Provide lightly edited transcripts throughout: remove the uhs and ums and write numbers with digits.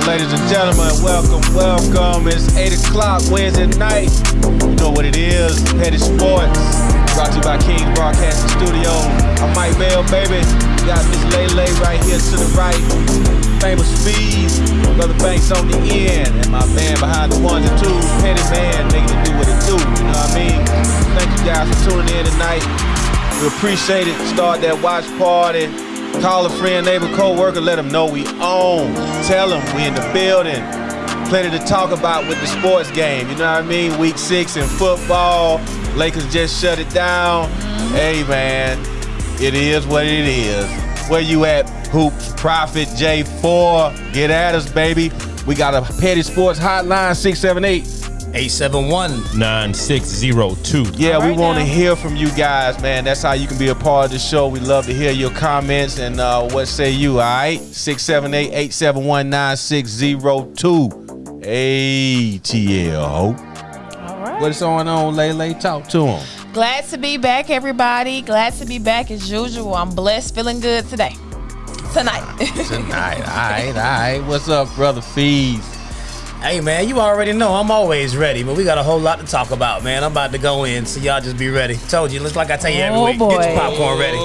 ladies and gentlemen, welcome. It's 8 o'clock Wednesday night. You know what it is, Petty Sports. Brought to you by Kingz Broadcasting Studio. I'm Mike Bell, baby. Got Miss Lay right here to the right. FamousFeez, Brother Banks on the end, and my man behind the ones and twos, Petty Man, making it do what it do. You know what I mean? Thank you guys for tuning in tonight. We appreciate it. Start that watch party. Call a friend, neighbor, co-worker, let them know we own. Tell them we in the building. Plenty to talk about with the sports game. You know what I mean? Week 6 in football. Lakers just shut it down. Hey, man, it is what it is. Where you at, Hoops? Prophet J4. Get at us, baby. We got a Petty Sports hotline, 678-871-9602. Yeah, we want to hear from you guys, man. That's how you can be a part of the show. We love to hear your comments and what say you, all right? 678-871-9602. ATL. All right. What's going on, Lay? Talk to him. Glad to be back, everybody. Glad to be back as usual. I'm blessed, feeling good tonight. All right. What's up, Brother Feez? Hey, man, you already know I'm always ready, but we got a whole lot to talk about, man. I'm about to go in, so y'all just be ready. Told you, looks like I tell you every week. Boy. Get your popcorn ready.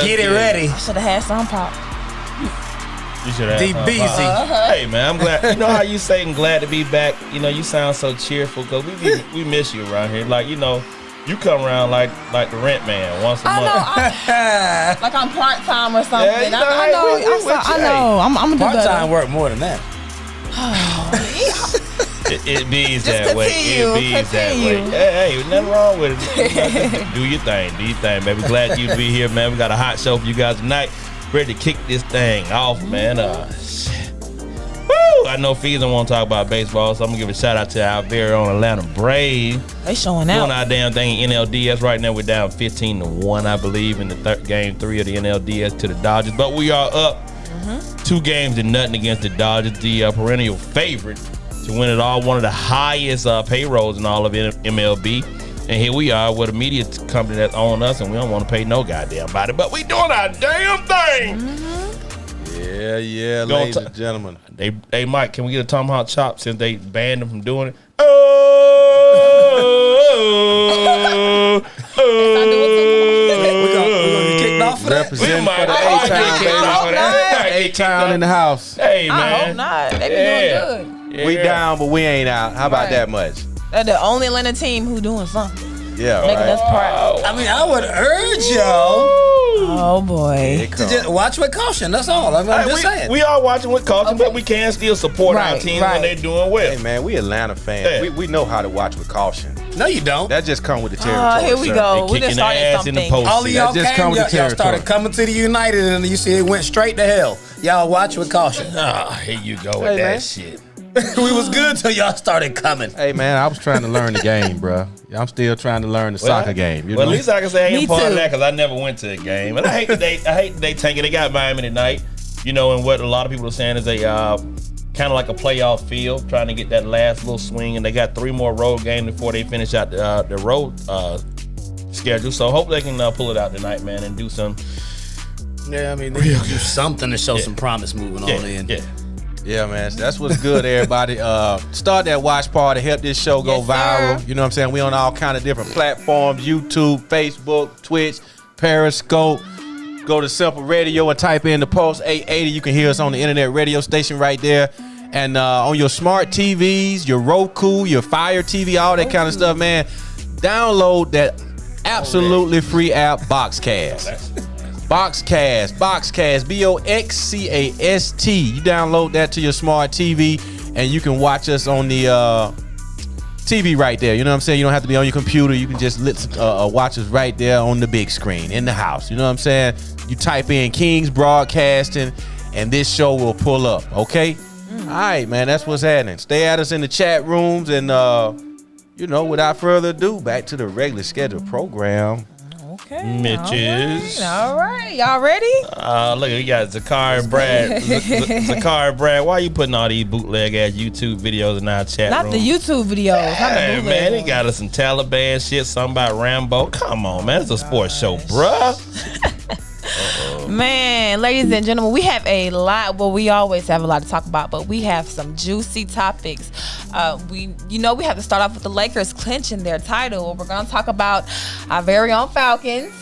Get it ready. I should have had some pop. You should have had DBZ. Hey, man, I'm glad. You know how you say I'm glad to be back? You know, you sound so cheerful because we miss you around here. Like, you know, you come around like the rent man once a month. Like I'm part-time or something. Yeah, you know, I know. I'm gonna do better. Part-time work more than that. It bees that way. Continue. Hey, nothing wrong with it. Do your thing, baby. Glad you to be here, man. We got a hot show for you guys tonight. Ready to kick this thing off, man. Woo! I know Feez don't want to talk about baseball, so I'm gonna give a shout out to our very own Atlanta Braves. They showing out. Doing our damn thing in NLDS. Right now we're down 15-1, I believe, in the game 3 of the NLDS to the Dodgers. But we are up 2-0 against the Dodgers, the perennial favorite to win it all. One of the highest payrolls in all of MLB. And here we are with a media company that's on us, and we don't want to pay no goddamn about it. But we doing our damn thing. Yeah, ladies and gentlemen. Hey, Mike, can we get a tomahawk chop since they banned them from doing it? We're gonna get kicked off for that. Represent for the A-Town, baby. A-Town in the house. Hey, man. I hope not. They be doing good. Yeah. We down, but we ain't out. How about that much? They're the only Atlanta team who doing something. Yeah, Making us proud. I mean, I would urge y'all Oh boy. to just watch with caution. That's all. I'm just saying. We are watching with caution, but we can still support our Right, team right. when they're doing well. Hey, man, we Atlanta fans. Yeah. We know how to watch with caution. No, you don't. That just come with the territory. Here we sir. go. They We just kicking their started ass in the something. post. All of y'all That just came, come with the y'all started territory. coming to the United, and you see it went straight to hell. Y'all watch with caution. Here you go with Hey, that man. shit. We was good till y'all started coming. Hey, man, I was trying to learn the game, bro. I'm still trying to learn the soccer game. You Well, know? at least I can say I Me ain't part of too. that because I never went to a game. And I hate that they tank it. They got Miami tonight. You know, and what a lot of people are saying is a kind of like a playoff field, trying to get that last little swing. And they got 3 more road games before they finish out the road schedule. So hopefully they can pull it out tonight, man, and do some. Yeah, I mean, they do something to show some promise moving on in. Yeah. Yeah, man. That's what's good, everybody. Start that watch party. Help this show go Yes, sir. viral. You know what I'm saying? We on all kind of different platforms. YouTube, Facebook, Twitch, Periscope. Go to Simple Radio and type in the Pulse 880. You can hear us on the internet radio station right there. And on your smart TVs, your Roku, your Fire TV, all that kind of stuff, man. Download that absolutely free app, Boxcast. Boxcast, Boxcast, You download that to your smart TV, and you can watch us on the TV right there. You know what I'm saying? You don't have to be on your computer. You can just watch us right there on the big screen in the house. You know what I'm saying? You type in Kingz Broadcasting, and this show will pull up, okay? All right, man, that's what's happening. Stay at us in the chat rooms, and, without further ado, back to the regular scheduled program. Okay. Mitches. All right. Y'all ready? Look, we got Zakar and Brad. Zakar and Brad, why you putting all these bootleg ass YouTube videos in our chat Not room? the YouTube videos. Hey, Not the man, they bootleg got us some Taliban shit, something about Rambo. Come on, man, it's a sports show, bruh. Man, ladies and gentlemen, we have a lot. Well, we always have a lot to talk about, but we have some juicy topics. We have to start off with the Lakers clinching their title. We're going to talk about our very own Falcons.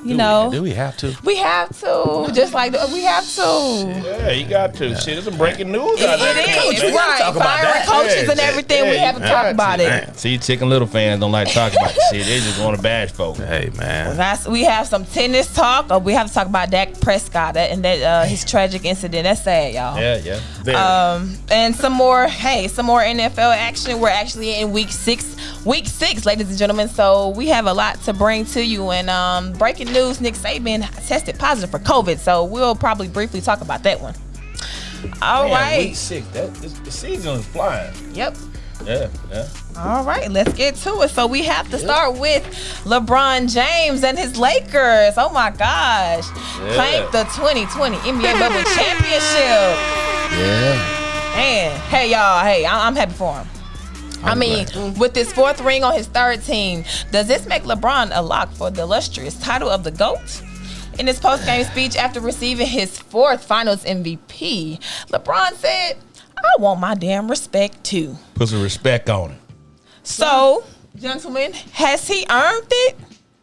Do we have to? We have to. Just like we have to. Yeah, you got to. Shit, there's some breaking news out there. It is. Right. Talk about Firing that. coaches and everything. We have to talk about it. See, Chicken Little fans don't like to talk about this shit. They just want to bash folks. Hey, man. We have some tennis talk. We have to talk about Dak Prescott and that his tragic incident. That's sad, y'all. Yeah. And some more NFL action. We're actually in week six, ladies and gentlemen. So we have a lot to bring to you. And breaking news: Nick Saban tested positive for COVID. So we'll probably briefly talk about that one. All right. Week 6. The season is flying. Yep. Yeah. All right, let's get to it. So we have to start with LeBron James and his Lakers. Oh my gosh. Claimed the 2020 NBA Bubble Championship. Yeah. Man, hey y'all, I'm happy for him. With his 4th ring on his 3rd team, does this make LeBron a lock for the illustrious title of the GOAT? In his post-game speech after receiving his 4th Finals MVP, LeBron said, "I want my damn respect too." Put some respect on it. So, gentlemen, has he earned it?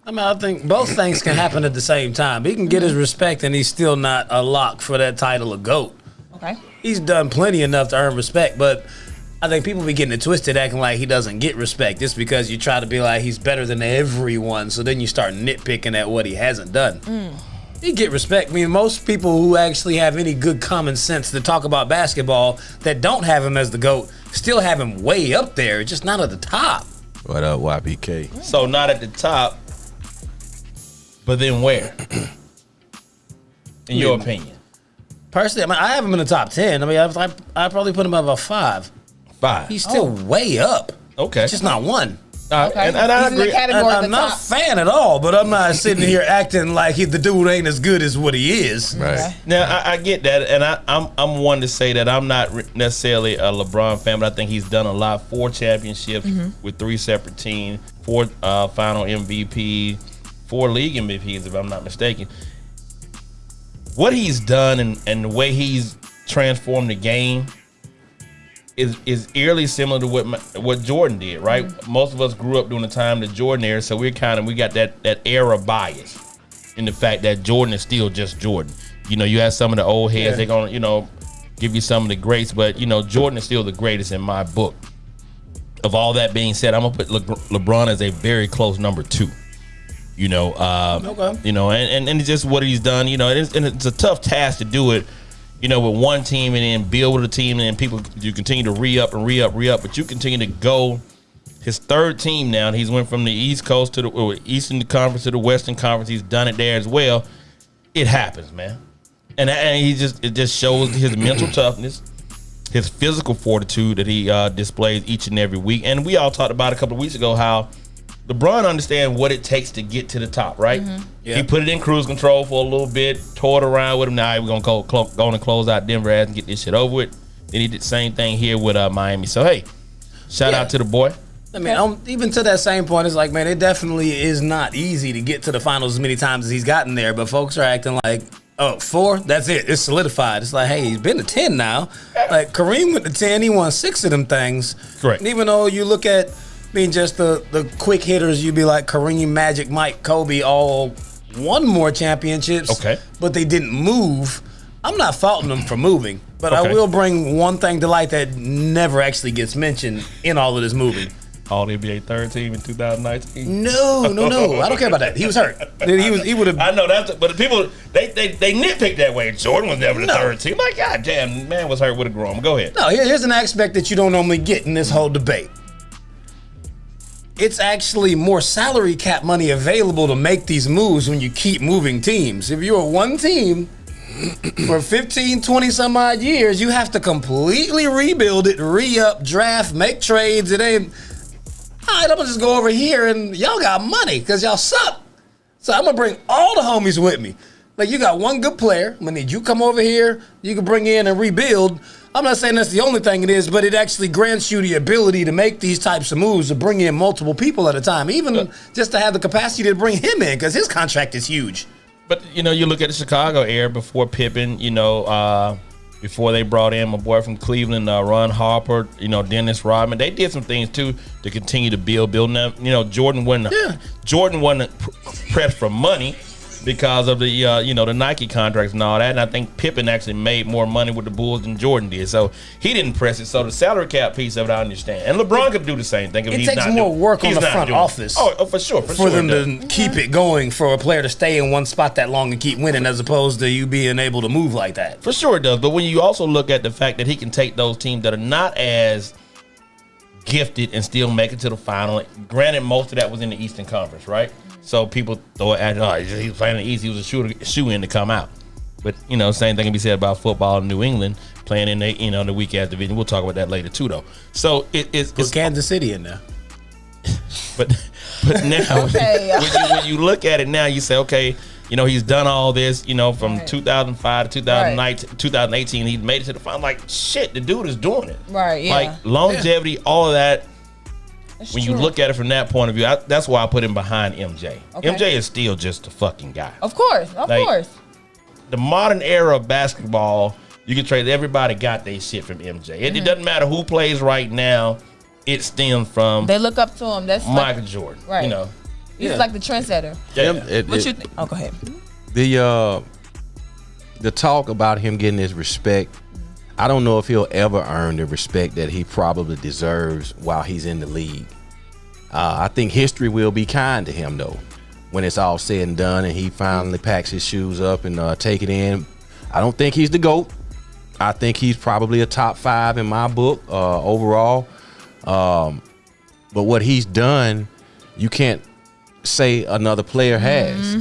I think both things can happen at the same time. He can get his respect, and he's still not a lock for that title of GOAT. Okay. He's done plenty enough to earn respect, but I think people be getting it twisted, acting like he doesn't get respect just because you try to be like he's better than everyone. So then you start nitpicking at what he hasn't done. He get respect. I mean, most people who actually have any good common sense to talk about basketball that don't have him as the GOAT still have him way up there, just not at the top. What up, YPK? So not at the top, but then where? In your opinion? Personally, I have him in the top 10. I probably put him above 5. 5. He's still way up. Okay. Just not 1. Okay. And I He's in the agree. category of I'm the not top. a fan at all, but I'm not sitting here acting like the dude ain't as good as what he is. Right. Okay. Now I get that, and I'm one to say that I'm not necessarily a LeBron fan, but I think he's done a lot. 4 championships with 3 separate teams, 4 final MVP, 4 league MVPs, if I'm not mistaken. What he's done and the way he's transformed the game is eerily similar to what Jordan did, right? Most of us grew up during the time that Jordan era, so we got that era bias in the fact that Jordan is still just Jordan. You have some of the old heads, they're gonna, give you some of the greats, but Jordan is still the greatest in my book. Of all that being said, I'm gonna put LeBron as a very close number 2. Okay. And it's just what he's done. It's a tough task to do it. With one team and then build with a team and then you continue to re-up, but you continue to go. His 3rd team now, and he's went from the East Coast to the Eastern Conference to the Western Conference. He's done it there as well. It happens, man. And it just shows his mental toughness, his physical fortitude that he displays each and every week. And we all talked about a couple of weeks ago how LeBron understands what it takes to get to the top, right? Yeah. He put it in cruise control for a little bit, toured around with him. Now we're going to go and close out Denver and get this shit over with. Then he did the same thing here with Miami. So, hey, shout out to the boy. Even to that same point, it's like, man, it definitely is not easy to get to the finals as many times as he's gotten there. But folks are acting like, 4, that's it. It's solidified. It's like, hey, he's been to 10 now. Like, Kareem went to 10. He won 6 of them things. Correct. And even though you look at, just the quick hitters, you'd be like Kareem, Magic, Mike, Kobe, all won more championships. Okay. But they didn't move. I'm not faulting them for moving. But I will bring one thing to light that never actually gets mentioned in all of this moving. All NBA 3rd team in 2019. No. I don't care about that. He was hurt. He would have. I know that, but the people they nitpick that way. Jordan was never the 3rd team. Like, God damn, man was hurt with a grown. Go ahead. No, here's an aspect that you don't normally get in this whole debate. It's actually more salary cap money available to make these moves when you keep moving teams. If you're one team for 15, 20 some odd years, you have to completely rebuild it, re-up, draft, make trades. It ain't, all right, I'm gonna just go over here and y'all got money because y'all suck. So I'm gonna bring all the homies with me. Like, you got one good player. I'm gonna need you to come over here. You can bring in and rebuild. I'm not saying that's the only thing it is, but it actually grants you the ability to make these types of moves, to bring in multiple people at a time, even just to have the capacity to bring him in because his contract is huge. But you look at the Chicago era before Pippen. Before they brought in my boy from Cleveland, Ron Harper. Dennis Rodman. They did some things too to continue to build them. Jordan wasn't pressed for money because of the the Nike contracts and all that. And I think Pippen actually made more money with the Bulls than Jordan did. So he didn't press it. So the salary cap piece of it, I understand. And LeBron could do the same thing. If it takes more work on the front office. Oh, for sure. For them to keep it going, for a player to stay in one spot that long and keep winning, as opposed to you being able to move like that. For sure it does. But when you also look at the fact that he can take those teams that are not as gifted and still make it to the final. Granted, most of that was in the Eastern Conference, right? So people throw it at, he was playing the East. He was a shoe-in to come out. But, same thing can be said about football in New England, playing in the weak ass division. We'll talk about that later too, though. So it's Kansas City in there. But now, when you look at it now, you say, okay, he's done all this, from 2005 to 2018. He made it to the final. Like, shit, the dude is doing it. Right, yeah. Like, longevity, all of that. That's when true. you look at it from that point of view, that's why I put him behind MJ. Okay. MJ is still just a fucking guy. Of course. The modern era of basketball, you can trade. Everybody got their shit from MJ. It doesn't matter who plays right now. It stems from They look up to him. That's Michael Jordan. Right. He's like the trendsetter. Yeah. What you think? Oh, go ahead. The talk about him getting his respect, I don't know if he'll ever earn the respect that he probably deserves while he's in the league. I think history will be kind to him, though, when it's all said and done and he finally packs his shoes up and take it in. I don't think he's the GOAT. I think he's probably a top 5 in my book overall. But what he's done, you can't say another player has.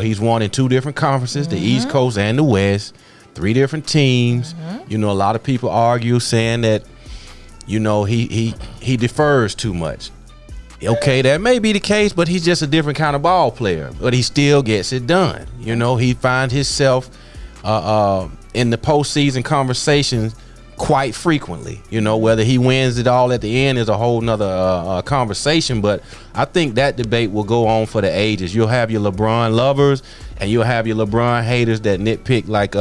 He's won in 2 different conferences, the East Coast and the West, 3 different teams. A lot of people argue saying that, he defers too much. Okay, that may be the case, but he's just a different kind of ball player. But he still gets it done. He finds himself in the postseason conversations quite frequently. Whether he wins it all at the end is a whole nother conversation. But I think that debate will go on for the ages. You'll have your LeBron lovers and you'll have your LeBron haters that nitpick, like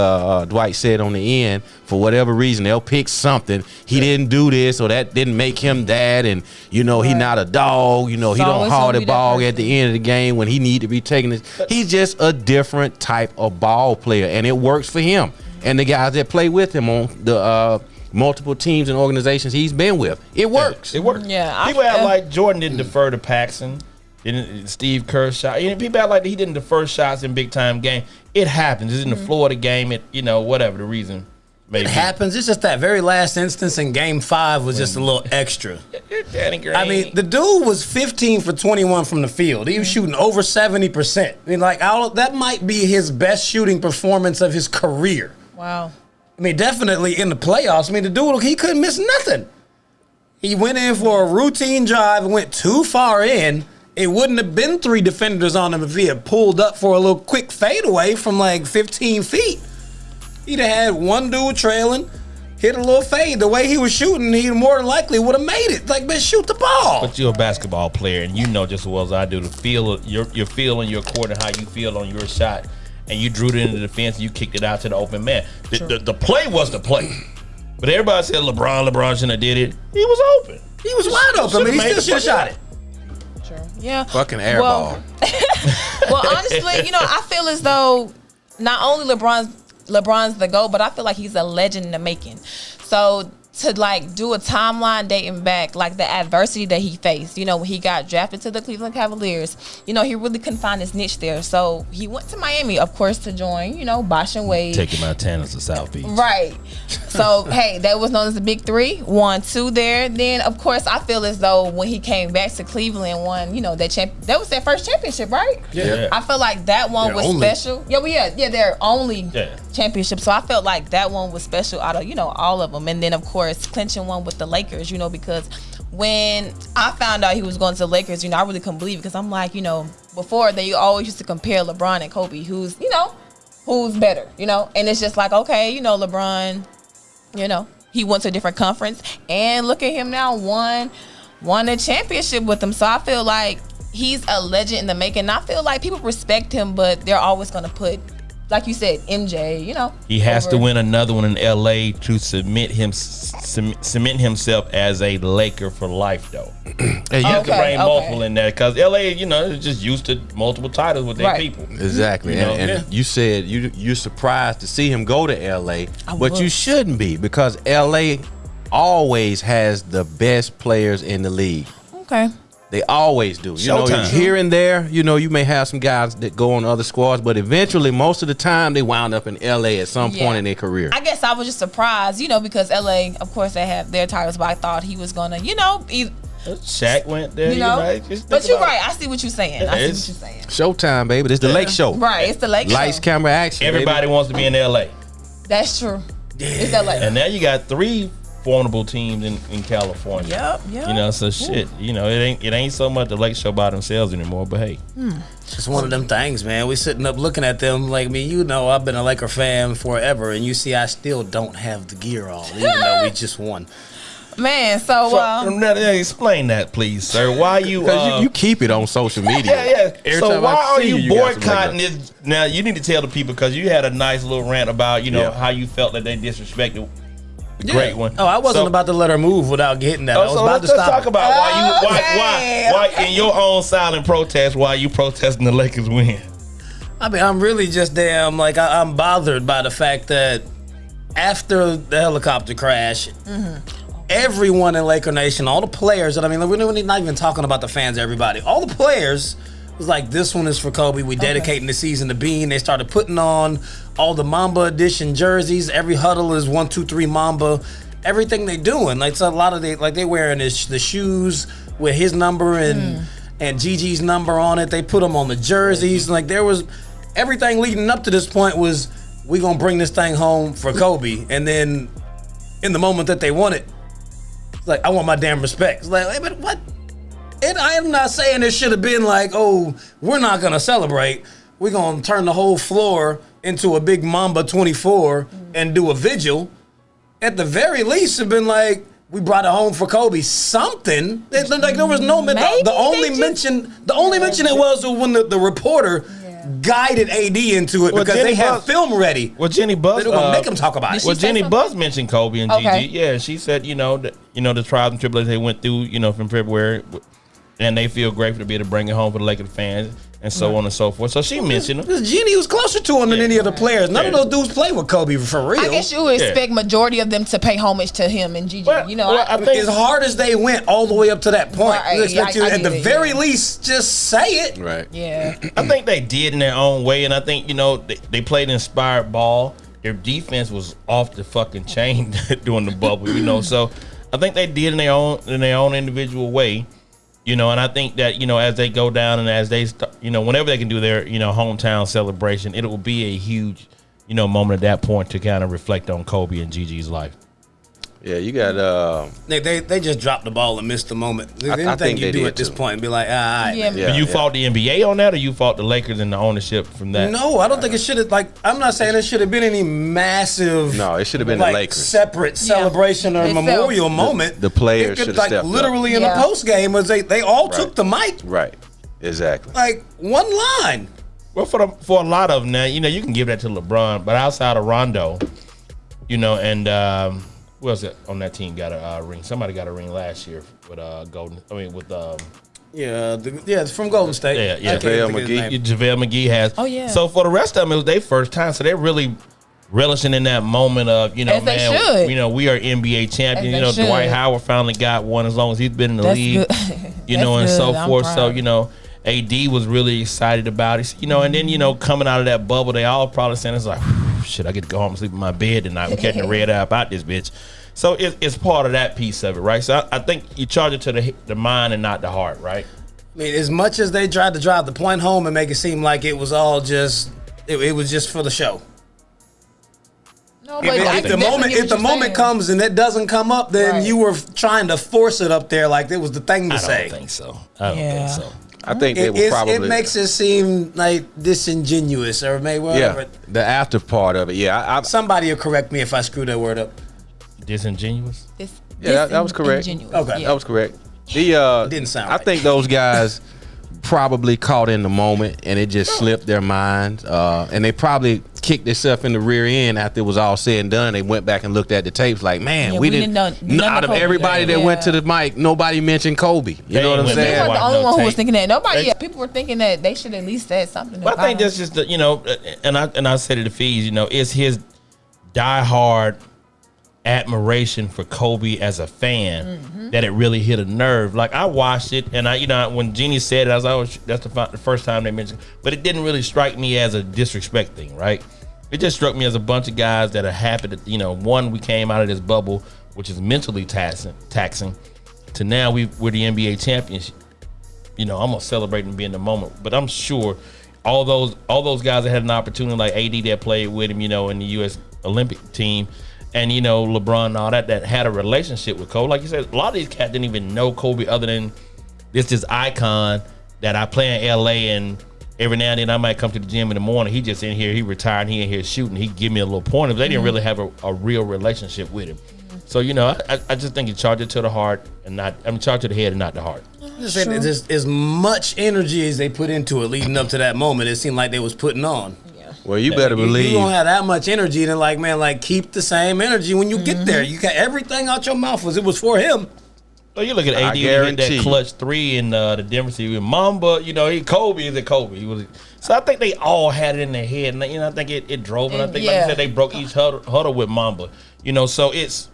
Dwight said on the end. For whatever reason, they'll pick something. He didn't do this, or that didn't make him that, and he not a dog. He don't haul the ball at the end of the game when he need to be taking it. He's just a different type of ball player, and it works for him and the guys that play with him on the multiple teams and organizations he's been with. It works. It works. Yeah, people act like Jordan didn't defer to Paxson. Steve Kerr shot. People act like he didn't defer shots in big time game. It happens. It's in the Florida game. Whatever the reason may be. It happens. It's just that very last instance in Game 5 was just a little extra. Danny Green. I mean, the dude was 15 for 21 from the field. He was shooting over 70%. That might be his best shooting performance of his career. Wow. Definitely in the playoffs. The dude, he couldn't miss nothing. He went in for a routine drive and went too far in. It wouldn't have been 3 defenders on him if he had pulled up for a little quick fadeaway from like 15 feet. He'd have had one dude trailing, hit a little fade. The way he was shooting, he more than likely would have made it. Like, man, shoot the ball. But you're a basketball player, and you know just as well as I do the feel, your feel in your court and how you feel on your shot. And you drew it into the defense and you kicked it out to the open man. The play was the play. But everybody said LeBron shouldn't have did it. He was open. He was wide open. He still should have shot it. Sure. Yeah. Fucking airball. Well, honestly, I feel as though not only LeBron's the GOAT, but I feel like he's a legend in the making. So to do a timeline dating back, like the adversity that he faced, when he got drafted to the Cleveland Cavaliers, he really couldn't find his niche there. So he went to Miami, of course, to join, Bosh and Wade. Taking Montana to South Beach. Right. So, hey, that was known as the Big 3. 1, 2 there. Then, of course, I feel as though when he came back to Cleveland and won, that was their first championship, right? Yeah. I feel like that one was special. Yeah, their only championship. So I felt like that one was special out of, all of them. And then, of course, clinching one with the Lakers, because when I found out he was going to the Lakers, I really couldn't believe it, because I'm like, before they always used to compare LeBron and Kobe, who's better, and it's just like, okay, LeBron, he went to a different conference, and look at him now, won a championship with them. So I feel like he's a legend in the making. And I feel like people respect him, but they're always going to put, like you said, MJ, you know. He has over. to win another one in LA to cement himself as a Laker for life, though. Hey, you You can bring multiple in there because LA, is just used to multiple titles with their Right. people. Exactly. You know? And you said you're surprised to see him go to LA, but was. you shouldn't be because LA always has the best players in the league. Okay. They always do. Showtime. Here and there, you may have some guys that go on other squads, but eventually, most of the time, they wound up in LA at some point in their career. I guess I was just surprised, because LA, of course, they have their titles, but I thought he was gonna, Shaq went there, Just But think you're about right. I see what you're saying. Showtime, baby. It's the Lake Show. Right. It's the Lake Show. Lights, camera, action. Everybody wants to be in LA. That's true. It's LA. And now you got 3 formidable teams in California. Yep. So shit, it ain't so much the Lake Show by themselves anymore, but hey. It's one of them things, man. We sitting up looking at them like me. I've been a Laker fan forever, and you see I still don't have the gear on, even though we just won. Man, so Explain that, please, sir. Why you? Because you keep it on social media. Every So time why I are see you got some boycotting Lakers. this? Now you need to tell the people because you had a nice little rant about how you felt that they disrespected the great one. Oh, I wasn't about to let her move without getting that. I was about to let's stop. talk about Okay, why in your own silent protest why you protesting the Lakers win. I mean, I'm really just I'm bothered by the fact that after the helicopter crash, everyone in Laker Nation, all the players, we're not even talking about the fans, everybody, all the players was like, this one is for Kobe. We dedicating the season to Bean. They started putting on all the Mamba edition jerseys. Every huddle is 1, 2, 3 Mamba. Everything they doing, so a lot of they wearing the shoes with his number and Gigi's number on it. They put them on the jerseys. There was everything leading up to this point was we gonna bring this thing home for Kobe. And then in the moment that they won it, it's like I want my damn respect. It's like, hey, but what? And I am not saying it should have been like, oh, we're not gonna celebrate. We're gonna turn the whole floor into a big Mamba 24 and do a vigil. At the very least, have been like, we brought it home for Kobe. Something. There was no the only mention it was when the reporter guided AD into it because Jenny they had Buzz- film ready. Well, Jenny Buzz, They were gonna make him talk about it. Well, say Jenny something? Buzz mentioned Kobe and Okay. Gigi. Yeah, she said, the trials and tribulations they went through, from February, and they feel grateful to be able to bring it home for the Lakers fans and so on and so forth. So she mentioned him. Because Jenny was closer to him than any of the players. None of those dudes play with Kobe for real. I guess you would expect majority of them to pay homage to him and Gigi. Well, I think as hard as they went all the way up to that point, Right, you expect you I at get the it, very least just say it. Right. Yeah. I think they did in their own way, and I think they played inspired ball. Their defense was off the fucking chain during the bubble, So I think they did in their own individual way, and I think that as they go down and as they start, whenever they can do their hometown celebration, it will be a huge moment at that point to kind of reflect on Kobe and Gigi's life. Yeah, you got. They just dropped the ball and missed the moment. Anything think you they do did at this too. point, be like, all right. Yeah. man. Yeah. But you fought the NBA on that, or you fought the Lakers and the ownership from that? No, I don't think it should have. I'm not saying it should have been any massive. No, it should have been the Lakers. Separate celebration or Itself. memorial moment. The players It could, should have stepped up. literally in Yeah. the post game was they all Right. took the mic Right. Exactly. like one line. Well, for a lot of them now, you can give that to LeBron, but outside of Rondo, and who else on that team got a ring? Somebody got a ring last year with It's from Golden State. Yeah. I can't JaVale think of his McGee. name. JaVale McGee has. Oh, yeah. So for the rest of them, it was their first time, so they're really relishing in that moment of As they man, should. we are NBA champions. As they should. Dwight Howard finally got one as long as he's been in the That's league. good. And That's so good. I'm forth. proud. So AD was really excited about it. And then coming out of that bubble, they all probably saying it's like, shit, I get to go home and sleep in my bed tonight. We're catching the red eye about this bitch. So it's part of that piece of it, right? So I think you charge it to the mind and not the heart, right? I mean, as much as they tried to drive the point home and make it seem like it was all just it was just for the show. No, but I If the definitely moment get what you're moment saying. comes and it doesn't come up, then Right. you were trying to force it up there like it was the thing to I say. don't think so. I don't Yeah. think so. I think they were It probably. makes it seem like disingenuous or maybe whatever. Yeah. The after part of it. Yeah. Somebody will correct me if I screw that word up. Disingenuous. Yeah, that was correct. Disingenuous. Okay. That was correct. The Didn't sound I right. think those guys probably caught in the moment and it just slipped their minds. And they probably kicked themselves in the rear end after it was all said and done. They went back and looked at the tapes like, man, Yeah, we we didn't know none out of of Kobe. everybody that went to the mic, nobody mentioned Kobe. You know what I'm ain't saying? You weren't the Watch only no one who was tape. thinking that. Nobody, people were thinking that they should at least said something. But I think about that's just the, and I said it to Feez, it's his diehard admiration for Kobe as a fan that it really hit a nerve. Like I watched it, and when Jeannie said it, I was like, oh, that's the first time they mentioned it. But it didn't really strike me as a disrespect thing, right? It just struck me as a bunch of guys that are happy that, one, we came out of this bubble, which is mentally taxing, to now we're the NBA champions. Almost celebrating being the moment. But I'm sure all those guys that had an opportunity, like AD that played with him, in the U.S. Olympic team, and LeBron and all that had a relationship with Kobe. Like you said, a lot of these cats didn't even know Kobe other than this icon that I play in LA, and every now and then I might come to the gym in the morning. He just in here, he retired, he in here shooting. He give me a little pointer. They didn't really have a real relationship with him. So I just think you charge it to the heart and charge it to the head and not the heart. Just as much energy as they put into it leading up to that moment, it seemed like they was putting on. Well, you better believe. You don't have that much energy, then keep the same energy when you get there. You got everything out your mouth it was for him. So you look at AD hit that clutch 3 in the Denver series with Mamba. Kobe is a Kobe. So I think they all had it in their head, and I think it drove. And I think, like you said, they broke each huddle with Mamba. So it's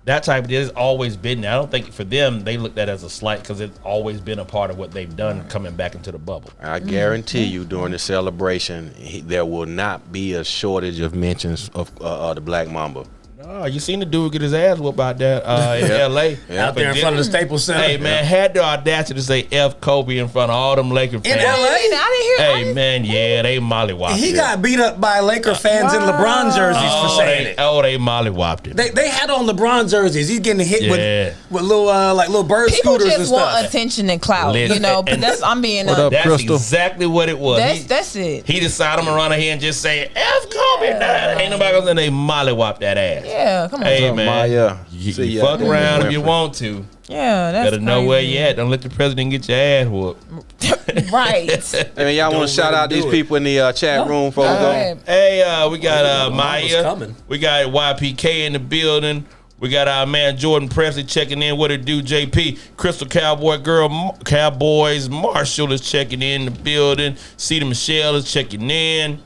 that type of. It's always been there. I don't think for them they looked at it as a slight because it's always been a part of what they've done coming back into the bubble. I guarantee you during the celebration, there will not be a shortage of mentions of the Black Mamba. Oh, you seen the dude get his ass whooped out there in L.A. Out there in front of the Staples Center. Hey, man, had the audacity to say F Kobe in front of all them Laker fans. In L.A.? I didn't hear Hey, man, yeah, they mollywopped He it. got beat up by Laker fans in LeBron jerseys for saying it. They mollywopped it. They had on LeBron jerseys. He's getting hit with little bird People scooters and just stuff. want attention and clout, Listen, but that's I'm being What up, That's Crystal? exactly what it was. that's it. He decided I'm gonna run here and just say F Kobe. Nah, ain't nobody gonna say they mollywop that ass. Yeah, come on. Hey, man, Maya? you See ya. fuck around if you want to. Yeah, that's Better know where crazy. you at. Don't let the president get your ass whooped. Right. Hey, man, y'all want to shout out these people in the chat room, folks? Go ahead. Hey, we got Maya. coming. We got YPK in the building. We got our man Jordan Presley checking in. What it do, JP? Crystal Cowboy Girl Cowboys. Marshall is checking in the building. Cedar Michelle is checking in.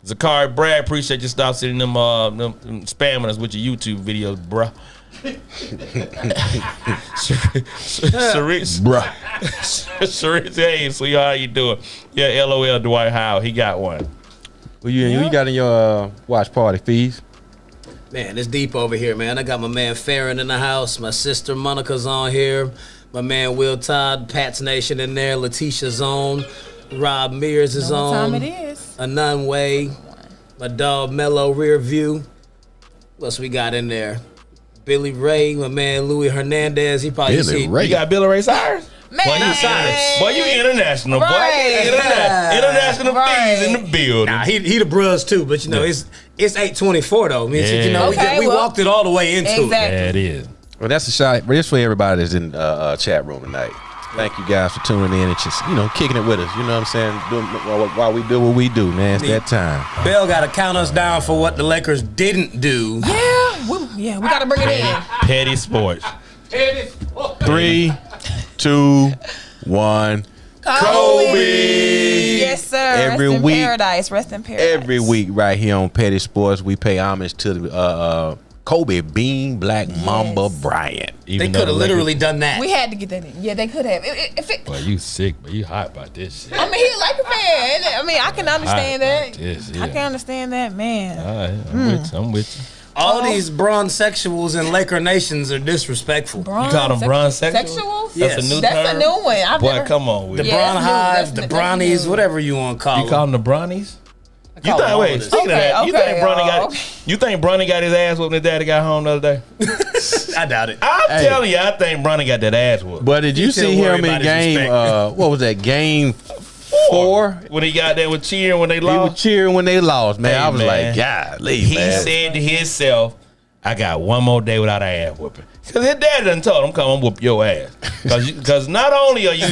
Zakari Brad, appreciate you stop sending them spamming us with your YouTube videos, bruh. Sharice, Bruh. Sharice, hey, sweetheart, how you doing? Yeah, LOL, Dwight Howe, he got one. Well, you got in your watch party, Feez? Man, it's deep over here, man. I got my man Farron in the house. My sister Monica's on here. My man Will Todd, Pat's Nation in there. Letitia's on. Rob Mears is Know what on. time it is. Anon Way. My dog Mellow Rear View. What else we got in there? Billy Ray, my man Louis Hernandez. He probably Billy see. Ray. You got Billy Ray Cyrus? Man. Boy, you international, boy. Right. International Right. Fees in the building. Nah, he the bruhs too, but it's 8:24 though. I mean, Yeah. Okay, we well, walked it all the way into exactly. it. Yeah, it is. Well, that's a shot. But it's for everybody that's in chat room tonight. Thank you guys for tuning in and just kicking it with us. You know what I'm saying? While we do what we do, man. It's that time. Bell got to count us down for what the Lakers didn't do. We got to bring it in. Petty sports. 3, 2, 1. Kobe. Yes, sir. Every Rest in week. paradise. Rest in paradise. Every week right here on Petty Sports, we pay homage to the Kobe Bean Black Mamba Bryant. They could have literally done that. We had to get that in. Yeah, they could have. If it, Boy, you sick, but you hot about this shit. I mean, he's like a fan. I mean, I can understand Hot about that. this, yeah. I can understand that, man. All right, I'm with you. All these bronze sexuals in Laker nations are disrespectful. You call them bronze sexuals? Sexuals? Yes. That's a new That's term? a new one. I've Boy, never, come on with The it. Yeah, Bron that's new. Hive, That's the new. Bronnies, whatever you want to call You call them the Bronnies? You call them all think, this. speaking of that, you Okay, think Bronny got okay. you think Bronny got his ass whooped when his daddy got home the other day? I doubt it. I'm telling you, I think Bronny got that ass whooped. But did you still see worry him about in his game? respect. What was that? Game 4. When he got there with cheering when they He was lost, cheering when they lost, man. Hey, I was man. like, golly, he man. said to himself, I got one more day without an ass whooping. Because his dad done told him, come on, whoop your ass. Because not only are you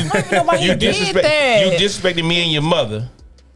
disrespecting me and your mother,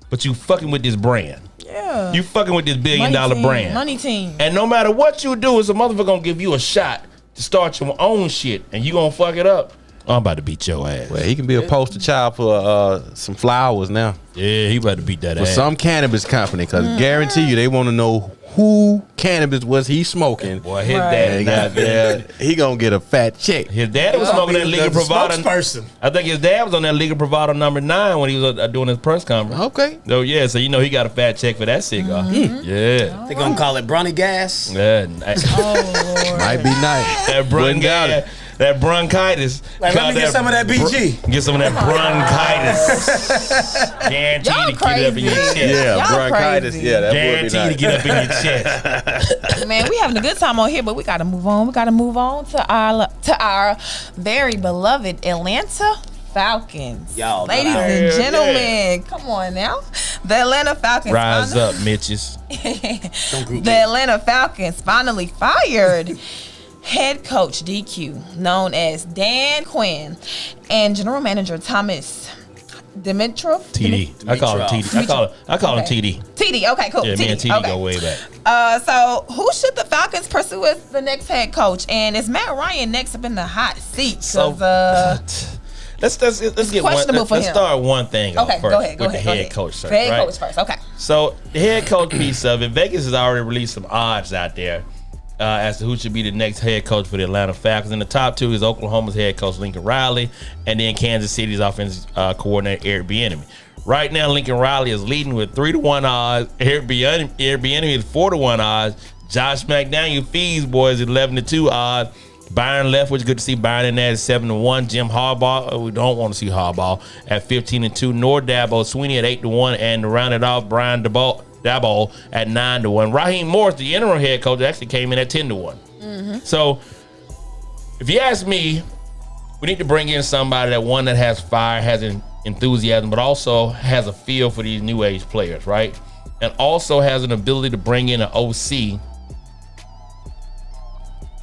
but you fucking with this brand. Yeah. You fucking with this $1 billion brand. Money team. And no matter what you do, it's a motherfucker gonna give you a shot to start your own shit, and you gonna fuck it up. I'm about to beat your ass. Well, he can be a poster child for some flowers now. Yeah, he about to beat that For ass. some cannabis company, because guarantee you they want to know who cannabis was he smoking. Boy, his And dad. he gonna get a fat check. His dad was smoking that Liga Privada. Spokesperson. I think his dad was on that Liga Privada number 9 when he was doing his press conference. Okay. So yeah, so you know he got a fat check for that cigar. Yeah. They gonna call it Bronny Gas. Yeah. Might be nice. That bronchitis. Like, let me get some of that BG. Get some of that bronchitis. Guaranteed Y'all to get it up in your chest. Yeah, Y'all bronchitis. crazy. Yeah, that would be Guaranteed nice. to get up in your chest. Man, we having a good time on here, but we got to move on. We got to move on to our very beloved Atlanta Falcons. Y'all, ladies wow. and Yeah, gentlemen, come on now. The Atlanta Falcons. Rise up, Mitches. The Atlanta Falcons finally fired head coach DQ, known as Dan Quinn, and general manager Thomas Dimitrov. TD. I call him TD. I call him TD. TD. Okay, cool. Yeah, me and TD go way back. So who should the Falcons pursue as the next head coach? And is Matt Ryan next up in the hot seat? So let's get one. Let's start one thing off Okay, first go ahead. with the head coach search. Head right? coach first. Okay. So the head coach piece of it, Vegas has already released some odds out there as to who should be the next head coach for the Atlanta Falcons. In the top 2 is Oklahoma's head coach Lincoln Riley, and then Kansas City's offensive coordinator Eric Bieniemy. Right now, Lincoln Riley is leading with 3-1 odds. Eric Bieniemy is 4-1 odds. Josh McDaniels' boys 11-2 odds. Byron Leftwich, good to see Byron in there at 7-1. Jim Harbaugh, we don't want to see Harbaugh at 15-2. Nor Dabo Sweeney at 8-1, and to round it off, Brian Dabo at 9-1. Raheem Morris, the interim head coach, actually came in at 10-1. So, if you ask me, we need to bring in somebody that has fire, has enthusiasm, but also has a feel for these new age players, right? And also has an ability to bring in an OC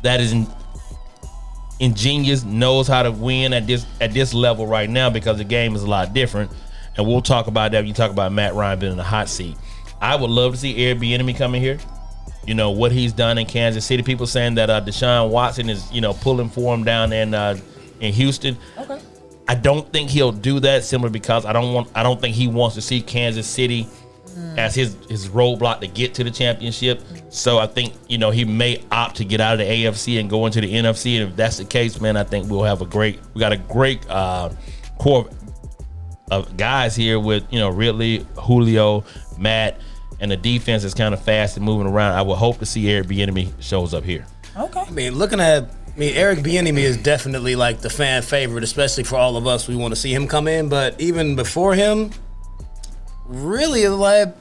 that is ingenious, knows how to win at this level right now, because the game is a lot different. And we'll talk about that when you talk about Matt Ryan being in the hot seat. I would love to see Eric Bieniemy come in here. You know, what he's done in Kansas City. People saying that Deshaun Watson is, pulling for him down in Houston. Okay. I don't think he'll do that simply because I don't think he wants to see Kansas City as his roadblock to get to the championship. So I think, he may opt to get out of the AFC and go into the NFC. And if that's the case, man, I think we got a great core of guys here with, Ridley, Julio, Matt, and the defense is kind of fast and moving around. I would hope to see Eric Bieniemy shows up here. Okay. Eric Bieniemy is definitely like the fan favorite, especially for all of us. We want to see him come in, but even before him, really, I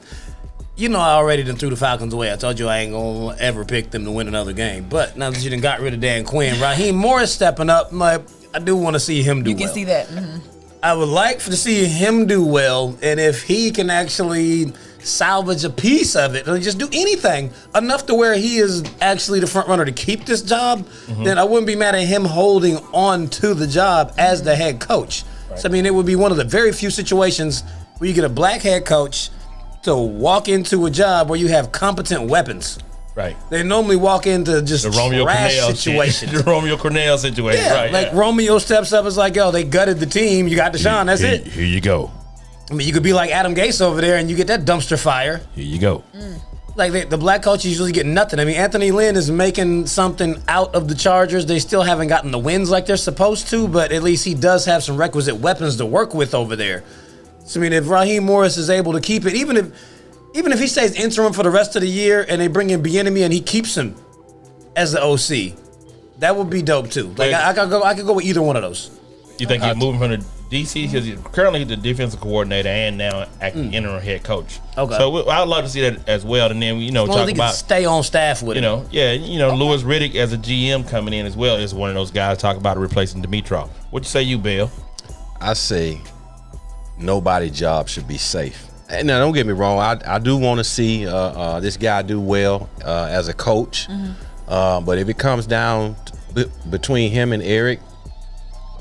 already done threw the Falcons away. I told you I ain't gonna ever pick them to win another game. But now that you done got rid of Dan Quinn, Raheem Morris stepping up, I do want to see him do well. You can see that. Mm-hmm. I would like to see him do well, and if he can actually salvage a piece of it, or just do anything enough to where he is actually the front runner to keep this job, then I wouldn't be mad at him holding on to the job as the head coach. Right. So it would be one of the very few situations where you get a black head coach to walk into a job where you have competent weapons. Right. They normally walk into just the Romeo trash Cornell situation. The Romeo Cornell situation. Yeah, right. Like Romeo steps up, is like, yo, they gutted the team. You got Deshaun. That's it. Here you go. You could be like Adam Gase over there, and you get that dumpster fire. Here you go. Like the black coaches usually get nothing. Anthony Lynn is making something out of the Chargers. They still haven't gotten the wins like they're supposed to, but at least he does have some requisite weapons to work with over there. So if Raheem Morris is able to keep it, even if he stays interim for the rest of the year and they bring in Bieniemy and he keeps him as the OC, that would be dope too. Like I could go with either one of those. You think he's moving from the DC, because he's currently the defensive coordinator and now acting interim head coach. Okay. So I'd love to see that as well. And then talk about stay on staff with him. Louis Riddick as a GM coming in as well is one of those guys. Talk about replacing Dimitrov. What you say, you Bill? I say nobody's job should be safe. And now, don't get me wrong. I do want to see this guy do well as a coach. But if it comes down between him and Eric,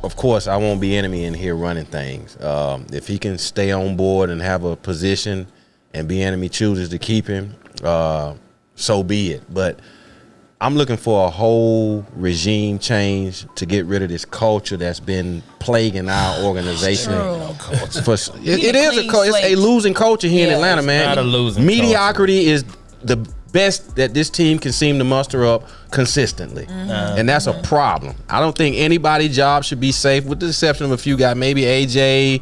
of course, I won't be enemy in here running things. If he can stay on board and have a position and be enemy chooses to keep him, so be it. But I'm looking for a whole regime change to get rid of this culture that's been plaguing our organization. It is it's a losing culture here in Atlanta, man. Not a losing Mediocrity is the best that this team can seem to muster up consistently, and that's a problem. I don't think anybody's job should be safe, with the exception of a few guys, maybe AJ,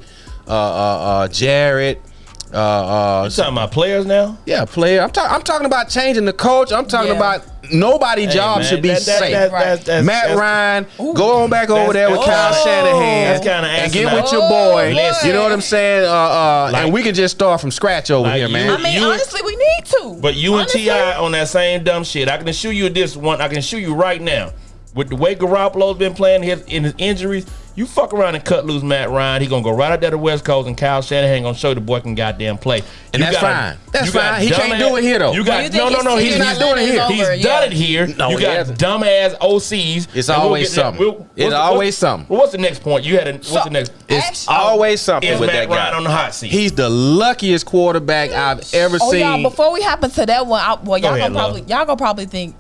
Jarrett. You talking about players now? Yeah, player. I'm talking about changing the coach. I'm talking about nobody's job should be safe. Matt Ryan, go on back over there with Kyle Shanahan and get with your boy. You know what I'm saying? And we can just start from scratch over here, man. I mean, honestly, we need to. But you and T.I. on that same dumb shit. I can assure you this one. I can assure you right now, with the way Garoppolo's been playing in his injuries, you fuck around and cut loose Matt Ryan, he gonna go right out there to West Coast, and Kyle Shanahan gonna show the boy can goddamn play. And that's fine. That's fine. He can't do it here though. You got no. He's not doing it here. He's done it here. No, you got dumbass OCs. It's always something. It's always something. Well, what's the next point? You had what's the next? It's always something with that guy. Ryan on the hot seat. He's the luckiest quarterback I've ever seen. Y'all, before we hop into that one, y'all gonna probably think,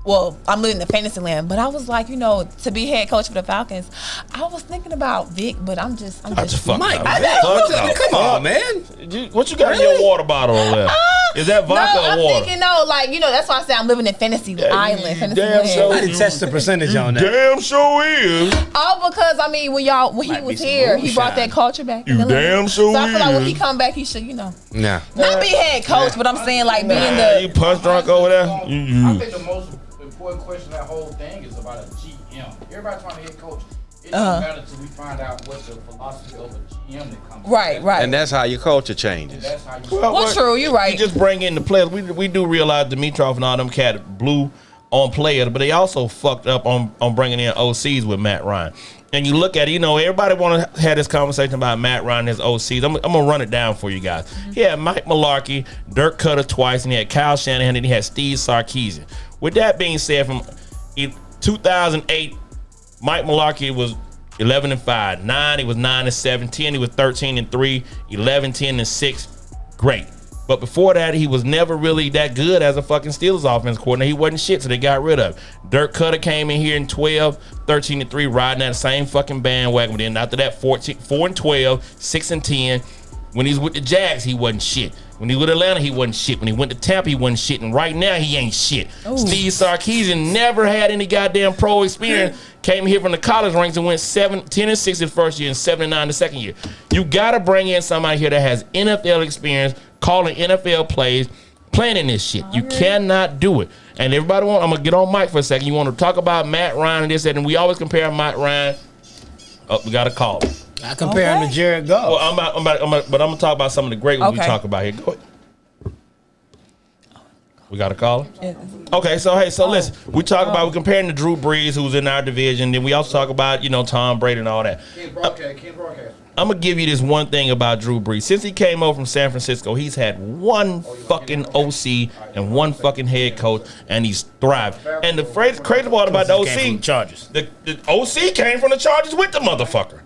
well, I'm living in fantasy land, but I was like, to be head coach for the Falcons, I was thinking about Vic, but I'm just Mike. Come on, man. What you got in your water bottle over there? Is that vodka or water? I'm thinking, that's why I say I'm living in fantasy island. Fantasy damn land. I didn't test the percentage on that. Damn sure is. All because, when he was here, he brought that culture back. You damn sure is. So I feel like when he come back, he should, Nah. not be head coach, but I'm saying like being You punch drunk over there? I think the most important question of that whole thing is about a GM. Everybody trying to head coach. It doesn't matter until we find out what the philosophy of a GM that comes. Right. And that's how your culture changes. That's how you. Well, true. You're right. You just bring in the players. We do realize Dimitrov and all them cat blew on players, but they also fucked up on bringing in OCs with Matt Ryan. And you look at it, everybody want to have this conversation about Matt Ryan and his OCs. I'm going to run it down for you guys. He had Mike Mularkey, Dirk Cutter twice, and he had Kyle Shanahan, and he had Steve Sarkisian. With that being said, from 2008, Mike Mularkey was 11-5. 9, he was 9-7. 10, he was 13-3. 11, 10, and 6. Great. But before that, he was never really that good as a fucking Steelers offense coordinator. He wasn't shit, so they got rid of him. Dirk Cutter came in here in 12, 13-3, riding that same fucking bandwagon. But then after that, 4-12, 6-10. When he's with the Jags, he wasn't shit. When he was with Atlanta, he wasn't shit. When he went to Tampa, he wasn't shit. And right now, he ain't shit. Ooh. Steve Sarkisian never had any goddamn pro experience. Came here from the college ranks and went 10-6 his first year and 7-9 the second year. You got to bring in somebody here that has NFL experience, calling NFL plays, playing in this shit. You cannot do it. And everybody I'm going to get on Mike for a second. You want to talk about Matt Ryan and this, that, and we always compare Matt Ryan. Oh, we got a call. I compare him to Jared Goff. Well, but I'm gonna talk about some of the great ones we talk about here. Go ahead. We got a caller? Okay, so listen, we talk about, we're comparing to Drew Brees, who's in our division, then we also talk about, Tom Brady and all that. Ken broadcast. I'm gonna give you this one thing about Drew Brees. Since he came over from San Francisco, he's had one fucking OC and one fucking head coach, and he's thrived. And the crazy part about the OC, Chargers. The OC came from the Chargers with the motherfucker.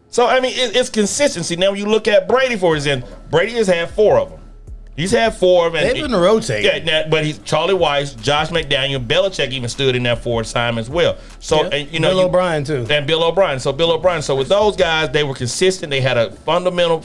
So, it's consistency. Now, when you look at Brady, for example, Brady has had 4 of them. He's had 4 of them. They've been rotating. Yeah, but he's Charlie Weiss, Josh McDaniel, Belichick even stood in that 4th time as well. So, Bill O'Brien, too. And Bill O'Brien. So with those guys, they were consistent. They had a fundamental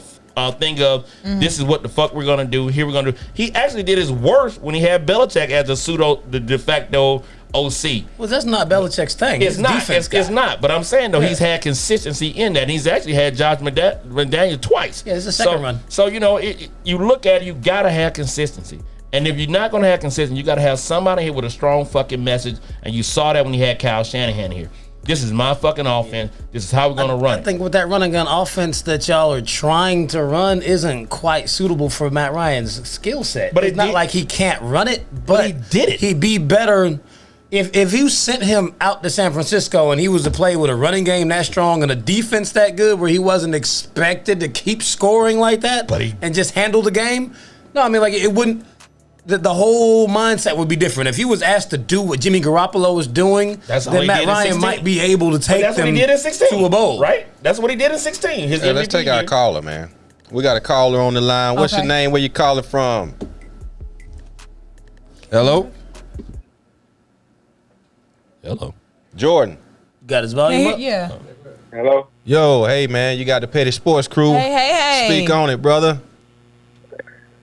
thing of, this is what the fuck we're going to do. Here we're going to do. He actually did his worst when he had Belichick as the de facto OC. Well, that's not Belichick's thing. It's not. It's not. But I'm saying, though, he's had consistency in that. He's actually had Josh McDaniel twice. Yeah, it's a second run. So, you look at it, you got to have consistency. And if you're not going to have consistency, you got to have somebody here with a strong fucking message. And you saw that when you had Kyle Shanahan here. This is my fucking offense. This is how we're going to run it. I think with that run and gun offense that y'all are trying to run isn't quite suitable for Matt Ryan's skill set. But it's not like he can't run it, but he did it. He'd be better. If you sent him out to San Francisco and he was to play with a running game that strong and a defense that good where he wasn't expected to keep scoring like that and just handle the game, no, it wouldn't. the whole mindset would be different. If he was asked to do what Jimmy Garoppolo was doing, then Matt Ryan might be able to take them to a bowl. Right? That's what he did in 16. His Hey, let's take our caller, man. We got a caller on the line. What's your name? Where you calling from? Hello? Hello. Jordan. Got his volume up? Yeah. Hello? Yo, hey, man. You got the Petty Sports Crew. Hey. Speak on it, brother.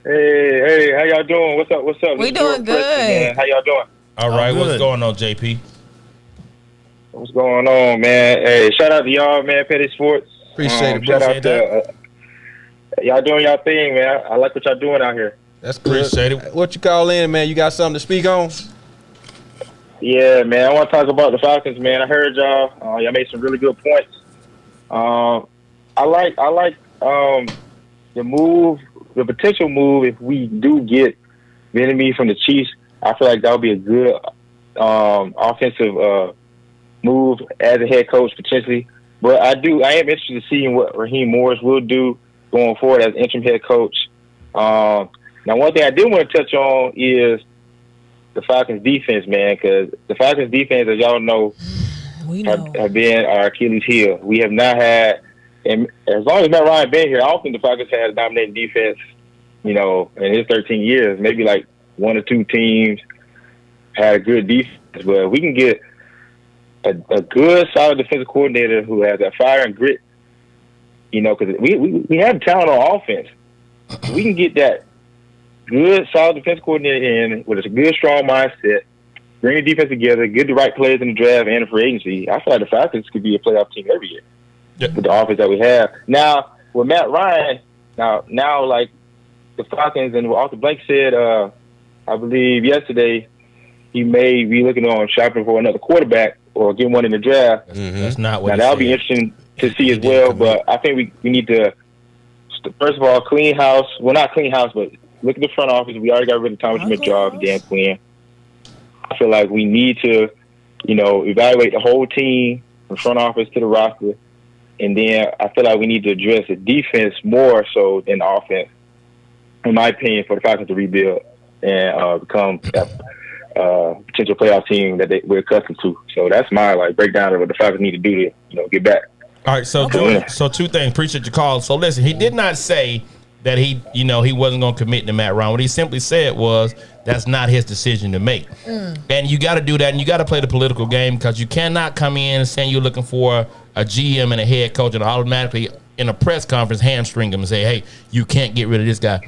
Hey, how y'all doing? What's up? We doing good. Man. How y'all doing? All right, what's going on, JP? What's going on, man? Hey, shout out to y'all, man, Petty Sports. Appreciate it, shout bro. out to y'all doing y'all thing, man. I like what y'all doing out here. That's good. Appreciate it. What you call in, man? You got something to speak on? Yeah, man. I want to talk about the Falcons, man. I heard y'all. Y'all made some really good points. I like the move, the potential move. If we do get Vinny from the Chiefs, I feel like that would be a good offensive move as a head coach potentially. But I am interested in seeing what Raheem Morris will do going forward as interim head coach. Now, one thing I did want to touch on is the Falcons defense, man, because the Falcons defense, as y'all know, have been our Achilles heel. We have not had, and as long as Matt Ryan been here, I don't think the Falcons had a dominating defense, in his 13 years. Maybe like one or two teams had a good defense, but we can get a good, solid defensive coordinator who has that fire and grit, because we have talent on offense. We can get that good, solid defensive coordinator in with a good, strong mindset, bring the defense together, get the right players in the draft and the free agency. I feel like the Falcons could be a playoff team every year with the offense that we have. Now, with Matt Ryan, now like the Falcons and what Arthur Blank said, I believe yesterday, he may be looking on shopping for another quarterback or getting one in the draft. That's not what. Now that'll be interesting to see as well. But I think we need to first of all clean house. Well, not clean house, but look at the front office. We already got rid of Thomas Mitchell and Dan Quinn. I feel like we need to, evaluate the whole team from front office to the roster, and then I feel like we need to address the defense more so than the offense. In my opinion, for the Falcons to rebuild and become a potential playoff team that we're accustomed to. So that's my breakdown of what the Falcons need to do to get back. All right, so Jordan, so two things. Appreciate your call. So listen, he did not say that he wasn't going to commit to Matt Ryan. What he simply said was that's not his decision to make. And you got to do that, and you got to play the political game because you cannot come in and saying you're looking for a GM and a head coach and automatically in a press conference hamstring him and say, hey, you can't get rid of this guy.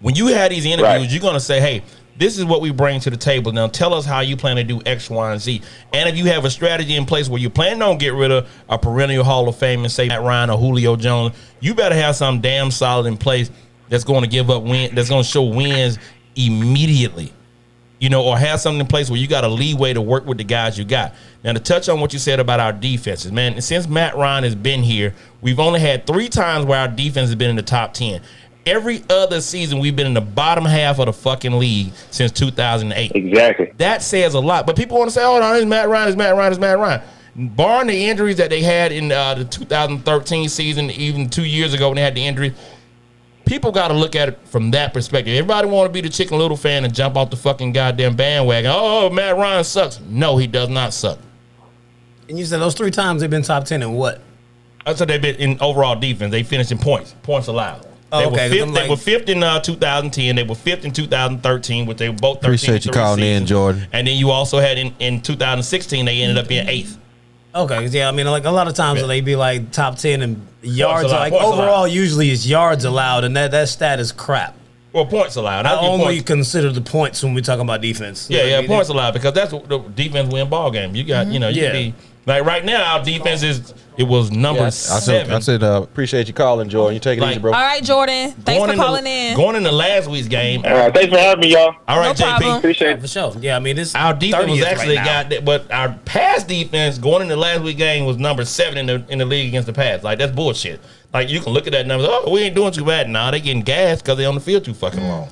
When you had these interviews, you're going to say, hey, this is what we bring to the table. Now tell us how you plan to do X, Y, and Z. And if you have a strategy in place where you plan on get rid of a perennial Hall of Fame and say Matt Ryan or Julio Jones, you better have something damn solid in place that's going to give up win, that's going to show wins immediately. Or have something in place where you got a leeway to work with the guys you got. Now to touch on what you said about our defenses, man, since Matt Ryan has been here, we've only had 3 times where our defense has been in the top 10. Every other season, we've been in the bottom half of the fucking league since 2008. Exactly. That says a lot. But people want to say, oh, no, it's Matt Ryan, it's Matt Ryan, it's Matt Ryan. Barring the injuries that they had in the 2013 season, even 2 years ago when they had the injury, people got to look at it from that perspective. Everybody want to be the Chicken Little fan and jump off the fucking goddamn bandwagon. Oh, Matt Ryan sucks. No, he does not suck. And you said those 3 times they've been top 10 in what? I said they've been in overall defense. They finished in points allowed. They were fifth in 2010. They were fifth in 2013, which they were both 13. Appreciate you calling in, Jordan. And then you also had in 2016, they ended up being 8th. Okay, yeah, I mean, a lot of times they be top 10 in yards. Overall, usually it's yards allowed, and that stat is crap. Well, points allowed. I only consider the points when we talk about defense. Yeah, points allowed because that's what the defense win ball game. You got, you can be. Like right now, our defense was number 7. I said, appreciate you calling, Jordan. You take it easy, bro. All right, Jordan. Thanks for calling in. Going into last week's game. All right, thanks for having me, y'all. All right, No JP. problem. Appreciate it. For sure. Yeah, I mean, Our defense was actually right but our pass defense going into last week's game was number 7 in the league against the pass. Like that's bullshit. Like you can look at that number. Oh, we ain't doing too bad. Nah, they getting gassed because they on the field too fucking long.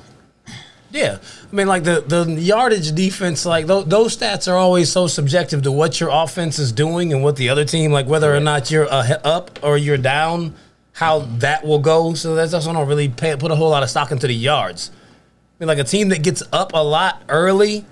Yeah, I mean, the yardage defense, those stats are always so subjective to what your offense is doing and what the other team, whether or not you're up or you're down, how that will go. So that's also don't really put a whole lot of stock into the yards. mean, like a team that gets up a lot early,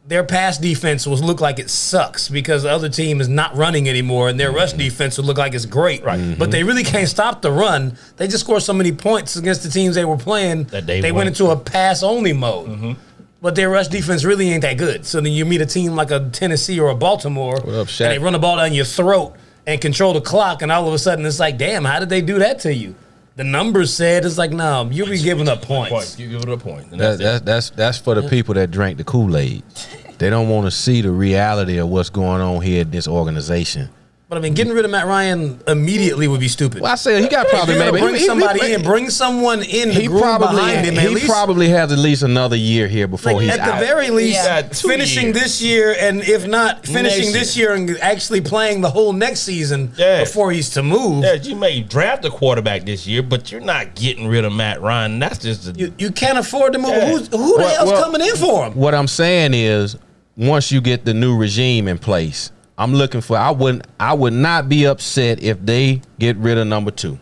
their pass defense will look like it sucks because the other team is not running anymore, and their rush defense will look like it's great. Right. But they really can't stop the run. They just scored so many points against the teams they were playing That they went into a pass-only mode. But their rush defense really ain't that good. So then you meet a team like a Tennessee or a Baltimore, What up, Shaq? and they run the ball down your throat and control the clock, and all of a sudden it's like, damn, how did they do that to you? The numbers said it's like, no, you'll be giving up points. You give it a point. And that's it. That's for the people that drank the Kool-Aid. They don't want to see the reality of what's going on here in this organization. But I mean, getting rid of Matt Ryan immediately would be stupid. Well, I said he got probably If you're maybe gonna bring somebody in, bring someone in. He behind him. he probably has at least another year here before Like, he's at out. the very least, Yeah, 2 finishing years. this year, and if not finishing Next this year and actually playing the whole next season before he's to move. Yeah, you may draft a quarterback this year, but you're not getting rid of Matt Ryan. That's just You can't afford to move. Yeah. Who the hell's well, coming in for him? What I'm saying is, once you get the new regime in place, I'm looking for. I would not be upset if they get rid of number 2.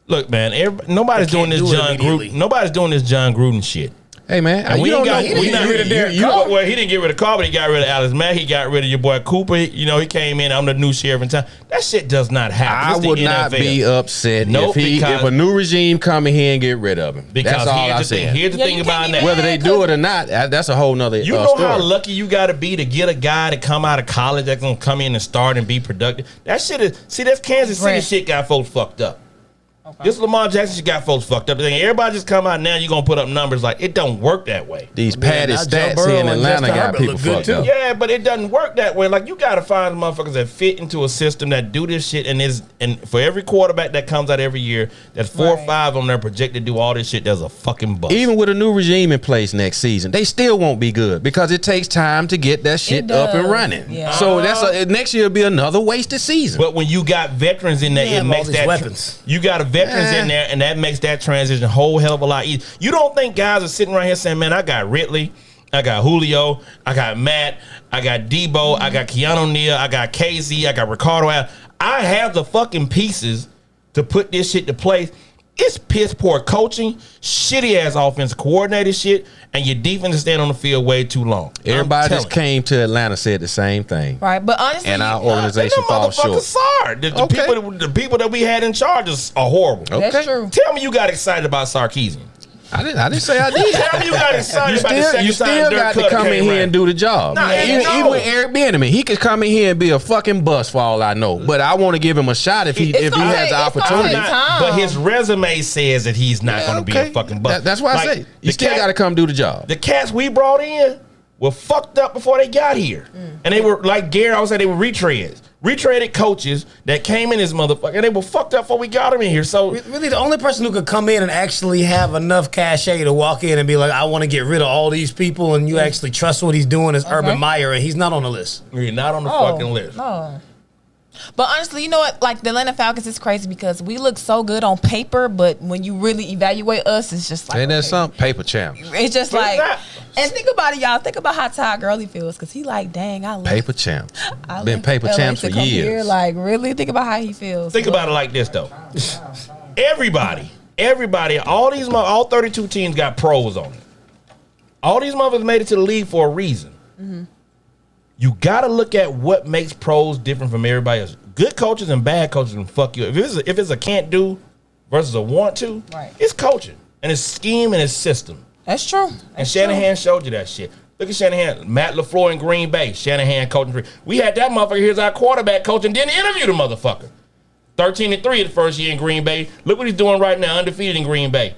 look, man. Nobody's They doing can't this do it John immediately. Gruden. Nobody's doing this John Gruden shit. Hey man, And we you ain't don't got. know- We not rid of Derek you- Carr. Well, he didn't get rid of Carr, but he got rid of Alex Mack. He got rid of your boy Cooper. You know, he came in. I'm the new sheriff in town. That shit does not happen. I It's the would not NFL. be upset Nope, if because- a new regime come in here and get rid of him. Because That's all I here's the thing. said. Here's the Yeah, thing you about can't that. be Whether they do it or not, that's a whole nother You know story. how lucky you got to be to get a guy to come out of college that's gonna come in and start and be productive. That shit is that's Kansas City Right. shit got folks fucked up. This Lamar Jackson shit got folks fucked up. Everybody just come out now. You gonna put up numbers like it don't work that way. These padded now Joe stats Burrow here in and Atlanta Justin got Herbert people look good, fucked too. up. Yeah, but it doesn't work that way. Like you gotta find motherfuckers that fit into a system that do this shit and for every quarterback that comes out every year, that's 4 or Right. 5 of them that are projected to do all this shit. There's a fucking bust. Even with a new regime in place next season, they still won't be good because it takes time to get that shit up and does. running. Yeah. So next year will be another wasted season. But when you got veterans in there, You it have all makes these that weapons. you got a veterans in there, and that makes that transition a whole hell of a lot easier. You don't think guys are sitting right here saying, "Man, I got Ridley, I got Julio, I got Matt, I got Debo, I got Keanu Neal, I got KZ, I got Ricardo Allen. I have the fucking pieces to put this shit to place." It's piss poor coaching, shitty ass offensive coordinator shit, and your defense is staying on the field way too long. Everybody I'm that telling you. came to Atlanta said the same thing. Right, but honestly, And our you- organization Them falls motherfuckers short. sorry. The people that we had in charge are horrible. Okay. that's true. Tell me you got excited about Sarkeesian. I didn't say I did. Tell me you got excited about the second You time still Dirk got to Cutter come in came here around. and do the job. Nah, Even with Eric Bieniemy, he could come in here and be a fucking bust for all I know. But I want to give him a shot if he It's has gonna the take- it's gonna opportunity. take time. But his resume says that he's not going to be a fucking bust. That's why I Like, say you still cat- got to come do the job. The cats we brought in were fucked up before they got here. And they were, like Gary always said, they were retreads. Retreaded coaches that came in this motherfucker, and they were fucked up before we got them in here. So Really, the only person who could come in and actually have enough cachet to walk in and be like, I want to get rid of all these people, and you actually trust what he's doing is Urban Meyer, and he's not on the list. you're not on the fucking list. No. But honestly, you know what? Like the Atlanta Falcons is crazy because we look so good on paper, but when you really evaluate us, it's just like Ain't that okay. something? Paper champs. It's just But it's like, not. and think about it, y'all. Think about how Todd Gurley feels because he like, dang, I love Paper champs. I Been left paper LA champs to for come here. years. Like, really, think about how he feels. Think about it like this, though. Everybody, all 32 teams got pros on it. All these motherfuckers made it to the league for a reason. You got to look at what makes pros different from everybody else. Good coaches and bad coaches can fuck you. If it's a can't do versus a want to, Right. it's coaching and it's scheme and it's system. That's true. And That's Shanahan showed you that shit. Look at Shanahan, Matt LaFleur in Green Bay. Shanahan coaching. We had that motherfucker here as our quarterback coach and didn't interview the motherfucker. 13-3 the first year in Green Bay. Look what he's doing right now, undefeated in Green Bay.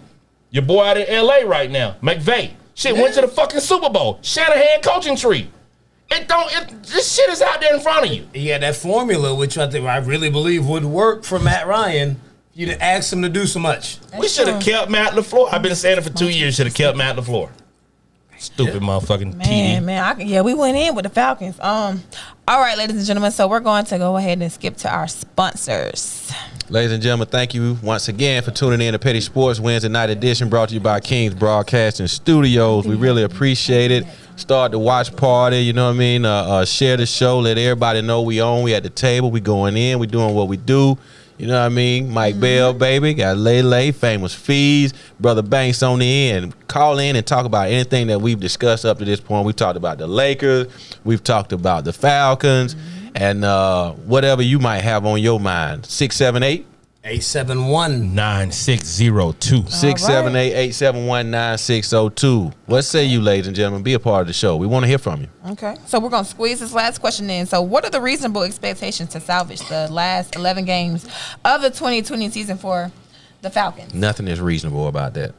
Your boy out in LA right now, McVay. Shit, went to the fucking Super Bowl. Shanahan coaching tree. This shit is out there in front of you. He had that formula, which I really believe would work for Matt Ryan. You'd ask him to do so much. We should have kept Matt LaFleur. I've been saying it for 2 years. Should have kept Matt LaFleur. Stupid motherfucking TD. Man, we went in with the Falcons. All right, ladies and gentlemen, so we're going to go ahead and skip to our sponsors. Ladies and gentlemen, thank you once again for tuning in to Petty Sports Wednesday Night Edition, brought to you by Kingz Broadcasting Studios. We really appreciate it. Start the watch party, you know what I mean? Share the show, let everybody know we at the table, we going in, we doing what we do. You know what I mean? Mike Bell, baby. Got Lele, FamousFeez, Brother Banks on the end. Call in and talk about anything that we've discussed up to this point. We've talked about the Lakers. We've talked about the Falcons. And whatever you might have on your mind. 678 871 9602. 678-871-9602. What say you, ladies and gentlemen? Be a part of the show. We want to hear from you. Okay. So we're going to squeeze this last question in. So what are the reasonable expectations to salvage the last 11 games of the 2020 season for the Falcons? Nothing is reasonable about that.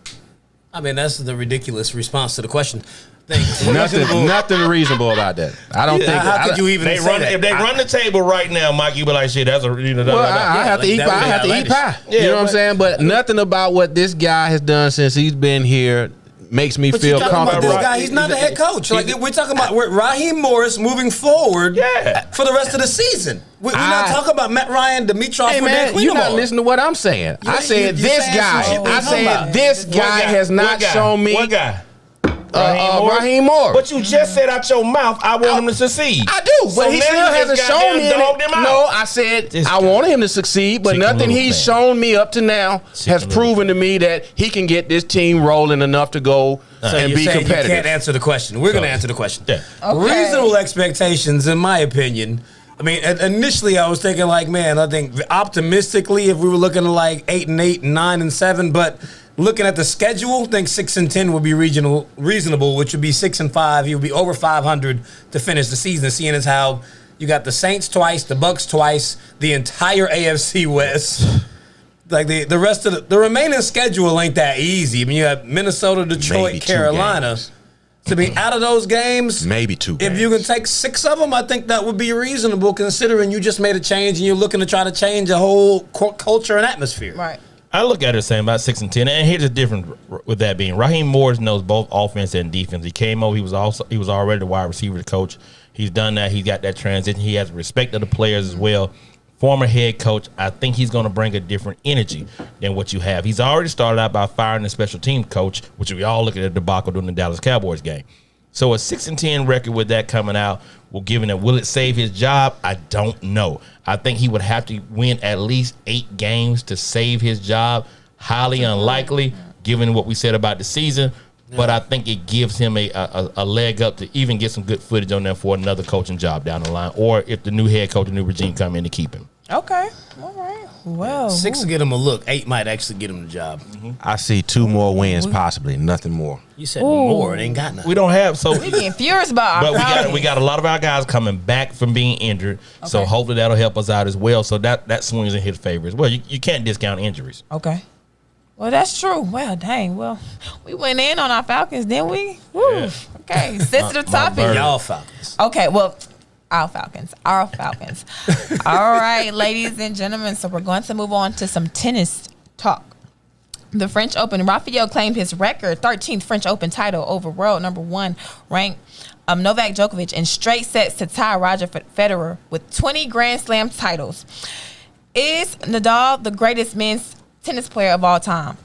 I mean, that's the ridiculous response to the question. Nothing reasonable about that. I don't think. How could you even They say run that? If they run the table right now, Mike, you be like, shit, that's a Well, I have to eat pie. I have to eat pie. Yeah, you know what I'm but- saying? But nothing about what this guy has done since he's been here makes me But feel you're talking about comfortable. this guy, he's not the head coach. Like we're talking about Raheem Morris moving forward for the rest of the season. We're not talking about Matt Ryan, Dimitrov, Hey man, you're not listening to what I'm saying. I said this guy. I said this guy has not shown me. What guy? Raheem Morris. But you just said out your mouth, I want him to succeed. I do, but he now still you hasn't just shown me goddamn dogged any. him out. No, I said This I guy. wanted him to succeed, but Chicken nothing little he's fan. shown me up to now has Chicken proven little to me that he can get this team rolling enough to go and be You can't competitive. answer the question. We're going to answer the question. Yeah. Okay. Reasonable expectations, in my opinion. I mean, initially I was thinking like, man, I think optimistically, if we were looking at like 8-8 and 9-7, but looking at the schedule, I think 6-10 would be reasonable, which would be 6-5. He would be over 500 to finish the season, seeing as how you got the Saints twice, the Bucks twice, the entire AFC West. Like the rest of the remaining schedule ain't that easy. I mean, you have Minnesota, Detroit, Maybe 2 Carolina. games. To be out of those games, Maybe 2 games. if you can take 6 of them, I think that would be reasonable, considering you just made a change and you're looking to try to change a whole culture and atmosphere. Right. I look at it saying about 6-10, and here's the difference with that being Raheem Morris knows both offense and defense. He came over, he was already the wide receiver coach. He's done that. He's got that transition. He has respect of the players as well. Former head coach, I think he's going to bring a different energy than what you have. He's already started out by firing the special team coach, which we all look at the debacle during the Dallas Cowboys game. So a 6-10 record with that coming out, will it save his job? I don't know. I think he would have to win at least 8 games to save his job. Highly unlikely, given what we said about the season. But I think it gives him a leg up to even get some good footage on there for another coaching job down the line, or if the new head coach, the new regime come in to keep him. Okay. All right. Well. 6 will get him a look. 8 might actually get him the job. I see 2 more wins, possibly nothing more. You said more. It ain't got nothing. We don't have so. We getting furious about our But Falcons. we got a lot of our guys coming back from being injured, so Okay. hopefully that'll help us out as well. So that swings in his favor as well. You can't discount injuries. Okay. Well, that's true. Well, dang. Well, we went in on our Falcons, didn't we? Woo. Yeah. Okay. Sensitive topic. bird. Y'all Falcons. Okay. Well, our Falcons. All right, ladies and gentlemen. So we're going to move on to some tennis talk. The French Open. Rafael claimed his record 13th French Open title over world number 1 ranked Novak Djokovic in straight sets to tie Roger Federer with 20 Grand Slam titles. Is Nadal the greatest men's tennis player of all time?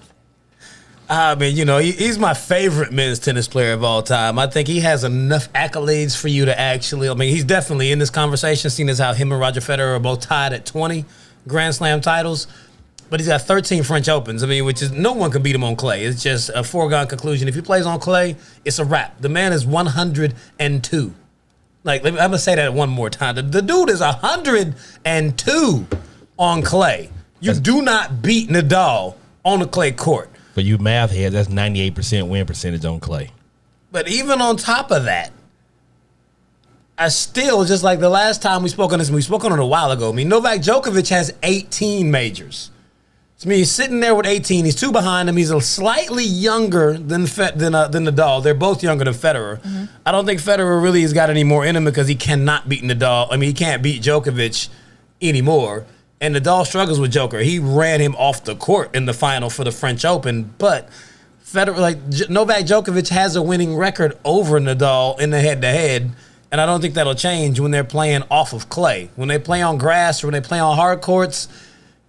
I mean, you know, he's my favorite men's tennis player of all time. I think he has enough accolades for you to actually, I mean, he's definitely in this conversation, seeing as how him and Roger Federer are both tied at 20 Grand Slam titles. But he's got 13 French Opens, I mean, which is, no one can beat him on clay. It's just a foregone conclusion. If he plays on clay, it's a wrap. The man is 102. Like, I'm going to say that one more time. The dude is 102 on clay. You do not beat Nadal on the clay court. For you math heads, that's 98% win percentage on clay. But even on top of that, I still, just like the last time we spoke on this, we spoke on it a while ago. I mean, Novak Djokovic has 18 majors. So, I mean, he's sitting there with 18. He's 2 behind him. He's a slightly younger than Nadal. They're both younger than Federer. Mm-hmm. I don't think Federer really has got any more in him because he cannot beat Nadal. I mean, he can't beat Djokovic anymore. And Nadal struggles with Joker. He ran him off the court in the final for the French Open. But Federer, Novak Djokovic has a winning record over Nadal in the head-to-head. And I don't think that'll change when they're playing off of clay. When they play on grass or when they play on hard courts,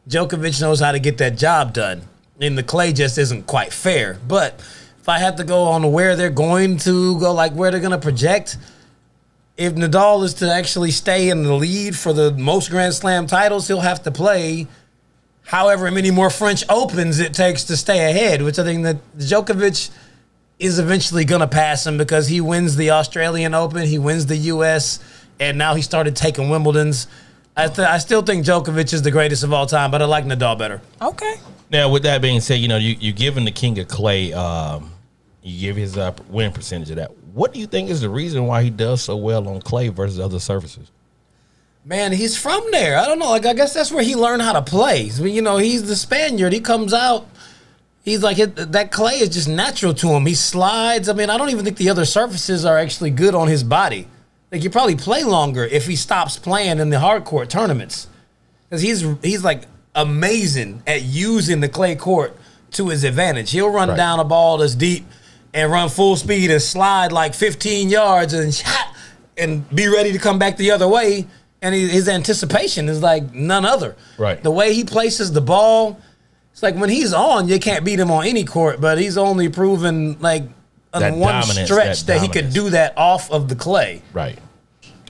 Djokovic knows how to get that job done. And the clay just isn't quite fair. But if I have to go on where they're going to go, like where they're going to project, if Nadal is to actually stay in the lead for the most Grand Slam titles, he'll have to play however many more French Opens it takes to stay ahead, which I think that Djokovic is eventually going to pass him because he wins the Australian Open, he wins the U.S., and now he started taking Wimbledon's. I still think Djokovic is the greatest of all time, but I like Nadal better. Okay. Now, with that being said, you giving the king of clay, you give his win percentage of that. What do you think is the reason why he does so well on clay versus other surfaces? Man, he's from there. I don't know. Like, I guess that's where he learned how to play. So, he's the Spaniard. He comes out. He's like, that clay is just natural to him. He slides. I mean, I don't even think the other surfaces are actually good on his body. Like, you probably play longer if he stops playing in the hard court tournaments. Because he's like amazing at using the clay court to his advantage. He'll run down a ball that's deep and run full speed and slide like 15 yards and be ready to come back the other way. And his anticipation is like none other. Right. The way he places the ball, it's like when he's on, you can't beat him on any court, but he's only proven like on one stretch that he could do that off of the clay. Right.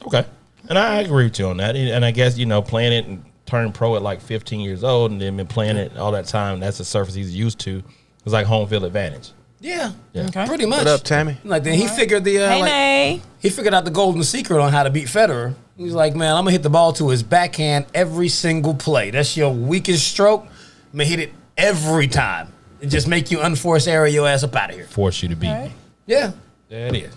Okay. And I agree with you on that. And I guess, playing it and turning pro at like 15 years old and then been playing it all that time, that's the surface he's used to. It's like home field advantage. Yeah. Okay. Pretty much. What up, Tammy? Like then he figured he figured out the golden secret on how to beat Federer. He's like, man, I'm gonna hit the ball to his backhand every single play. That's your weakest stroke. I'm gonna hit it every time and just make you unforced error your ass up out of here. Force you to beat me. Yeah. There it is.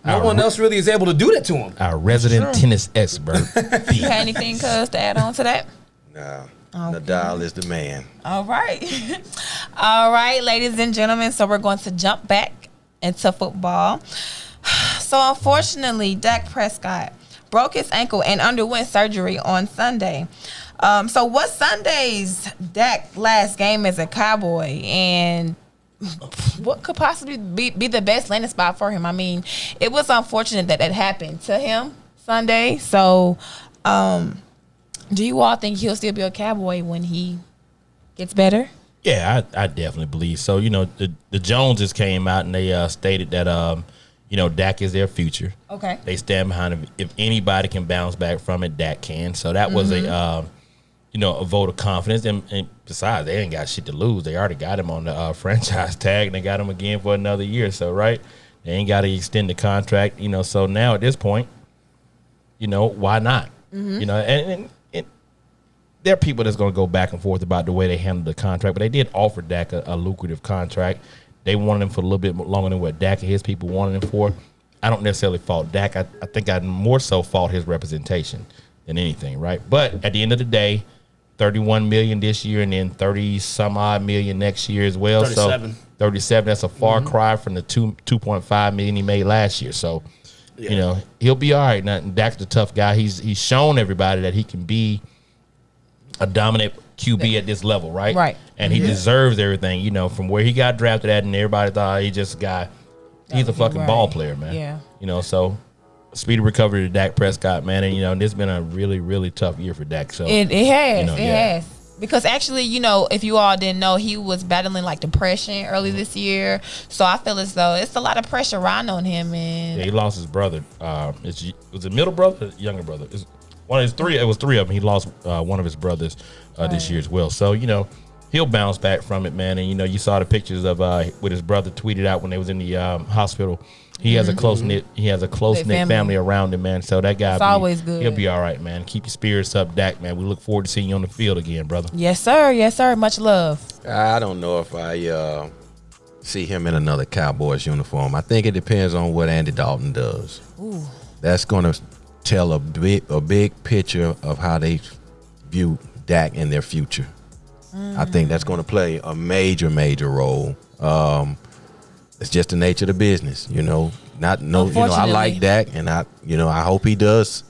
No one else really is able to do that to him. Our resident tennis expert. You got anything, Cuz, to add on to that? No. Nadal is the man. All right. All right, ladies and gentlemen. So we're going to jump back into football. So unfortunately, Dak Prescott broke his ankle and underwent surgery on Sunday. So was Sunday's Dak last game as a Cowboy, and what could possibly be the best landing spot for him? I mean, it was unfortunate that happened to him Sunday. So do you all think he'll still be a Cowboy when he gets better? Yeah, I definitely believe so. The Joneses came out and they stated that Dak is their future. Okay. They stand behind him. If anybody can bounce back from it, Dak can. So that was a vote of confidence. And besides, they ain't got shit to lose. They already got him on the franchise tag, and they got him again for another year. So, right, they ain't got to extend the contract. So now at this point, why not? And there are people that's going to go back and forth about the way they handled the contract, but they did offer Dak a lucrative contract. They wanted him for a little bit longer than what Dak and his people wanted him for. I don't necessarily fault Dak. I think I more so fault his representation than anything, right? But at the end of the day, $31 million this year and then 30 some odd million next year as well. 37. So 37, that's a far cry from the $2.5 million he made last year. So, he'll be all right. Now, Dak's a tough guy. He's shown everybody that he can be a dominant QB at this level, right? Right. And he deserves everything, from where he got drafted at, and everybody thought he's a fucking ball player, man. Yeah. So speedy recovery to Dak Prescott, man. And, this has been a really, really tough year for Dak. So It has. It has. Because actually, if you all didn't know, he was battling like depression early this year. So I feel as though it's a lot of pressure riding on him. And he lost his brother. Was it middle brother or younger brother? It's one of his three. It was three of them. He lost one of his brothers this year as well. So, he'll bounce back from it, man. And, you saw the pictures of with his brother tweeted out when they was in the hospital. He has a close-knit family around him, man. So that guy, always good. He'll be all right, man. Keep your spirits up, Dak, man. We look forward to seeing you on the field again, brother. Yes, sir. Yes, sir. Much love. I don't know if I see him in another Cowboys uniform. I think it depends on what Andy Dalton does. Ooh. That's going to tell a big picture of how they view Dak in their future. I think that's going to play a major role. It's just the nature of the business, I like Dak, and I hope he does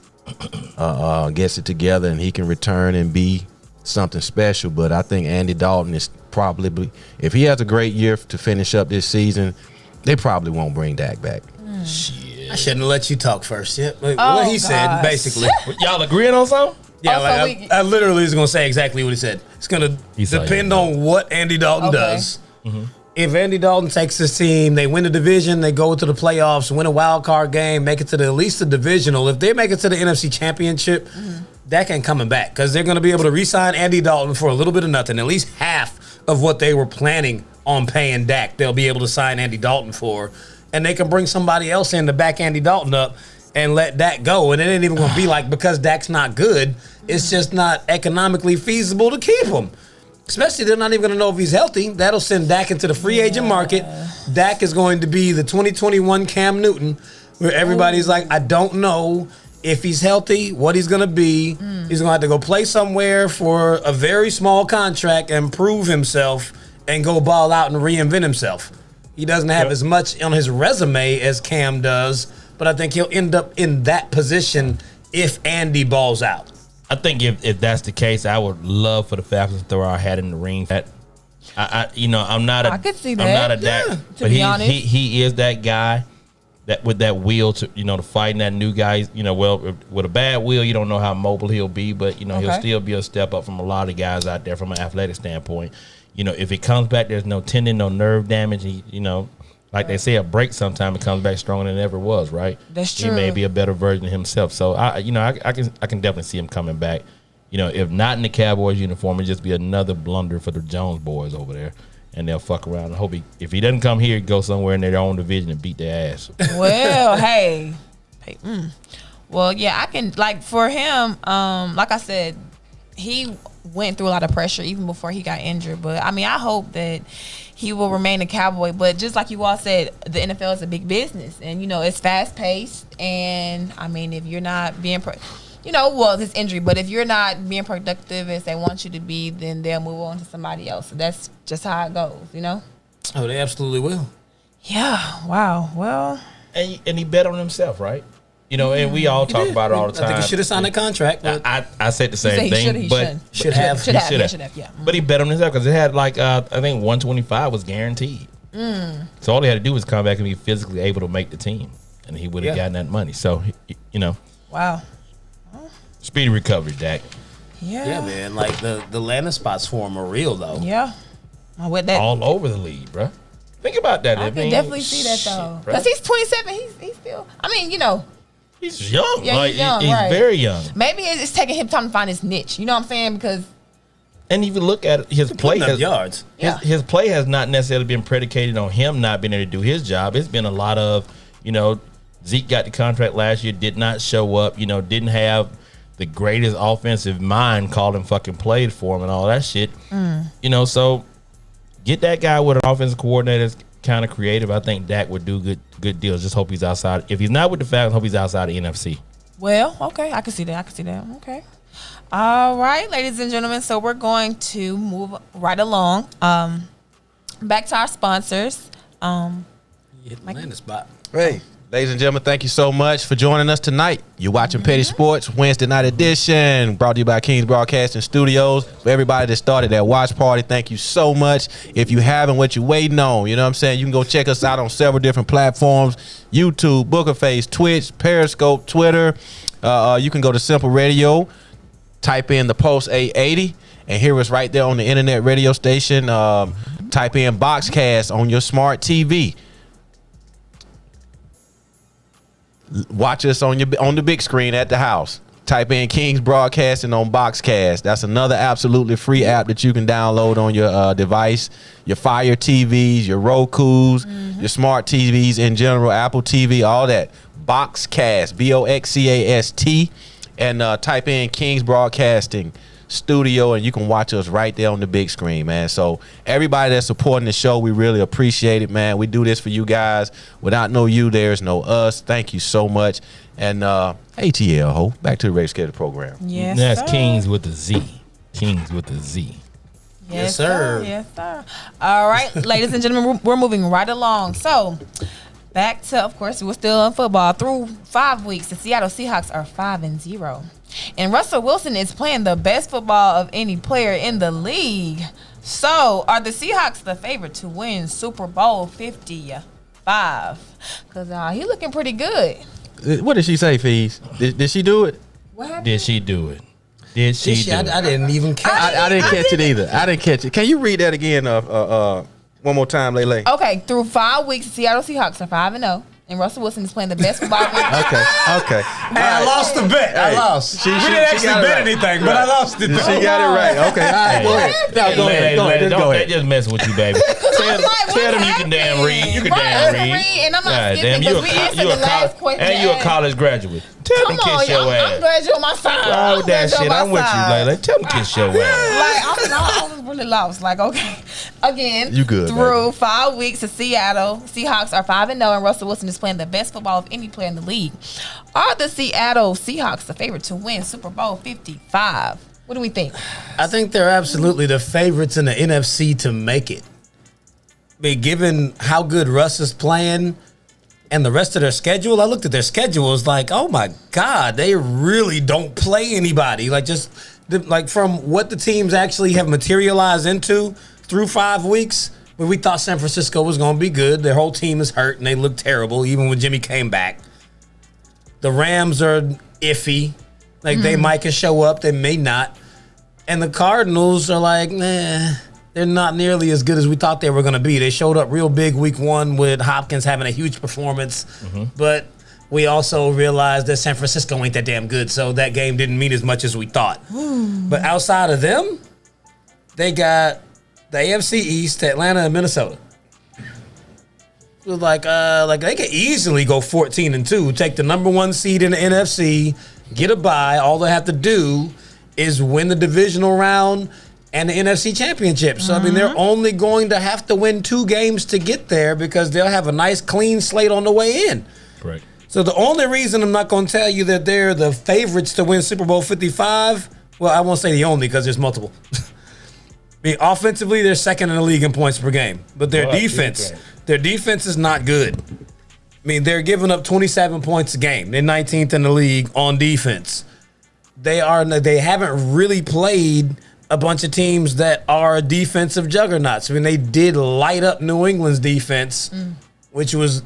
gets it together and he can return and be something special. But I think Andy Dalton is probably, if he has a great year to finish up this season, they probably won't bring Dak back. Shit. I shouldn't have let you talk first. Yeah, what he said, basically. Y'all agreeing on something? Yeah, I literally was going to say exactly what he said. It's going to depend on what Andy Dalton does. Mm-hmm. If Andy Dalton takes his team, they win the division, they go to the playoffs, win a wild card game, make it to at least the divisional. If they make it to the NFC Championship, Dak ain't coming back because they're going to be able to re-sign Andy Dalton for a little bit of nothing. At least half of what they were planning on paying Dak, they'll be able to sign Andy Dalton for. And they can bring somebody else in to back Andy Dalton up and let Dak go. And it ain't even going to be like because Dak's not good, it's just not economically feasible to keep him. Especially they're not even going to know if he's healthy. That'll send Dak into the free agent market. Dak is going to be the 2021 Cam Newton, where everybody's like, I don't know if he's healthy, what he's going to be. He's going to have to go play somewhere for a very small contract and prove himself and go ball out and reinvent himself. He doesn't have as much on his resume as Cam does, but I think he'll end up in that position if Andy balls out. I think if that's the case, I would love for the Falcons to throw our hat in the ring. I'm not a I could see that. I'm not a Dak, To but be honest. he is that guy that with that will to to fighting that new guy. With a bad will, you don't know how mobile he'll be, but he'll still be a step up from a lot of guys out there from an athletic standpoint. If it comes back, there's no tendon, no nerve damage. Like they say, a break sometime it comes back stronger than it ever was, right? That's true. He may be a better version of himself. So I can definitely see him coming back. If not in the Cowboys uniform, it'd just be another blunder for the Jones boys over there, and they'll fuck around. I hope if he doesn't come here, go somewhere in their own division and beat their ass. Well, hey. Well, yeah, I can for him. Like I said, he went through a lot of pressure even before he got injured. But I hope that he will remain a Cowboy. But just like you all said, the NFL is a big business, and it's fast paced. And if you're not being, this injury, but if you're not being productive as they want you to be, then they'll move on to somebody else. So that's just how it goes, Oh, they absolutely will. Yeah. Wow. Well. And he bet on himself, right? And we all talk about it all the time. I think he should have signed a contract. But I said the same thing, but should have. Yeah. But he bet on himself because it had I think 125 was guaranteed. So all he had to do was come back and be physically able to make the team, and he would have gotten that money. So Wow. Speedy recovery, Dak. Yeah. Yeah, man. Like the landing spots for him are real though. Yeah. With that. All over the league, bro. Think about that. I can definitely see that though, because he's 27. He's still. He's young. Yeah, he's young, right. Very young. Maybe it's taking him time to find his niche. You know what I'm saying? Because. And if you look at his play, yards. His play has not necessarily been predicated on him not being able to do his job. It's been a lot of, Zeke got the contract last year, did not show up, didn't have the greatest offensive mind, called him fucking played for him and all that shit. So get that guy with an offensive coordinator that's kind of creative. I think Dak would do good deals. Just hope he's outside. If he's not with the Falcons, hope he's outside the NFC. Well, okay. I can see that. Okay. All right, ladies and gentlemen. So we're going to move right along. Back to our sponsors. Landing spot. Hey, ladies and gentlemen, thank you so much for joining us tonight. You're watching Petty Sports Wednesday night edition, brought to you by Kingz Broadcasting Studios. For everybody that started that watch party, thank you so much. If you haven't, what you waiting on? You know what I'm saying? You can go check us out on several different platforms: YouTube, Bookerface, Twitch, Periscope, Twitter. You can go to Simple Radio, type in the Pulse 880, and hear us right there on the internet radio station. Type in Boxcast on your smart TV. Watch us on the big screen at the house. Type in Kingz Broadcasting on Boxcast. That's another absolutely free app that you can download on your device, your Fire TVs, your Rokus, your smart TVs in general, Apple TV, all that. Boxcast, Boxcast, and type in Kingz Broadcasting Studio, and you can watch us right there on the big screen, man. So everybody that's supporting the show, we really appreciate it, man. We do this for you guys. Without no you, there's no us. Thank you so much. And ATL, ho, back to the regular schedule program. Yes, That's sir. Kingz with the Z. Kingz with the Z. Yes, sir. Yes, sir. All right, ladies and gentlemen, we're moving right along. So back to, of course, we're still in football. Through 5 weeks, the Seattle Seahawks are 5-0. And Russell Wilson is playing the best football of any player in the league. So, are the Seahawks the favorite to win Super Bowl 55? Because he's looking pretty good. What did she say, Feez? Did she do it? What happened? Did she do it? Did she do it? I didn't even catch it. I didn't catch it either. I didn't catch it. Can you read that again one more time, Lele? Okay, through 5 weeks, the Seattle Seahawks are 5-0. And Russell Wilson is playing the best football. Okay. Hey, I lost the bet. I lost. She we didn't got actually it bet right. anything, but I lost it. She got it right. Okay. All right. Go ahead. No, go ahead. Go ahead. Don't they just messing with you, baby. Tell them you can damn read. You can damn read. And I'm not God skipping damn, because we answered the last question. And you a college graduate. Tell them Come on, kiss your I'm ass. glad you're on my side. All that shit. I'm with you, Layla. Tell them kiss your ass. Like, I was really lost. Like, okay. Again, You good, through 5 weeks, the Seattle Seahawks are 5-0, and Russell Wilson is playing the best football of any player in the league. Are the Seattle Seahawks the favorite to win Super Bowl 55? What do we think? I think they're absolutely the favorites in the NFC to make it. I mean, given how good Russ is playing and the rest of their schedule, I looked at their schedule. It's like, oh my God, they really don't play anybody. Like, just like from what the teams actually have materialized into through 5 weeks. But we thought San Francisco was going to be good. Their whole team is hurt and they look terrible, even when Jimmy came back. The Rams are iffy. Like, they might can show up, they may not. And the Cardinals are like, nah, they're not nearly as good as we thought they were going to be. They showed up real big week 1 with Hopkins having a huge performance. But we also realized that San Francisco ain't that damn good, so that game didn't mean as much as we thought. But outside of them, they got the AFC East, Atlanta, and Minnesota. It was like they could easily go 14-2, take the number 1 seed in the NFC, get a bye. All they have to do is win the divisional round and the NFC Championship. So, I mean, they're only going to have to win 2 games to get there because they'll have a nice clean slate on the way in. Right. So the only reason I'm not going to tell you that they're the favorites to win Super Bowl 55, well, I won't say the only because there's multiple. I mean, offensively, they're second in the league in points per game. But their defense is not good. I mean, they're giving up 27 points a game. They're 19th in the league on defense. They haven't really played a bunch of teams that are defensive juggernauts. I mean, they did light up New England's defense, which was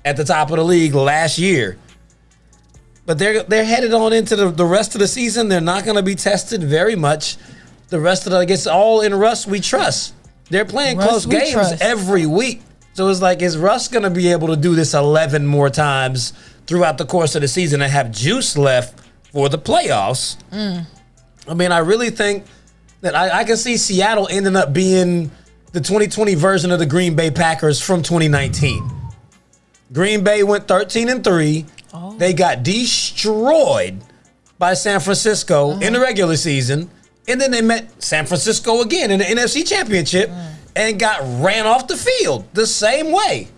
at the top of the league last year. But they're headed on into the rest of the season. They're not going to be tested very much. The rest of I guess all in Russ we trust. They're playing close games every week. So it's like, is Russ going to be able to do this 11 more times throughout the course of the season and have juice left for the playoffs? I mean, I really think that I can see Seattle ending up being the 2020 version of the Green Bay Packers from 2019. Green Bay went 13-3. They got destroyed by San Francisco in the regular season. And then they met San Francisco again in the NFC Championship and got ran off the field the same way.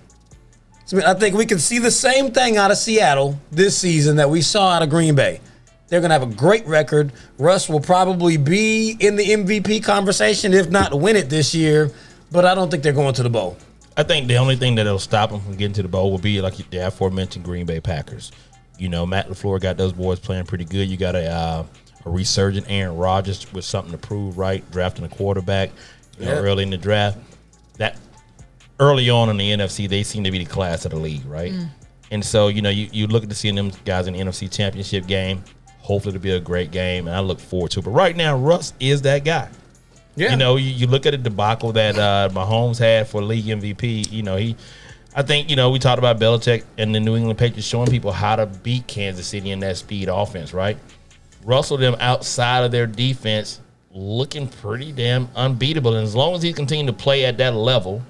So I think we can see the same thing out of Seattle this season that we saw out of Green Bay. They're going to have a great record. Russ will probably be in the MVP conversation, if not win it this year. But I don't think they're going to the bowl. I think the only thing that'll stop them from getting to the bowl will be like the aforementioned Green Bay Packers. You know, Matt LaFleur got those boys playing pretty good. You got a resurgent Aaron Rodgers with something to prove, right? Drafting a quarterback early in the draft. That early on in the NFC, they seem to be the class of the league, right? And so, you know, you look at to seeing them guys in the NFC Championship game. Hopefully it'll be a great game, and I look forward to it. But right now, Russ is that guy. Yeah. You know, you look at the debacle that Mahomes had for league MVP. You know, I think, you know, we talked about Belichick and the New England Patriots showing people how to beat Kansas City in that speed offense, right? Russell, them outside of their defense, looking pretty damn unbeatable. And as long as he continues to play at that level,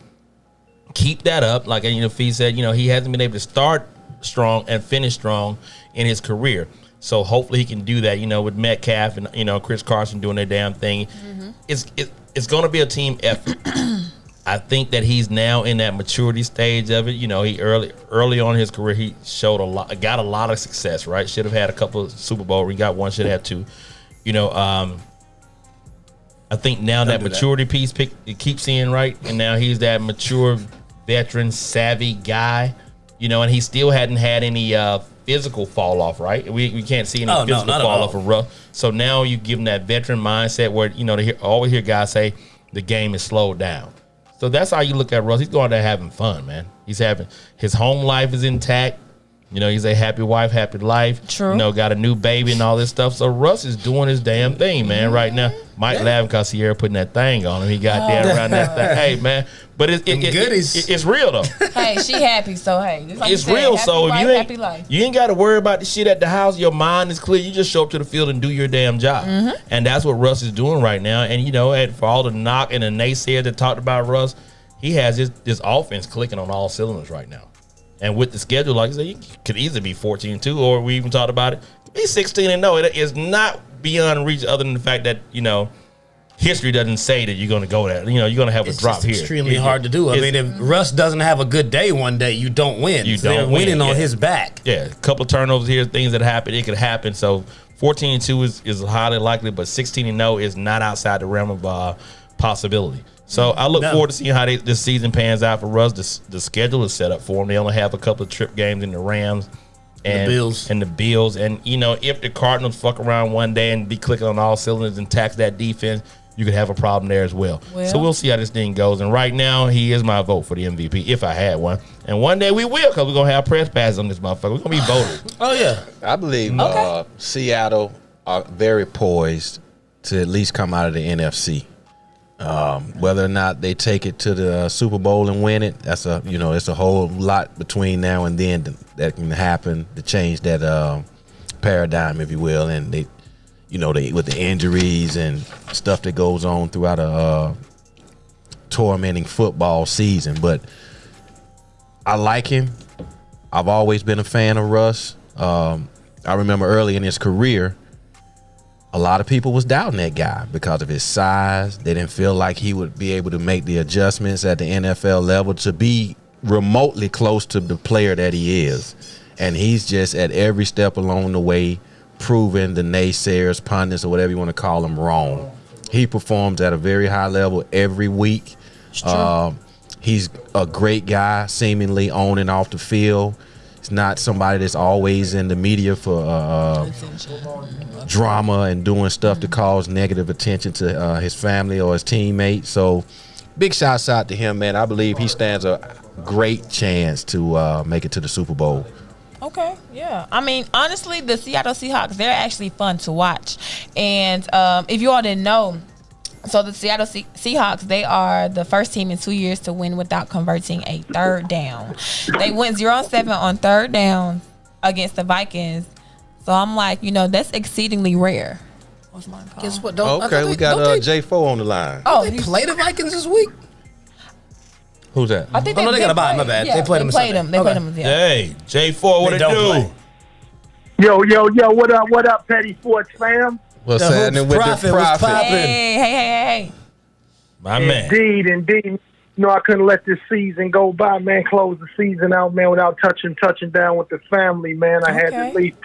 keep that up. Like, you know, Fee said, you know, he hasn't been able to start strong and finish strong in his career. So hopefully he can do that, you know, with Metcalf and, you know, Chris Carson doing their damn thing. It's going to be a team effort. I think that he's now in that maturity stage of it. You know, he early on in his career, he got a lot of success, right? Should have had a couple of Super Bowl. He got one, should have had 2. You know, I think now that maturity piece it keeps seeing, right? And now he's that mature, veteran, savvy guy, you know, and he still hadn't had any physical fall off, right? We can't see any physical fall off of Russ. So now you give him that veteran mindset where, you know, always hear guys say the game is slowed down. So that's how you look at Russ. He's going there having fun, man. He's having his home life is intact. You know, he's a happy wife, happy life. True. You know, got a new baby and all this stuff. So Russ is doing his damn thing, man, right now. Mike laughing because Sierra putting that thing on him. He got down around that thing. Hey, man. But it's real, though. Hey, she happy, so hey. Just like It's you said, real, happy so if wife, happy life. you ain't got to worry about the shit at the house. Your mind is clear. You just show up to the field and do your damn job. And that's what Russ is doing right now. And, you know, for all the knock and the naysayers that talked about Russ, he has this offense clicking on all cylinders right now. And with the schedule, like I said, he could easily be 14-2, or we even talked about it. Be 16-0. It is not beyond reach, other than the fact that, you know, history doesn't say that you're going to go there. You know, you're going to have a drop here. It's extremely hard to do. I mean, if Russ doesn't have a good day one day, you don't win. They're winning on his back. Yeah, a couple of turnovers here, things that happen. It could happen. So 14-2 is highly likely, but 16-0 is not outside the realm of possibility. So I look forward to seeing how this season pans out for Russ. The schedule is set up for them. They only have a couple of trip games in the Rams and the Bills. And, you know, if the Cardinals fuck around one day and be clicking on all cylinders and tax that defense, you could have a problem there as well. So we'll see how this thing goes. And right now, he is my vote for the MVP, if I had one. And one day we will, because we're going to have press passes on this motherfucker. We're going to be voters. Oh, yeah. I believe Seattle are very poised to at least come out of the NFC. Whether or not they take it to the Super Bowl and win it, it's a whole lot between now and then that can happen to change that paradigm, if you will. And they with the injuries and stuff that goes on throughout a tormenting football season. But I like him. I've always been a fan of Russ. I remember early in his career, a lot of people was doubting that guy because of his size. They didn't feel like he would be able to make the adjustments at the NFL level to be remotely close to the player that he is. And he's just at every step along the way proving the naysayers, pundits, or whatever you want to call them, wrong. He performs at a very high level every week. He's a great guy, seemingly on and off the field. He's not somebody that's always in the media for drama and doing stuff to cause negative attention to his family or his teammates. So big shouts out to him, man. I believe he stands a great chance to make it to the Super Bowl. Okay, yeah. I mean, honestly, the Seattle Seahawks, they're actually fun to watch. And if you all didn't know, so the Seattle Seahawks, they are the first team in 2 years to win without converting a third down. They went 0-7 on third down against the Vikings. So I'm like, that's exceedingly rare. What's mine called? Guess what? We got J4 on the line. Oh, they play the Vikings this week? Who's that? I think they got a bye. My bad. Yeah, they played them. They played them. Yeah. Hey, J4, what it do? Yo, what up, Petty Sports fam? What's happening with the profit? Hey. My man. Indeed. I couldn't let this season go by, man. Close the season out, man, without touching down with the family, man. I had to at least,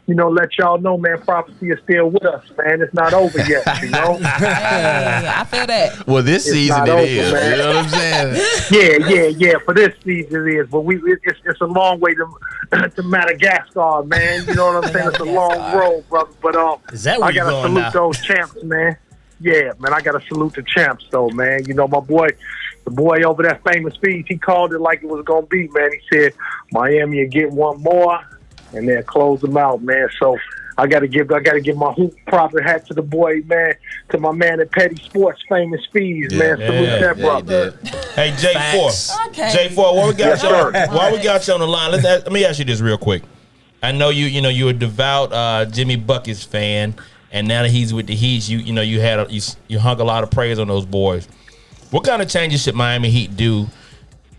let y'all know, man, prophecy is still with us, man. It's not over yet, Hey, I feel that. Well, this season it is. Man. You know what I'm saying? Yeah. For this season it is, but it's a long way to Madagascar, man. You know what I'm saying? It's a long road, brother. But is that where I gotta salute those champs, man. Yeah, man. I gotta salute the champs, though, man. My boy. The boy over there, FamousFeez, he called it like it was gonna be, man. He said Miami will get one more, and then close them out, man. So I gotta give my hoop proper hat to the boy, man, to my man at Petty Sports, FamousFeez, man. Salute that brother. Hey, J4. Okay. J4, while we got you on the line, let me ask you this real quick. I know you're a devout Jimmy Buckets fan, and now that he's with the Heat, you hung a lot of praise on those boys. What kind of changes should Miami Heat do,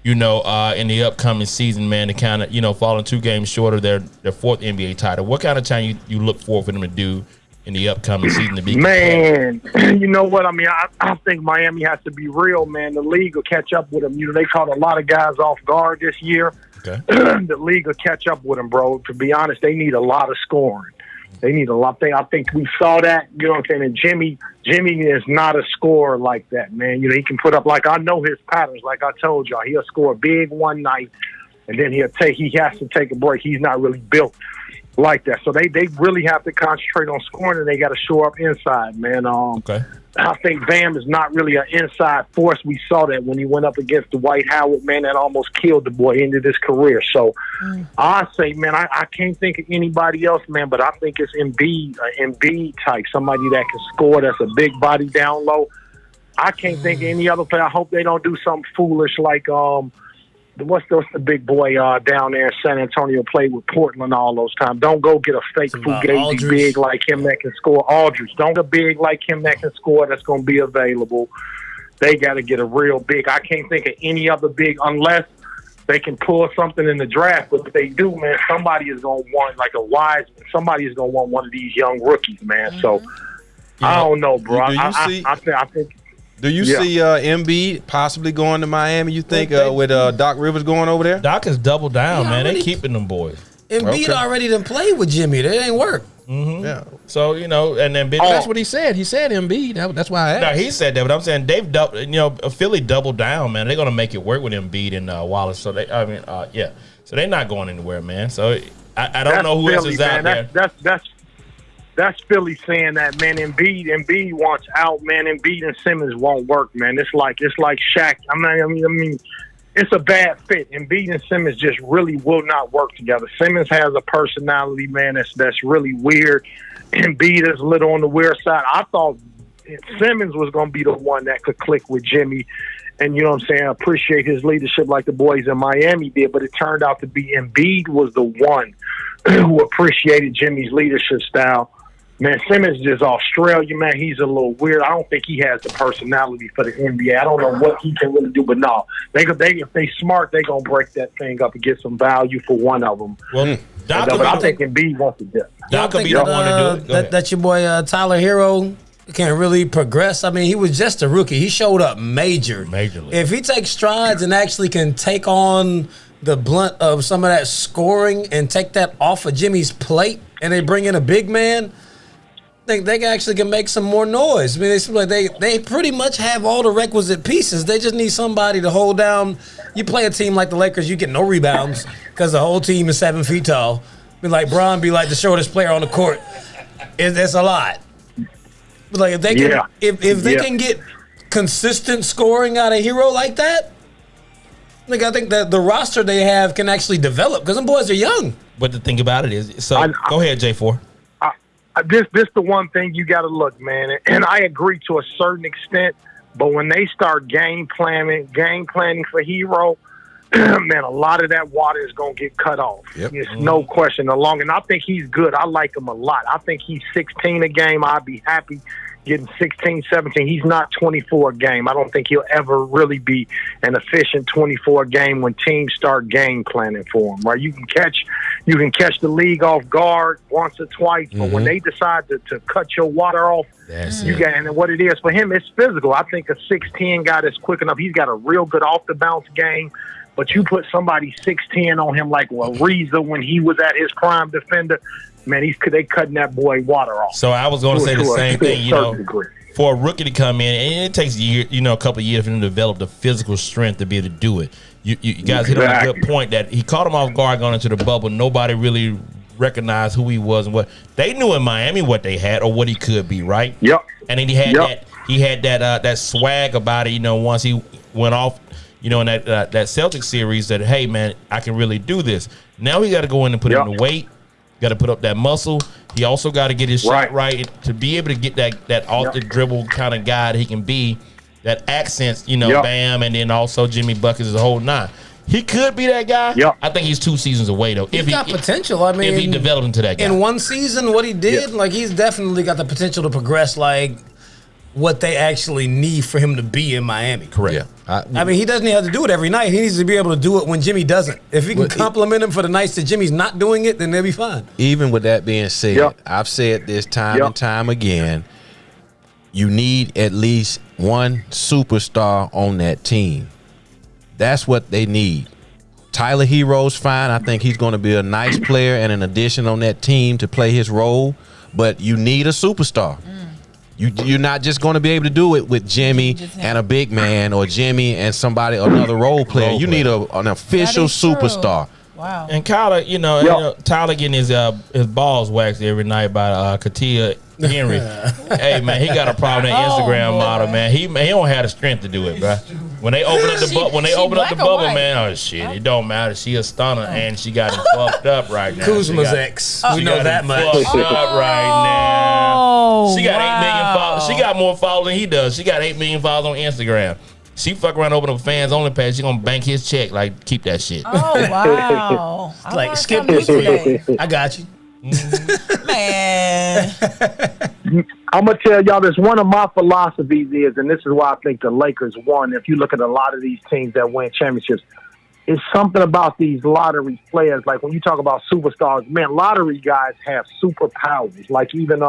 in the upcoming season, man, to kind of, falling 2 games short of their 4th NBA title? What kind of change you look for them to do in the upcoming season to be man, you know what? I mean, I think Miami has to be real, man. The league will catch up with them. They caught a lot of guys off guard this year. Okay. The league will catch up with them, bro. To be honest, they need a lot of scoring. They need a lot. I think we saw that. You know what I'm saying? And Jimmy is not a scorer like that, man. He can put up, like, I know his patterns. Like I told y'all, he'll score big one night, and then he has to take a break. He's not really built like that. So they really have to concentrate on scoring, and they got to shore up inside, man. Okay. I think Bam is not really an inside force. We saw that when he went up against Dwight Howard, man, that almost killed the boy, ended his career. So I say, man, I can't think of anybody else, man, but I think it's Embiid type, somebody that can score, that's a big body down low. I can't think of any other player. I hope they don't do something foolish like what's the big boy down there in San Antonio played with Portland all those times. Don't go get a fake Fugazi big like him that can score. Aldridge. Don't get a big like him that can score that's going to be available. They got to get a real big. I can't think of any other big unless they can pull something in the draft. But if they do, man, somebody is going to want, like a Wiseman, somebody is going to want one of these young rookies, man. So I don't know, bro. I think. Do you see Embiid possibly going to Miami? You think with Doc Rivers going over there? Doc has doubled down, man. They keeping them boys. Embiid already done played with Jimmy. That ain't work. Yeah. So and then that's what he said. He said Embiid. That's why I asked. No, he said that, but I'm saying they've doubled. Philly doubled down, man. They're gonna make it work with Embiid and Wallace. So So they're not going anywhere, man. So I don't know who else is out there. That's Philly saying that, man. Embiid wants out, man. Embiid and Simmons won't work, man. It's like Shaq. I mean, it's a bad fit. Embiid and Simmons just really will not work together. Simmons has a personality, man, that's really weird. Embiid is a little on the weird side. I thought Simmons was going to be the one that could click with Jimmy and, you know what I'm saying, appreciate his leadership like the boys in Miami did, but it turned out to be Embiid was the one who appreciated Jimmy's leadership style. Man, Simmons is Australian, man. He's a little weird. I don't think he has the personality for the NBA. I don't know what he can really do, but no. If they smart, they going to break that thing up and get some value for one of them. Well, but I think Embiid wants to do it. Doc could be the one to do it. That your boy Tyler Hero can really progress. I mean, he was just a rookie. He showed up majorly. If he takes strides and actually can take on the blunt of some of that scoring and take that off of Jimmy's plate and they bring in a big man, think they actually can make some more noise. I mean, it seems like they pretty much have all the requisite pieces. They just need somebody to hold down. You play a team like the Lakers, you get no rebounds because the whole team is 7 feet tall. Be like Bron, be like the shortest player on the court. It's a lot. But like if they can, if they can get consistent scoring out of Hero like that, like I think that the roster they have can actually develop because them boys are young. But the thing about it is, go ahead, J4. This the one thing you got to look, man, and I agree to a certain extent. But when they start game planning for Hero, man, a lot of that water is gonna get cut off. Yep. It's no question. And I think he's good. I like him a lot. I think he's 16 a game. I'd be happy getting 16, 17. He's not 24 a game. I don't think he'll ever really be an efficient 24 a game when teams start game planning for him. Right? You can catch the league off guard once or twice, but when they decide to cut your water off, and what it is for him, it's physical. I think a 6'10" guy that's quick enough. He's got a real good off the bounce game. But you put somebody 6'10" on him like Ariza when he was at his prime defender, man, they cutting that boy water off. So I was going to say the same thing, for a rookie to come in, and it takes a couple of years for him to develop the physical strength to be able to do it. You guys hit on a good point that he caught him off guard going into the bubble. Nobody really recognized who he was and what they knew in Miami what they had or what he could be, right? Yep. And then he had that swag about it. Once he went off. In that Celtics series that, hey, man, I can really do this. Now he got to go in and put in the weight, got to put up that muscle. He also got to get his shot right to be able to get that off the dribble kind of guy that he can be, that accents, Bam, and then also Jimmy Buckets is a whole nine. He could be that guy. Yep. I think he's 2 seasons away, though. He's got potential. I mean, if he developed into that guy. In one season, what he did, he's definitely got the potential to progress like what they actually need for him to be in Miami. Correct. Yeah. I mean, he doesn't have to do it every night. He needs to be able to do it when Jimmy doesn't. If he can compliment him for the nights that Jimmy's not doing it, then they'll be fine. Even with that being said, I've said this time and time again, you need at least one superstar on that team. That's what they need. Tyler Hero's fine. I think he's going to be a nice player and an addition on that team to play his role, but you need a superstar. You're not just going to be able to do it with Jimmy and a big man or Jimmy and somebody, another role player. You need an official superstar. Wow. And Kyler, you know, Tyler getting his balls waxed every night by Katia Henry. Hey man, he got a problem with that Instagram model, man. He don't have the strength to do it, bro. When they open up the bubble, man, oh shit, it don't matter. She a stunner and she got him fucked up right now. Kuzma's ex. We know that much. Fucked up right now. She got 8 million followers. She got more followers than he does. She got 8 million followers on Instagram. She fuck around open up fans only page. She gonna bank his check. Like, keep that shit. Oh wow! Like, skip this week. I got you, man. I'm gonna tell y'all this. One of my philosophies is, and this is why I think the Lakers won. If you look at a lot of these teams that win championships, it's something about these lottery players. Like when you talk about superstars, man, lottery guys have superpowers. Like even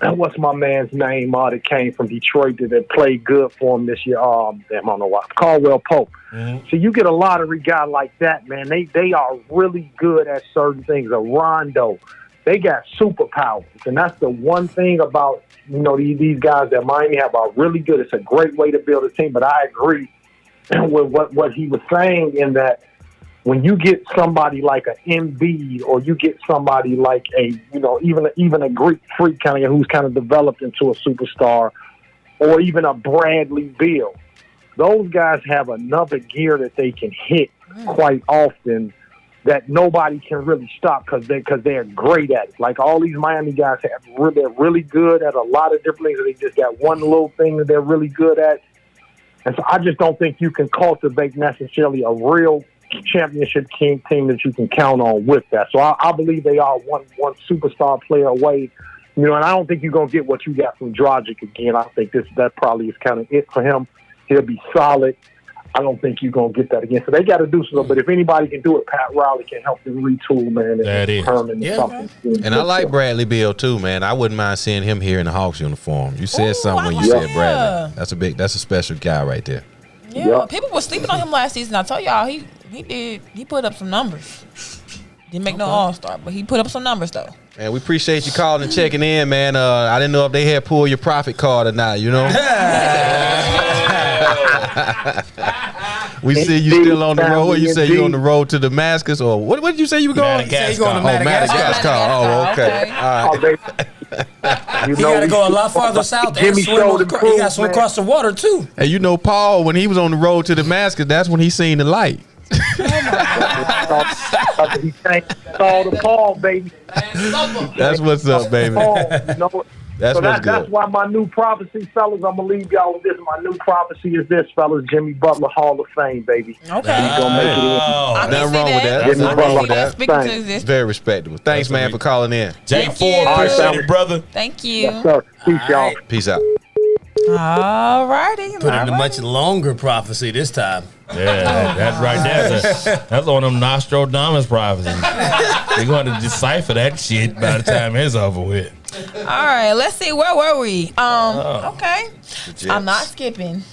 what's my man's name? That came from Detroit that played good for him this year. I don't know what. Caldwell Pope. Mm-hmm. So you get a lottery guy like that, man. They are really good at certain things. A Rondo, they got superpowers, and that's the one thing about these guys that Miami have are really good. It's a great way to build a team. But I agree with what he was saying in that. When you get somebody like an Embiid, or you get somebody like even a Greek freak kind of who's kind of developed into a superstar, or even a Bradley Beal, those guys have another gear that they can hit quite often that nobody can really stop because they're great at it. Like all these Miami guys they're really good at a lot of different things. They just got one little thing that they're really good at, and so I just don't think you can cultivate necessarily a real championship team that you can count on with that. So I believe they are one superstar player away. And I don't think you're going to get what you got from Dragic again. I think that probably is kind of it for him. He'll be solid. I don't think you're going to get that again. So they got to do something. But if anybody can do it, Pat Riley can help them retool, man. And turn into something. And I like Bradley Beal too, man. I wouldn't mind seeing him here in the Hawks uniform. You said something when you said Bradley. That's a special guy right there. Yeah, people were sleeping on him last season. I told y'all he put up some numbers. Didn't make no All-Star, but he put up some numbers though. Man, we appreciate you calling and checking in, man. I didn't know if they had pulled your profit card or not, We see you still on the road. You say you on the road to Damascus, or what did you say you were going? Madagascar. Oh, okay. All right. He got to go a lot farther south. He got to swim across the water too. Hey, Paul, when he was on the road to Damascus, that's when he seen the light. He saw the Paul, baby. That's what's up, baby. That's why my new prophecy, fellas, I'm going to leave y'all with this. My new prophecy is this, fellas. Jimmy Butler, Hall of Fame, baby. Okay. He's going to make it in. Nothing wrong with that. Jimmy Butler. Thanks. Very respectable. Thanks, man, for calling in. J4, appreciate it, brother. Thank you. Yes, sir. Peace, y'all. Peace out. All righty. Put in a much longer prophecy this time. Yeah, that's right there. That's one of them Nostradamus prophecies. They're going to decipher that shit by the time it's over with. All right, let's see. Where were we? Okay. I'm not skipping.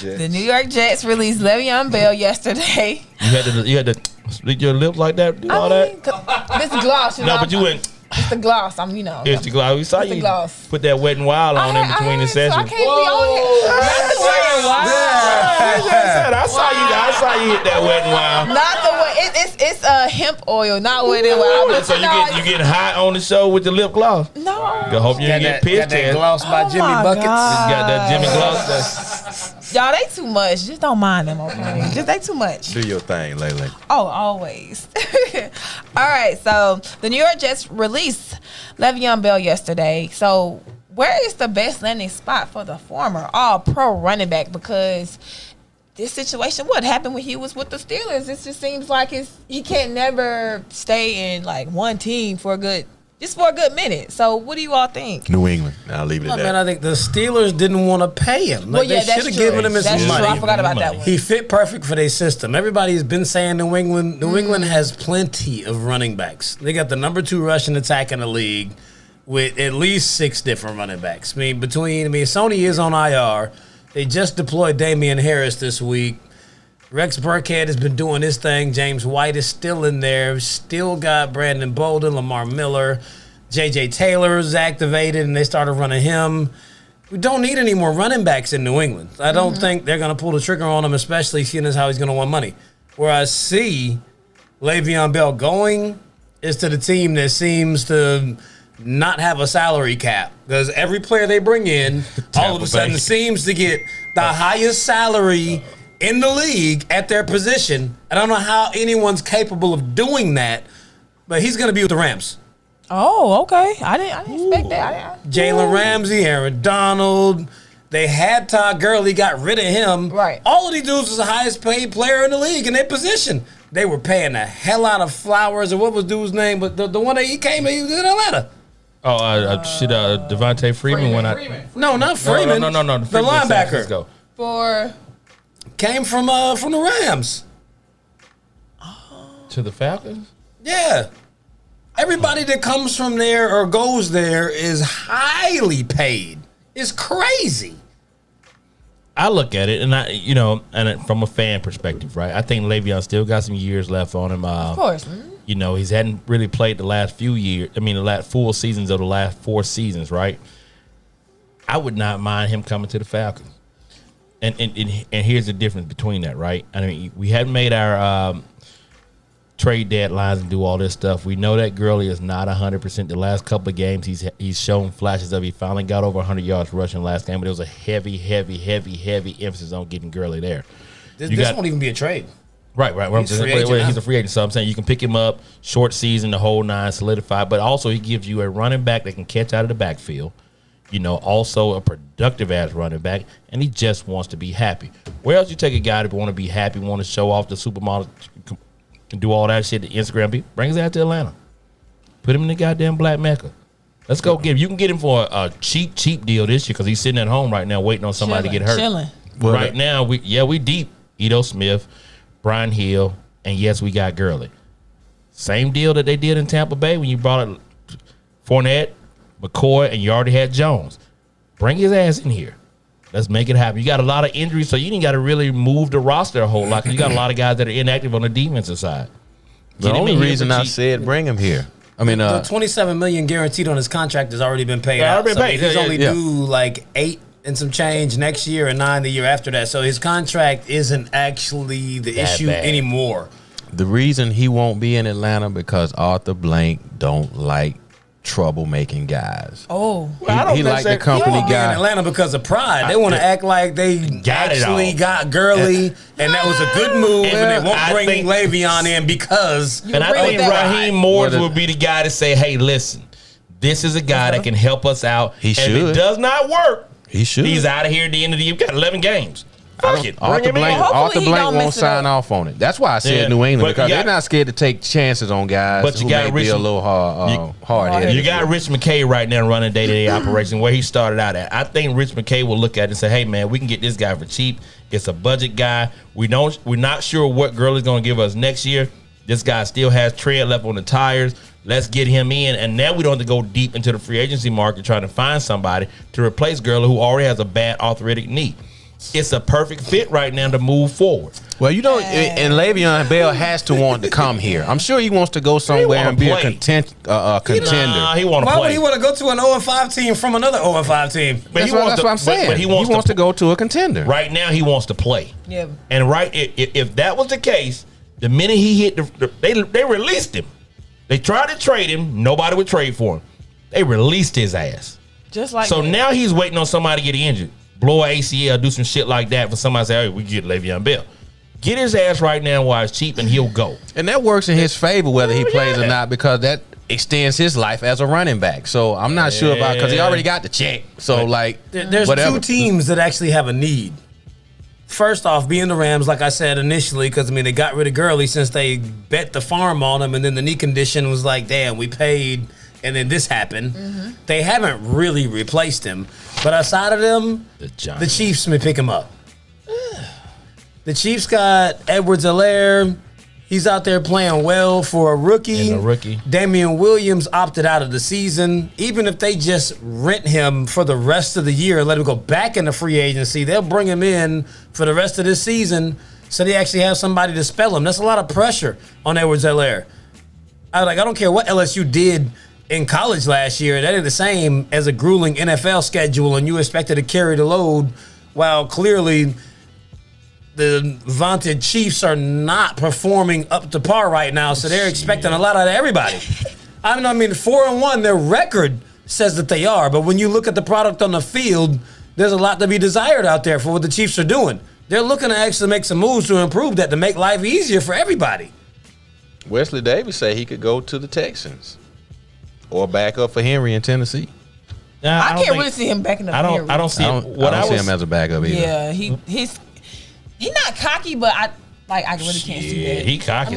The New York Jets released Le'Veon Bell yesterday. You had to split your lips like that, do all that? This gloss. No, but you went. It's the gloss. It's the gloss. We saw you put that Wet n Wild on in between the sessions. I can't be on here. I saw you hit that Wet n Wild. Not the way. It's hemp oil, not Wet n Wild. So you getting hot on the show with the lip gloss? No. I hope you didn't get pissed. Got that gloss by Jimmy Buckets. Got that Jimmy gloss. Y'all, they too much. Just don't mind them, okay? Just they too much. Do your thing, Lele. Oh, always. All right, so the New York Jets released Le'Veon Bell yesterday. So where is the best landing spot for the former all-pro running back? Because this situation, what happened when he was with the Steelers? It just seems like he can't never stay in like one team for a good minute. So what do you all think? New England. I'll leave it at that. Man, I think the Steelers didn't want to pay him. Well, yeah, they should have given him his money. That's true. I forgot about that one. He fit perfect for their system. Everybody's been saying New England. New England has plenty of running backs. They got the number 2 rushing attack in the league with at least 6 different running backs. Sony is on IR. They just deployed Damian Harris this week. Rex Burkhead has been doing his thing. James White is still in there. Still got Brandon Bolden, Lamar Miller. J.J. Taylor is activated, and they started running him. We don't need any more running backs in New England. I don't think they're going to pull the trigger on him, especially seeing as how he's going to want money. Where I see Le'Veon Bell going is to the team that seems to not have a salary cap. Because every player they bring in, all of a sudden seems to get the highest salary in the league at their position. I don't know how anyone's capable of doing that, but he's going to be with the Rams. Oh, okay. I didn't expect that. Jalen Ramsey, Aaron Donald. They had Todd Gurley, got rid of him. Right. All of these dudes was the highest paid player in the league in their position. They were paying the hell out of Flowers, or what was dude's name? But the one that he was in Atlanta. Oh, Devontae Freeman went out. No, not Freeman. No. The linebacker. For came from the Rams. To the Falcons? Yeah. Everybody that comes from there or goes there is highly paid. It's crazy. I look at it, and from a fan perspective, right? I think Le'Veon still got some years left on him. of course. He's hadn't really played the last few years. I mean, the last full seasons of the last 4 seasons, right? I would not mind him coming to the Falcons. And here's the difference between that, right? I mean, we hadn't made our trade deadlines and do all this stuff. We know that Gurley is not 100%. The last couple of games, he's shown flashes of he finally got over 100 yards rushing last game, but it was a heavy emphasis on getting Gurley there. This won't even be a trade. Right. He's a free agent. So I'm saying you can pick him up, short season, the whole 9, solidified, but also he gives you a running back that can catch out of the backfield. Also a productive ass running back, and he just wants to be happy. Where else you take a guy that want to be happy, want to show off the supermodel, can do all that shit, the Instagram people, bring his ass to Atlanta. Put him in the goddamn Black Mecca. Let's go get him. You can get him for a cheap deal this year because he's sitting at home right now waiting on somebody to get hurt. Chilling. Right now, we deep. Ito Smith, Brian Hill, and yes, we got Gurley. Same deal that they did in Tampa Bay when you brought it Fournette, McCoy, and you already had Jones. Bring his ass in here. Let's make it happen. You got a lot of injuries, so you didn't got to really move the roster a whole lot because you got a lot of guys that are inactive on the defensive side. The only reason I said bring him here. I mean, the $27 million guaranteed on his contract has already been paid out. He's only due like 8 and some change next year and 9 the year after that. So his contract isn't actually the issue anymore. The reason he won't be in Atlanta because Arthur Blank don't like troublemaking guys. Oh, he like the company guy. In Atlanta because of pride. They want to act like they actually got Gurley, and that was a good move, and they won't bring Le'Veon in because. And I think Raheem Morris would be the guy to say, "Hey, listen, this is a guy that can help us out. He should. If it does not work, he should. He's out of here at the end of the year. We've got 11 games." Arthur Blank won't sign off on it. That's why I said New England, because they're not scared to take chances on guys but you who may be a little hard-headed. You got Rich McKay right now running day-to-day operation where he started out at. I think Rich McKay will look at it and say, hey, man, we can get this guy for cheap. It's a budget guy. We're not sure what Gurley's going to give us next year. This guy still has tread left on the tires. Let's get him in. And now we don't have to go deep into the free agency market trying to find somebody to replace Gurley who already has a bad arthritic knee. It's a perfect fit right now to move forward. Well, and Le'Veon Bell has to want to come here. I'm sure he wants to go somewhere and be a contender. He want to play. Why would he want to go to an 0-5 team from another 0-5 team? That's what I'm saying. But he wants to go to a contender. Right now, he wants to play. Yeah. And if that was the case, the minute he hit they released him. They tried to trade him. Nobody would trade for him. They released his ass. Just like so now he's waiting on somebody to get injured. Blow an ACL, do some shit like that for somebody to say, hey, we get Le'Veon Bell. Get his ass right now while it's cheap and he'll go. And that works in his favor whether he plays or not because that extends his life as a running back. So I'm not sure about because he already got the check. So there's whatever. 2 teams that actually have a need. First off, being the Rams, like I said initially, because they got rid of Gurley since they bet the farm on him, and then the knee condition was like, damn, we paid, and then this happened. Mm-hmm. They haven't really replaced him. But outside of them, the Chiefs may pick him up. The Chiefs got Edwards-Helaire. He's out there playing well for a rookie. Damian Williams opted out of the season. Even if they just rent him for the rest of the year and let him go back into free agency, they'll bring him in for the rest of this season so they actually have somebody to spell him. That's a lot of pressure on Edwards-Helaire. I don't care what LSU did in college last year. That ain't the same as a grueling NFL schedule, and you expected to carry the load while clearly the vaunted Chiefs are not performing up to par right now, so they're expecting a lot out of everybody. I mean, 4-1, their record says that they are, but when you look at the product on the field, there's a lot to be desired out there for what the Chiefs are doing. They're looking to actually make some moves to improve that, to make life easier for everybody. Wesley Davis said he could go to the Texans or back up for Henry in Tennessee. Nah, I can't really see him backing up. I don't see I it. don't see him as a backup either. Yeah, he's not cocky, but I really can't see that. He cocky.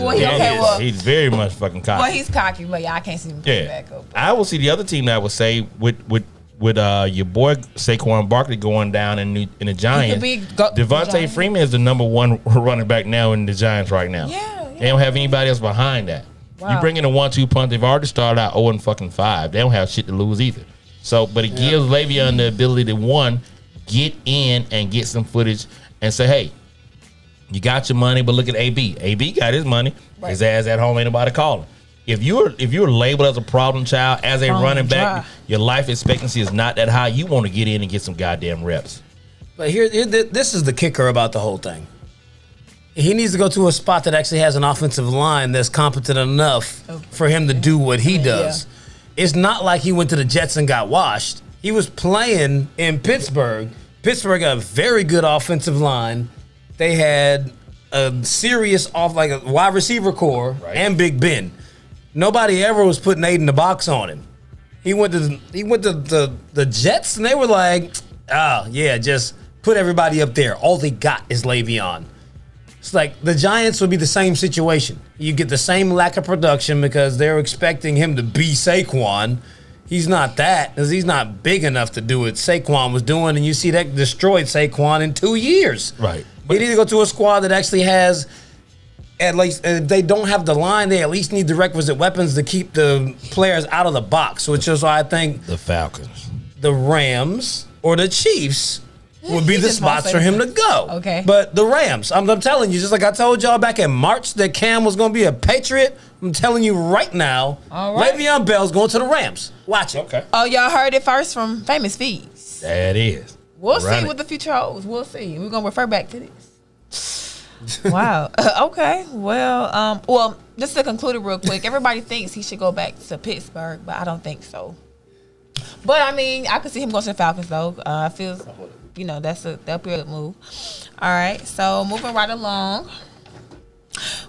He's very much fucking cocky. Well, he's cocky, but I can't see him back up. I will see the other team that I would say with your boy Saquon Barkley going down in the Giants. Devontae Freeman is the number one running back now in the Giants right now. Yeah. They don't have anybody else behind that. Wow. You bring in a 1-2 punt. They've already started out 0-5. They don't have shit to lose either. So, but it gives Le'Veon the ability to, one, get in and get some footage and say, hey, you got your money, but look at AB. AB got his money. Right. His ass at home, ain't nobody calling. If you're labeled as a problem child, as a running back, your life expectancy is not that high. You want to get in and get some goddamn reps. But this is the kicker about the whole thing. He needs to go to a spot that actually has an offensive line that's competent enough for him to do what he does. Yeah. It's not like he went to the Jets and got washed. He was playing in Pittsburgh. Pittsburgh got a very good offensive line. They had a serious a wide receiver core and Big Ben. Nobody ever was putting 8 in the box on him. He went to the Jets and they were like, just put everybody up there. All they got is Le'Veon. It's like the Giants would be the same situation. You get the same lack of production because they're expecting him to be Saquon. He's not that, because he's not big enough to do what Saquon was doing, and you see that destroyed Saquon in 2 years. Right. He need to go to a squad that actually has, at least, if they don't have the line, they at least need the requisite weapons to keep the players out of the box, which is why I think the Falcons, the Rams, or the Chiefs would be the spots for him to go. Okay. But the Rams, I'm telling you, just like I told y'all back in March that Cam was going to be a Patriot, I'm telling you right now, Le'Veon Bell's going to the Rams. Watch it. Okay. Oh, y'all heard it first from FamousFeez. That is. We'll see what the future holds. We'll see. We're going to refer back to this. Wow. Okay. Well, just to conclude it real quick, everybody thinks he should go back to Pittsburgh, but I don't think so. But, I mean, I could see him going to the Falcons, though. I feel... that'll be a good move. All right, so moving right along,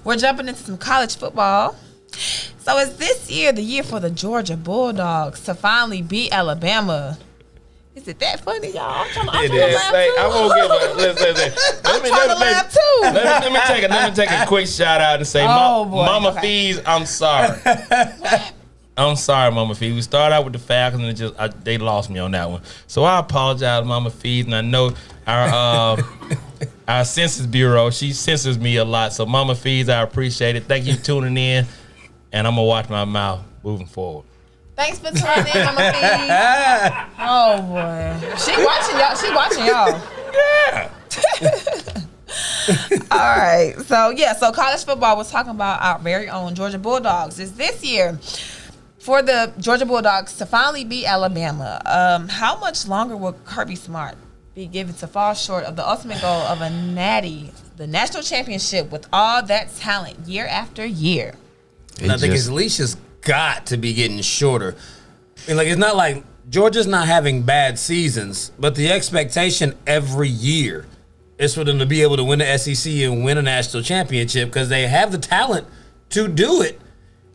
we're jumping into some college football. So is this year the year for the Georgia Bulldogs to finally beat Alabama? Is it that funny, y'all? I'm trying to laugh too. I won't give a listen. I'm trying to laugh too. Let me take a quick shout out and say, Mama Feez, I'm sorry. I'm sorry, Mama Feez. We started out with the Falcons and they lost me on that one. So I apologize, Mama Feez, and I know our Census Bureau, she censors me a lot. So Mama Feez, I appreciate it. Thank you for tuning in, and I'm gonna watch my mouth moving forward. Thanks for tuning in, Mama Feez. Oh boy, she watching y'all. Yeah. All right. So college football was talking about our very own Georgia Bulldogs. Is this year for the Georgia Bulldogs to finally beat Alabama. How much longer will Kirby Smart be given to fall short of the ultimate goal of a natty, the national championship, with all that talent year after year? I think his leash has got to be getting shorter. And it's not like Georgia's not having bad seasons, but the expectation every year is for them to be able to win the SEC and win a national championship because they have the talent to do it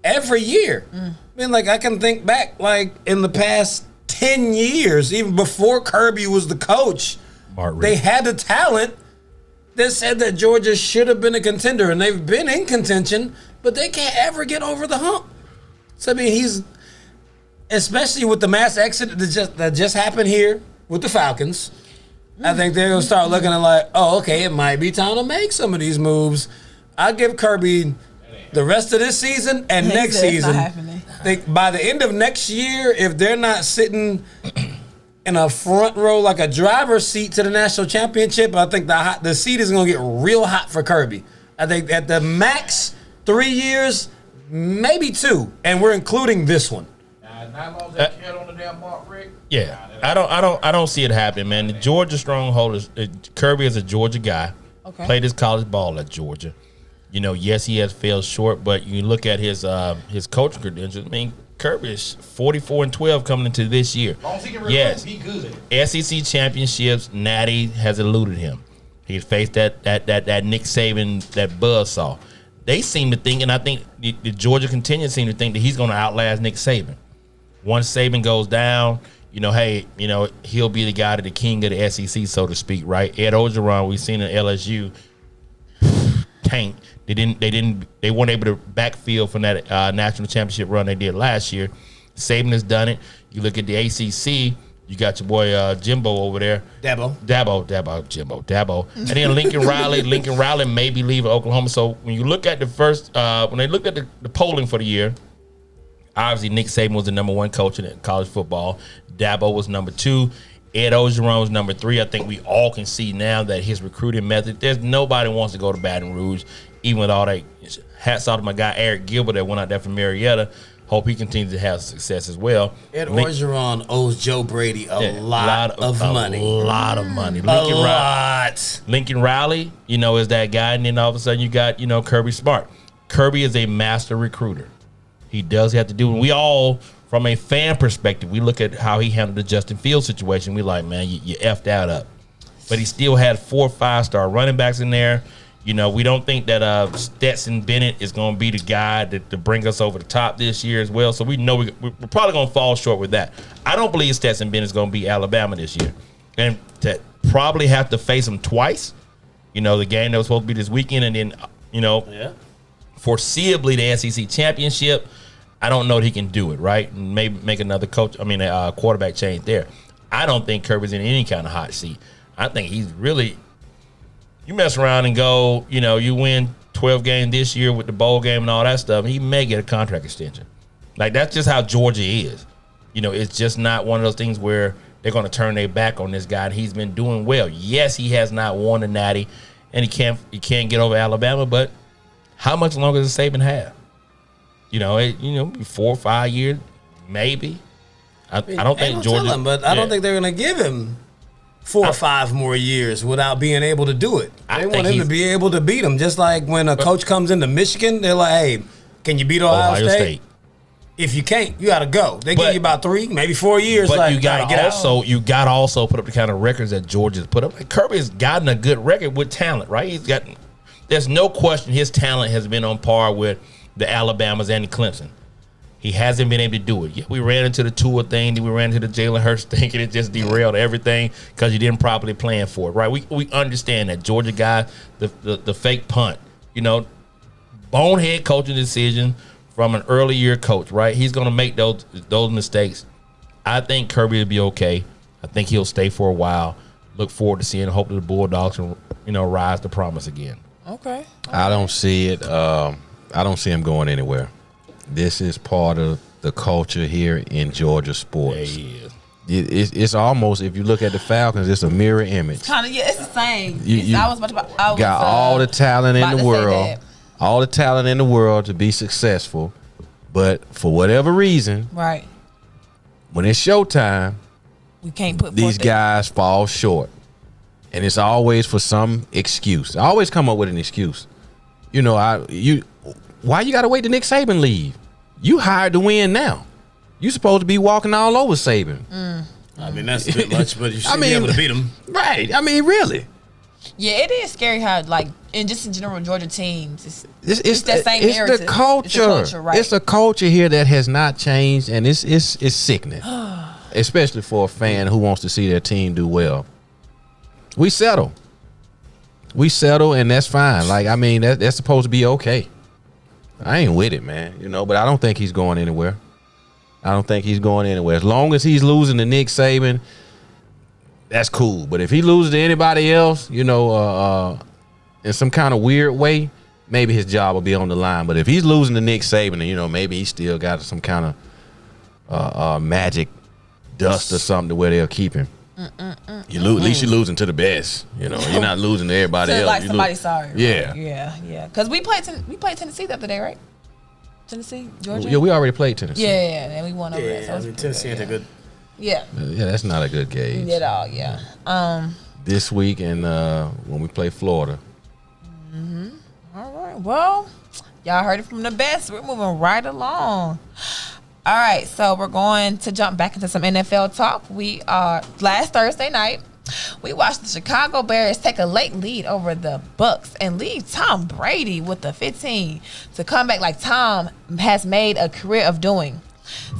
every year. I mean, I can think back, in the past 10 years, even before Kirby was the coach, they had the talent that said that Georgia should have been a contender, and they've been in contention, but they can't ever get over the hump. So, I mean, he's, especially with the mass exit that just happened here with the Falcons, I think they're going to start looking at it might be time to make some of these moves. I'll give Kirby the rest of this season and next season. By the end of next year, if they're not sitting in a front row like a driver's seat to the national championship, I think the seat is going to get real hot for Kirby. I think at the max 3 years, maybe 2, and we're including this one. Like, not as long as they carry on the damn mark, Rick. Yeah, I don't see it happening, man. The Georgia stronghold is Kirby is a Georgia guy. Okay. Played his college ball at Georgia. You know, yes, he has failed short, but you look at his coaching credentials. I mean, Kirby is 44-12 coming into this year. As long as he can recruit, Yes, he good. SEC championships, Natty has eluded him. He's faced that Nick Saban, that buzzsaw. They seem to think, and I think the Georgia contingent seem to think that he's going to outlast Nick Saban. Once Saban goes down, you know, hey, you know, he'll be the guy to the king of the SEC, so to speak, right? Ed Orgeron, we've seen in LSU, tank. They weren't able to backfield from that national championship run they did last year. Saban has done it. You look at the ACC, you got your boy Jimbo over there. Dabo. And then Lincoln Riley may be leaving Oklahoma. So when you look at the first, when they looked at the polling for the year, obviously Nick Saban was the number 1 coach in college football. Dabo was number 2. Ed Orgeron was number 3. I think we all can see now that his recruiting method, there's nobody wants to go to Baton Rouge, even with all that. Hats off to my guy Eric Gilbert that went out there from Marietta. Hope he continues to have success as well. Ed Orgeron owes Joe Brady a lot of money. A lot of money. Lincoln Riley, you know, is that guy. And then all of a sudden you got, you know, Kirby Smart. Kirby is a master recruiter. He does have to do, and we all, from a fan perspective, we look at how he handled the Justin Fields situation. We like, man, you effed that up. But he still had 4 or 5-star running backs in there. You know, we don't think that Stetson Bennett is going to be the guy to bring us over the top this year as well. So we know we're probably going to fall short with that. I don't believe Stetson Bennett is going to beat Alabama this year. And to probably have to face them twice, you know, the game that was supposed to be this weekend, and then, you know, foreseeably the SEC championship, I don't know that he can do it, right? And maybe make another quarterback change there. I don't think Kirby's in any kind of hot seat. I think he's really, you mess around and go, you know, you win 12 games this year with the bowl game and all that stuff, he may get a contract extension. Like, that's just how Georgia is. You know, it's just not one of those things where they're going to turn their back on this guy, and he's been doing well. Yes, he has not won the Natty, and he can't get over Alabama, but how much longer does Saban have? You know, 4 or 5 years, maybe. I don't think Georgia. But I don't think they're going to give him 4 or 5 more years without being able to do it. They want him to be able to beat them. Just like when a coach comes into Michigan, they're like, hey, can you beat Ohio State? If you can't, you got to go. They give you about 3, maybe 4 years. But like, you got to also put up the kind of records that Georgia's put up. Like, Kirby has gotten a good record with talent, right? There's no question his talent has been on par with the Alabamas and the Clemson. He hasn't been able to do it. Yeah, we ran into the Tua thing, then we ran into the Jalen Hurts thing, and it just derailed everything because you didn't properly plan for it, right? We understand that Georgia guy, the fake punt, you know, bonehead coaching decision from an early year coach, right? He's going to make those mistakes. I think Kirby will be okay. I think he'll stay for a while. Look forward to seeing, hopefully the Bulldogs can, you know, rise to promise again. Okay. I don't see it. I don't see him going anywhere. This is part of the culture here in Georgia sports. Yeah, he is. It's almost, if you look at the Falcons, it's a mirror image. Kind of, yeah, it's the same. I got all the talent in the world, all the talent in the world to be successful, but for whatever reason, right, when it's showtime, we can't put these guys fall short, and it's always for some excuse. I always come up with an excuse. You know, why you got to wait till Nick Saban leave? You hired to win now. You supposed to be walking all over Saban. I mean, that's a bit much, but you should be able to beat him. Right. I mean, really. Yeah, it is scary how, like, in general, Georgia teams, it's that same narrative. It's the culture. Right? It's a culture here that has not changed, and it's sickening, especially for a fan who wants to see their team do well. We settle, and that's fine. Like, I mean, that's supposed to be okay. I ain't with it, man. You know, but I don't think he's going anywhere. As long as he's losing to Nick Saban, that's cool. But if he loses to anybody else, you know, in some kind of weird way, maybe his job will be on the line. But if he's losing to Nick Saban, you know, maybe he still got some kind of magic dust or something to where they'll keep him. At least you're losing to the best. You know, you're not losing to everybody else. Like somebody sorry. Yeah. Yeah. Because we played Tennessee the other day, right? Tennessee, Georgia. Yeah, we already played Tennessee. Yeah, and we won over that. So I it's mean, pretty Tennessee ain't a good. Yeah, Yeah, that's not a good gauge. at all. Yeah. This week and when we play Florida. All right. Well, y'all heard it from the best. We're moving right along. All right, so we're going to jump back into some NFL talk. We are last Thursday night. We watched the Chicago Bears take a late lead over the Bucks and leave Tom Brady with the 15 to come back like Tom has made a career of doing.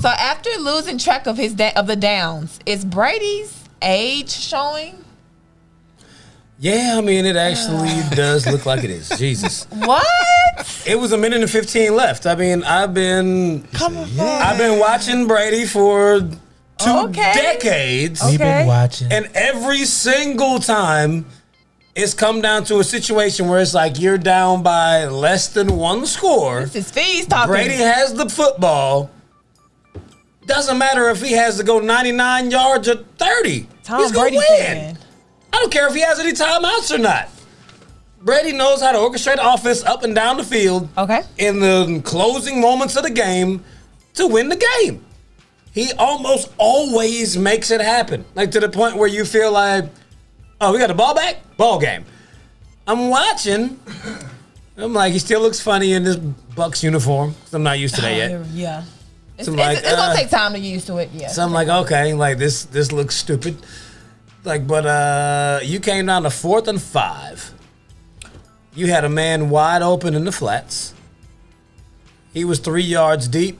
So after losing track of the downs, is Brady's age showing? Yeah, I mean, it actually does look like it is. Jesus. What? It was 1 minute and 15 left. I mean, I've been watching Brady for 2 decades. We've been watching. And every single time, it's come down to a situation where it's like you're down by less than 1 score. This is Feez talking. Brady has the football. Doesn't matter if he has to go 99 yards or 30. He's going to win. fan. I don't care if he has any timeouts or not. Brady knows how to orchestrate offense up and down the field in the closing moments of the game to win the game. He almost always makes it happen. Like to the point where you feel like, oh, we got the ball back? Ball game. I'm watching. I'm like, he still looks funny in this Bucks uniform. I'm not used to that yet. Yeah. It's So going to take time to get used to it. Yeah. So I'm like, okay, like this looks stupid. Like, but you came down to 4th and 5. You had a man wide open in the flats. He was 3 yards deep.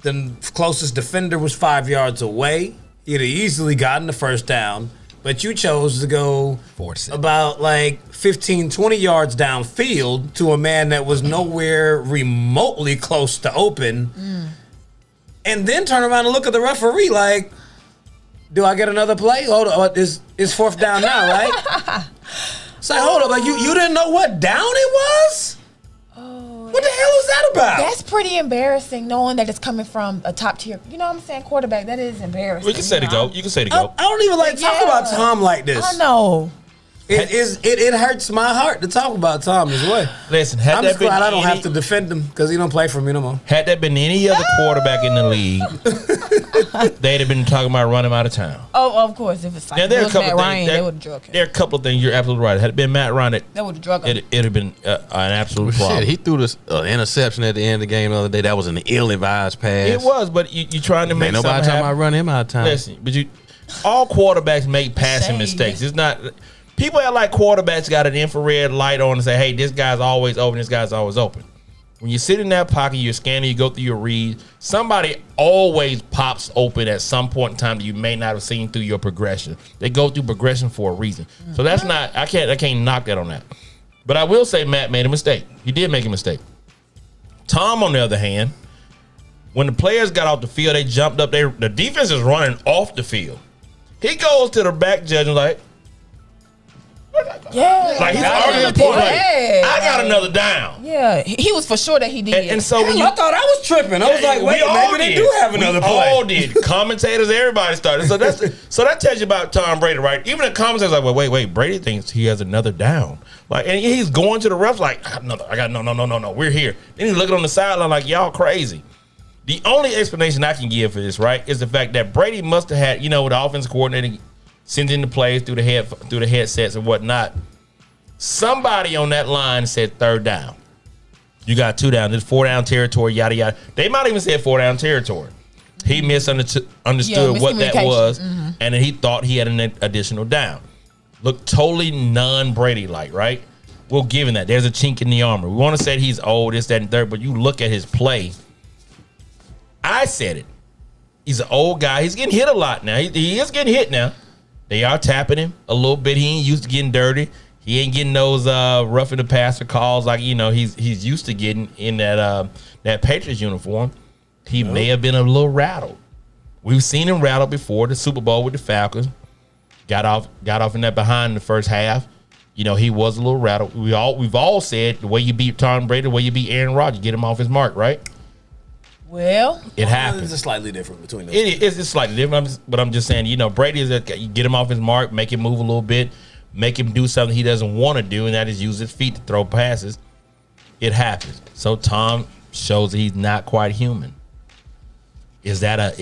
The closest defender was 5 yards away. He'd have easily gotten the first down, but you chose to go about like 15, 20 yards downfield to a man that was nowhere remotely close to open. And then turn around and look at the referee like, do I get another play? Hold on, it's 4th down now, right? So hold up, like you didn't know what down it was? What the hell is that about? That's pretty embarrassing, knowing that it's coming from a top tier. You know what I'm saying? Quarterback. That is embarrassing. We can say the GOAT. You can say the GOAT. I don't even like talk about Tom like this. I know. It hurts my heart to talk about Tom this way. Listen, I'm just glad I don't have to defend him because he don't play for me no more. Had that been any other quarterback in the league, they'd have been talking about running him out of town. Oh, of course. If it's like There are a Matt couple Ryan, things. they would have drug him. There are a couple of things. You're absolutely right. Had it been Matt Ryan, They would have drug him. it'd have been an absolute problem. Shit, he threw this interception at the end of the game the other day. That was an ill-advised pass. It was, but you trying to make Ain't nobody something talking happen. about run him out of time. Listen, but all quarterbacks make passing Shade. mistakes. It's not. People act like quarterbacks got an infrared light on and say, hey, this guy's always open, this guy's always open. When you sit in that pocket, you're scanning, you go through your read, somebody always pops open at some point in time that you may not have seen through your progression. They go through progression for a reason. So that's not, I can't knock that on that. But I will say Matt made a mistake. He did make a mistake. Tom, on the other hand, when the players got off the field, they jumped up. The defense is running off the field. He goes to the back judge and like, Yeah. like he's arguing the point. Like, Yeah. I got another down. Yeah. He was for sure that he did. And so when you, I thought I was tripping. I was like, wait, maybe they do have another we play. all did. Commentators, everybody started. So that tells you about Tom Brady, right? Even the commentators like, well, wait, Brady thinks he has another down. Like, and he's going to the refs like, I got no, we're here. Then he's looking on the sideline like, y'all crazy. The only explanation I can give for this, right, is the fact that Brady must have had, the offense coordinator sending the plays through the headsets and whatnot. Somebody on that line said 3rd down. You got 2 down. There's 4 down territory, yada, yada. They might even say 4 down territory. He misunderstood what that was, and then he thought he had an additional down. Look totally non-Brady-like, right? We'll give him that. There's a chink in the armor. We want to say he's old, this, that, and third, but you look at his play. I said it. He's an old guy. He's getting hit a lot now. He is getting hit now. They are tapping him a little bit. He ain't used to getting dirty. He ain't getting those roughing the passer calls like he's used to getting in that Patriots uniform. He may have been a little rattled. We've seen him rattled before. The Super Bowl with the Falcons. Got off in that behind the first half. He was a little rattled. We've all said the way you beat Tom Brady, the way you beat Aaron Rodgers, get him off his mark, right? Well, it happens. It's slightly different between those. It's slightly different, but I'm just saying, Brady is you get him off his mark, make him move a little bit, make him do something he doesn't want to do, and that is use his feet to throw passes. It happens. So Tom shows that he's not quite human. Is that an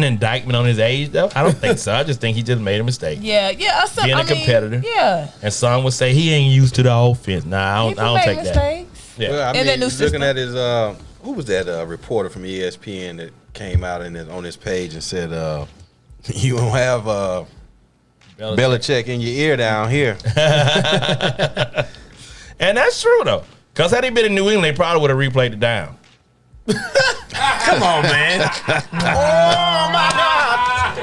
indictment on his age though? I don't think so. I just think he just made a mistake. Yeah. Being a competitor. Yeah. And some would say he ain't used to the offense. Nah, I don't take that. Yeah. Well, I In that new looking system. at his who was that reporter from ESPN that came out on his page and said you don't have Belichick in your ear down here. And that's true though. Cause had he been in New England, they probably would have replayed it down. Come on, man. Oh my God!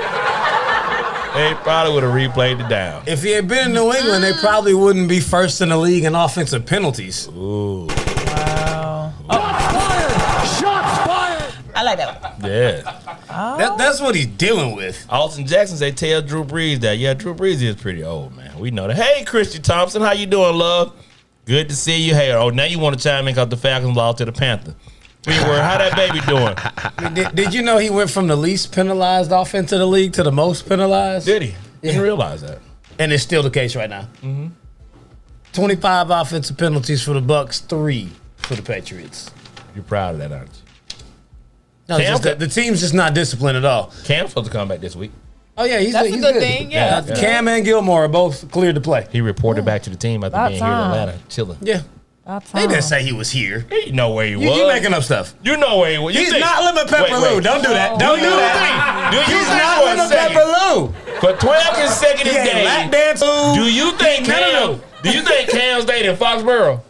They probably would have replayed it down. If he had been in New England, they probably wouldn't be first in the league in offensive penalties. Ooh. Wow. Shots fired! I like that one. Yeah. That's what he's dealing with. Austin Jackson say tell Drew Brees that. Yeah, Drew Brees is pretty old, man. We know that. Hey, Christian Thompson, how you doing, love? Good to see you. Hey, now you want to chime in because the Falcons lost to the Panthers. How that baby doing? Did you know he went from the least penalized offense in the league to the most penalized? Did he? Didn't realize that. And it's still the case right now. Mm-hmm. 25 offensive penalties for the Bucks, 3 for the Patriots. You're proud of that, aren't you? No, it's just that the team's just not disciplined at all. Cam's supposed to come back this week. Oh yeah, he's That's he's a good good. thing. Yeah. Cam and Gilmore are both cleared to play. He reported back to the team after About being here in time. Atlanta, chilling. Yeah, they didn't say he was here. You know where he was. You making up stuff. You know where he was. He's not Lemon Pepper Lou. Don't do that. Don't do that. Do you He's think not for a Lemon second, Pepper Lou. for 12 consecutive He ain't lap days, dance. do you think Cam stayed in Foxborough?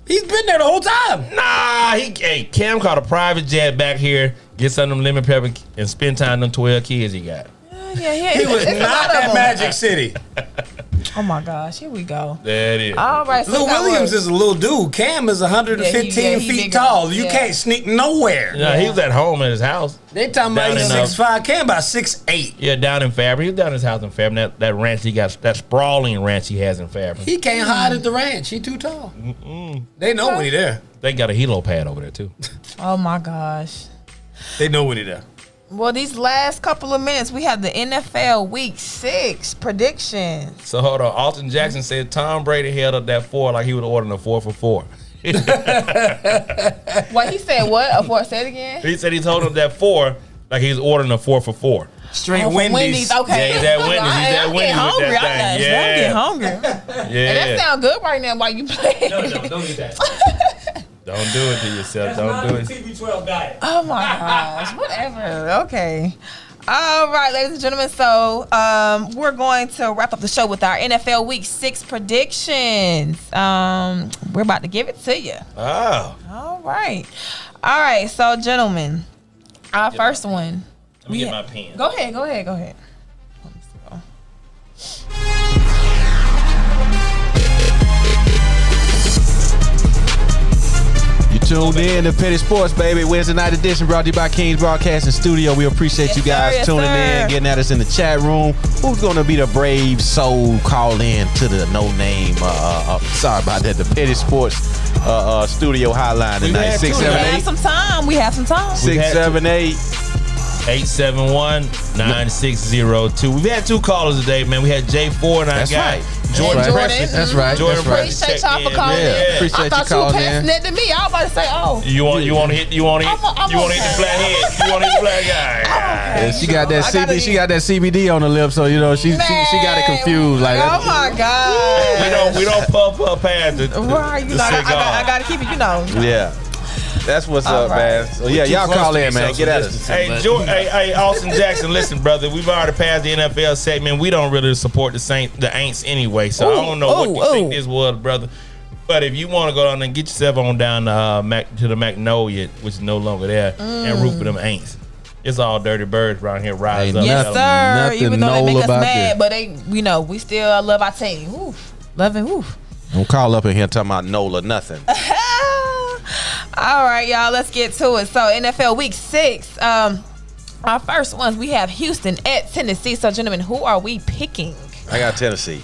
He's been there the whole time. Nah, Cam caught a private jet back here, get some of them lemon pepper, and spend time with them 12 kids he got. Yeah. He was It's a lot not of at them. Magic City. Oh my gosh, here we go. That is. All right, so Lou we got Williams what? is a little dude. Cam is 115 he feet bigger. tall. You Yeah. can't sneak nowhere. Yeah, he was at home at his house. They talking about Down he's in, 6'5". Cam about 6'8". Yeah, down in Fairburn. He was down at his house in Fairburn. That ranch he got, that sprawling ranch he has in Fairburn. He can't hide at the ranch. He too tall. They know when he there. They got a helo pad over there too. Oh my gosh. They know when he there. Well, these last couple of minutes, we have the NFL Week 6 predictions. So hold on. Austin Jackson said Tom Brady held up that 4 like he was ordering a 4 for 4. What he said? What? Say it again. He said he's holding that 4 like he's ordering a 4 for 4. Straight From Wendy's. Okay. Yeah, he's at Wendy's. He's at I'm Wendy's getting with hungry. that thing. I'm getting Yeah. hungry. Yeah. And that sound good right now while you play. No, don't do that. Don't do it to yourself. Don't do it. TB12 diet. Oh my gosh. Whatever. Okay. All right, ladies and gentlemen. So we're going to wrap up the show with our NFL Week 6 predictions. We're about to give it to you. Oh. All right. All right. So, gentlemen, our first one. Let me get my pen. Go ahead. Let me see. You tuned in to Petty Sports, baby. Wednesday night edition brought to you by Kingz Broadcasting Studio. We appreciate you guys Yes, tuning sir. in, getting at us in the chat room. Who's going to be the brave soul call in to the no name? Sorry about that. The Petty Sports Studio hotline tonight. had two. We have some time. 678. 871-9602. We've had 2 callers today, man. We had J4 and our That's guy right. Jordan Jordan. Preston. That's right. Jordan That's right. Preston Appreciate y'all for checked in, calling man. in. Yeah. Appreciate I you thought you were calling passing in. that to me. I was about to say, oh. You want to hit the I'm flat head. You want to hit the flat guy. Yeah, she got that I gotta she got that CBD on the lip, so you know she got it confused like Oh that. my God. We don't puff past the Right, you know, I gotta keep it, you know. Yeah. That's what's up, right. man. So yeah, y'all call in, man. Get at us. Hey, Austin Jackson, listen, brother. We've already passed the NFL segment. We don't really support the Aints anyway, so I don't know what you think this was, brother. But if you want to go down and get yourself on down to the Magnolia, which is no longer there, and root for them Aints. It's all dirty birds around here rising up. Yes, sir. Nothing Even though they make us about mad, this. but we still love our team. Oof. Love it. Oof. Don't call up in here talking about Nola nothing. All right, y'all, let's get to it. So NFL Week 6, our first ones, we have Houston at Tennessee. So, gentlemen, who are we picking? I got Tennessee.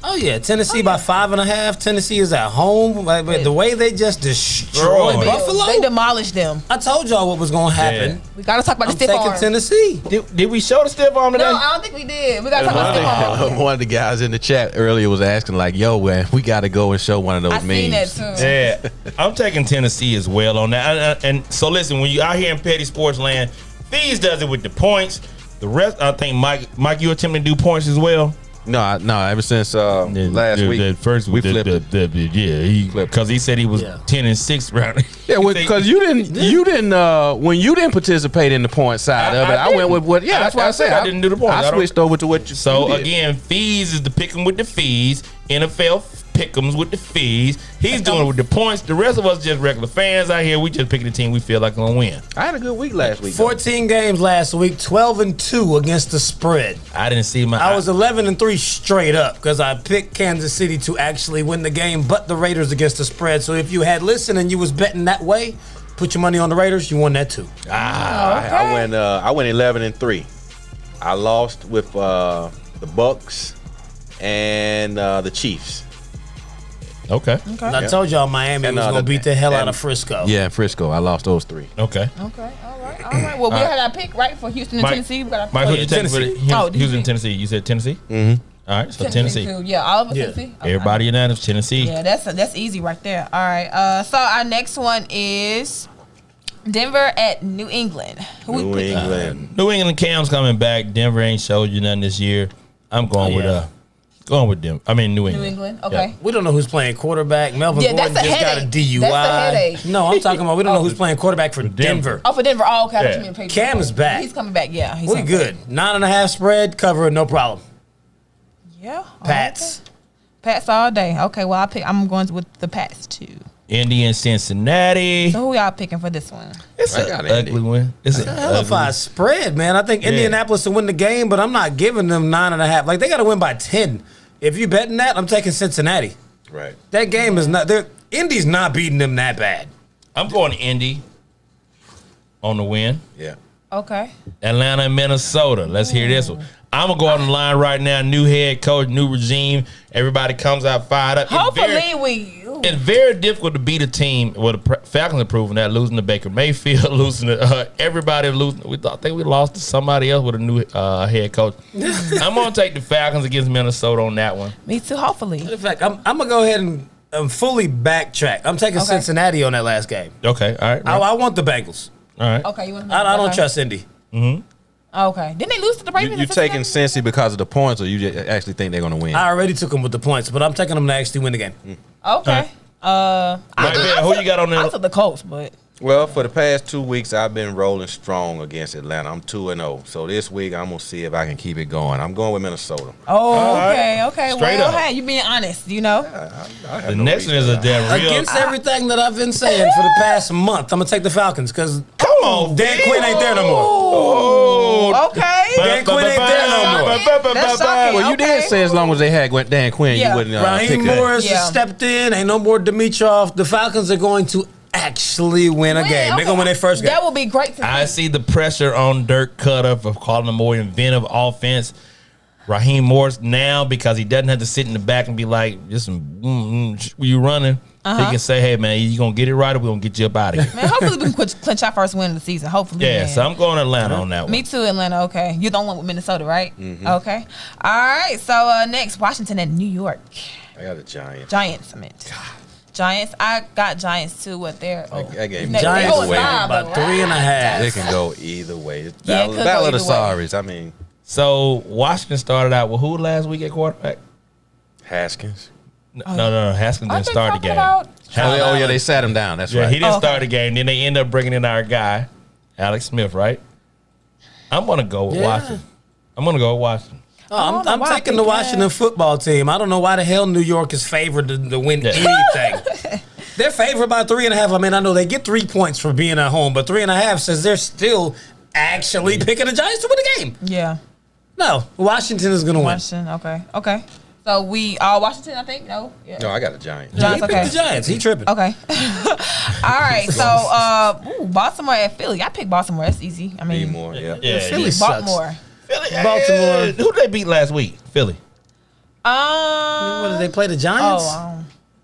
Oh yeah, Tennessee by 5.5. Tennessee is at home. Like, but the way they just destroyed Buffalo, They demolished them. I told y'all what was going to happen. We got to talk about the I'm stiff taking arm. Tennessee. Did we show the stiff arm today? No, I don't think we did. We got to talk about stiff arm. One of the guys in the chat earlier was asking like, "Yo, man, we got to go and show one of those I memes." seen that too. Yeah, I'm taking Tennessee as well on that. And so listen, when you out here in petty sports land, Feez does it with the points. The rest, I think Mike, you attempting to do points as well. No. Ever since last week, the first we flipped it. Because he said he was 10-6 round. Yeah, because you didn't when you didn't participate in the point side of it. I went with what? Yeah, that's why I said I didn't do the points. I switched over to what you. So you did. again, Feez is the pick'em with the fees. NFL pick'ems with the fees. He's doing it with the points. The rest of us just regular fans out here. We just picking the team we feel like gonna win. I had a good week last week. 14 games last week, 12-2 against the spread. I didn't see my. I was 11-3 straight up because I picked Kansas City to actually win the game, but the Raiders against the spread. So if you had listened and you was betting that way, put your money on the Raiders. You won that too. I went 11-3. I lost with the Bucks and the Chiefs. Okay. And I told y'all Miami was going to beat the hell out of Frisco. Yeah, Frisco. I lost those 3. Okay. Okay. All right. Well, we had our pick right for Houston and Tennessee. We got Mike, who you taking for Tennessee. Houston, Tennessee? You said Tennessee. Mm-hmm. All right. So Tennessee. Too. Yeah, all of us Tennessee. Okay. Everybody unanimous. Tennessee. Yeah, that's easy right there. All right. So our next one is Denver at New England. New England. New England Cam's coming back. Denver ain't showed you nothing this year. I'm going with them. I mean New England. New England. Okay. Yeah. We don't know who's playing quarterback. Melvin Gordon just got a DUI. That's a headache. No, I'm talking about we don't know who's playing quarterback for Denver. Oh, for Denver. Oh, okay. I thought you meant Patriots. Cam is back. He's coming back. Yeah. We good. 9.5 spread, cover it, no problem. Yeah. Pats. Okay. Pats all day. Okay. Well, I'm going with the Pats too. Indy and Cincinnati. So who y'all picking for this one? It's an ugly one. It's an hell of a spread, man. I think Indianapolis will win the game, but I'm not giving them 9.5. Like they got to win by 10. If you betting that, I'm taking Cincinnati. Right. That game is not there. Indy's not beating them that bad. I'm going Indy on the win. Yeah. Okay. Atlanta and Minnesota. Let's hear this one. I'm going to go on the line right now. New head coach, new regime. Everybody comes out fired up. It's very difficult to beat a team. Well, the Falcons are proving that, losing to Baker Mayfield, losing to everybody. I think we lost to somebody else with a new head coach. I'm going to take the Falcons against Minnesota on that one. Me too, hopefully. In fact, I'm going to go ahead and fully backtrack. I'm taking Cincinnati on that last game. Okay, all right. I want the Bengals. All right. Okay, you want I don't trust Indy. Mm-hmm. Okay. Didn't they lose to the Ravens? You taking Cincy because of the points, or you just actually think they're going to win? I already took them with the points, but I'm taking them to actually win the game. Okay. Who you got on there? I took the Colts, but Well, for the past 2 weeks, I've been rolling strong against Atlanta. I'm 2-0. So this week, I'm going to see if I can keep it going. I'm going with Minnesota. okay. Straight well, up. hey, you being honest, you know. The next one is a damn real. Against everything that I've been saying for the past month, I'm going to take the Falcons because Dan Quinn ain't there no more. Oh, okay. Dan Quinn ain't there no more. That's shocking. Well, you did say as long as they had Dan Quinn, you wouldn't pick Raheem that. Morris has stepped in. Ain't no more Dimitrov. The Falcons are going to actually win a game. They're going to win their first game. That will be great to see. I see the pressure on Dirk Cutter for calling a more inventive offense. Raheem Morris now, because he doesn't have to sit in the back and be like, just you running. He can say, hey, man, you going to get it right or we're going to get you up out of here. Man, hopefully we can clinch our first win of the season. Hopefully. Yeah, man. so I'm going Atlanta on that one. Me too, Atlanta. Okay. You're the only one with Minnesota, right? Mm-hmm. Okay. All right. So next, Washington and New York. I got the Giants. Giants, I meant. Giants. I got Giants too. What they're I gave Giants away about 3.5. They can go either way. Yeah, it could Battle go of the either way. Sorries. I mean, So Washington started out with who last week at quarterback? Haskins. No. Haskins didn't start the game. Oh, yeah, they sat him down. That's Yeah, right. he didn't start the game. Then they end up bringing in our guy, Alex Smith, right? I'm going to go with Washington. I'm taking the Washington football team. I don't know why the hell New York is favored to win anything. They're favored by 3.5. I mean, I know they get 3 points for being at home, but 3.5 says they're still actually picking the Giants to win the game. Yeah. No, Washington is going to win. Washington. Okay. So we all Washington, I think. No. Yeah. No, I got the Giants. Giants. He Okay. picked the Giants. He tripping. Okay. All right. So Baltimore at Philly. I picked Baltimore. That's easy. I mean, More, yeah. Yeah, Philly sucks. Baltimore. Philly, Baltimore. Who did they beat last week? Philly. What did they play? The Giants?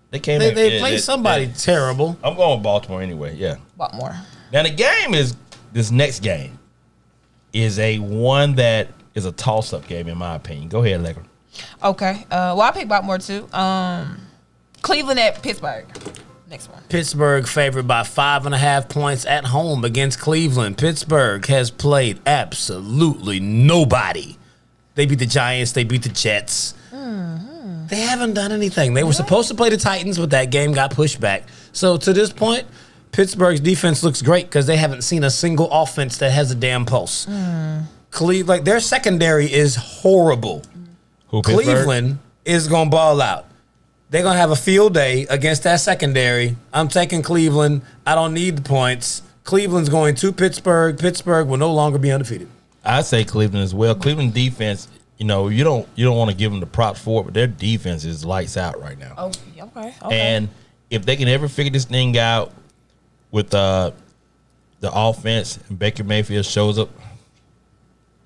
They came. They played somebody terrible. I'm going with Baltimore anyway. Yeah. Baltimore. Now the game is this next game is one that is a toss-up game in my opinion. Go ahead, Alaygra. Okay. Well, I picked Baltimore too. Cleveland at Pittsburgh. Next one. Pittsburgh favored by 5.5 points at home against Cleveland. Pittsburgh has played absolutely nobody. They beat the Giants. They beat the Jets. Mm-hmm. They haven't done anything. They were supposed to play the Titans, but that game got pushed back. So to this point, Pittsburgh's defense looks great because they haven't seen a single offense that has a damn pulse. Cleveland, their secondary is horrible. Cleveland is going to ball out. They're going to have a field day against that secondary. I'm taking Cleveland. I don't need the points. Cleveland's going to Pittsburgh. Pittsburgh will no longer be undefeated. I say Cleveland as well. Cleveland defense, you don't want to give them the props for it, but their defense is lights out right now. Oh, okay. And if they can ever figure this thing out with the offense and Baker Mayfield shows up.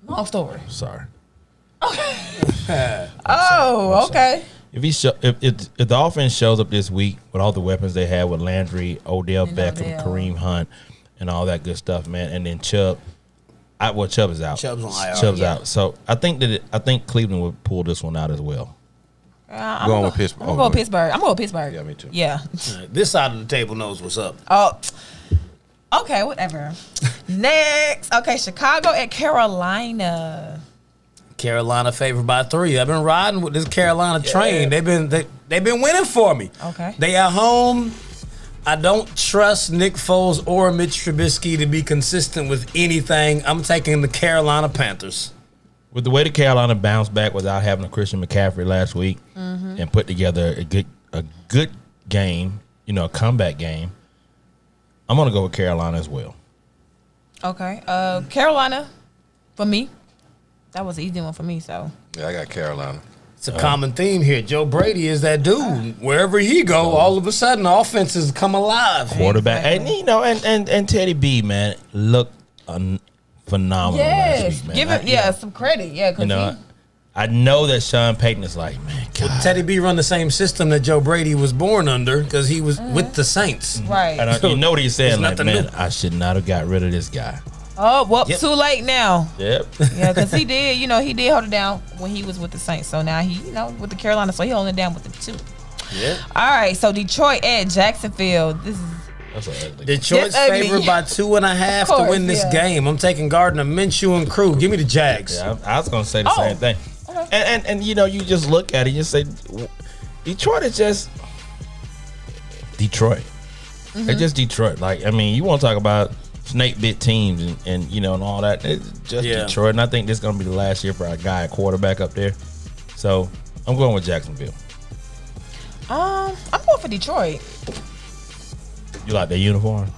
Long story. Sorry. Okay. If the offense shows up this week with all the weapons they have with Landry, Odell Beckham, Kareem Hunt, and all that good stuff, man, and then Chubb. Chubb is out. Chubb's on IR. Chubb's out. So I think Cleveland would pull this one out as well. I'm going with Pittsburgh. I'm going with Pittsburgh. I'm going with Pittsburgh. Yeah, me too. Yeah. This side of the table knows what's up. Oh. Okay, whatever. Next. Okay, Chicago at Carolina. Carolina favored by 3. I've been riding with this Carolina train. They've been winning for me. Okay. They at home. I don't trust Nick Foles or Mitch Trubisky to be consistent with anything. I'm taking the Carolina Panthers. With the way the Carolina bounced back without having a Christian McCaffrey last week and put together a good game, a comeback game, I'm going to go with Carolina as well. Okay. Carolina, for me. That was an easy one for me, so. Yeah, I got Carolina. It's a common theme here. Joe Brady is that dude. Wherever he go, all of a sudden, offenses come alive. Quarterback. And, and Teddy B, man, looked phenomenal last week, man. Give him some credit. Yeah, because I know that Sean Payton is like, man, God. Well, Teddy B run the same system that Joe Brady was born under because he was with the Saints. Right. And you know what he's saying, like, man, new. I should not have got rid of this guy. Oh, well, too late now. Yep. Yeah, because he did, he did hold it down when he was with the Saints. So now he, with the Carolina, so he holding it down with them too. Yeah. All right, so Detroit at Jacksonville. That's ugly. Detroit's favored by 2.5 to win this game. I'm taking Gardner Minshew and crew. Give me the Jags. Yeah, I was going to say the same thing. Okay. And you just look at it, you say, Detroit is just Detroit. They're just Detroit. Like, I mean, you want to talk about snake bit teams and all that. It's just Detroit. And I think this is going to be the last year for our guy at quarterback up there. So I'm going with Jacksonville. I'm going for Detroit. You like their uniform?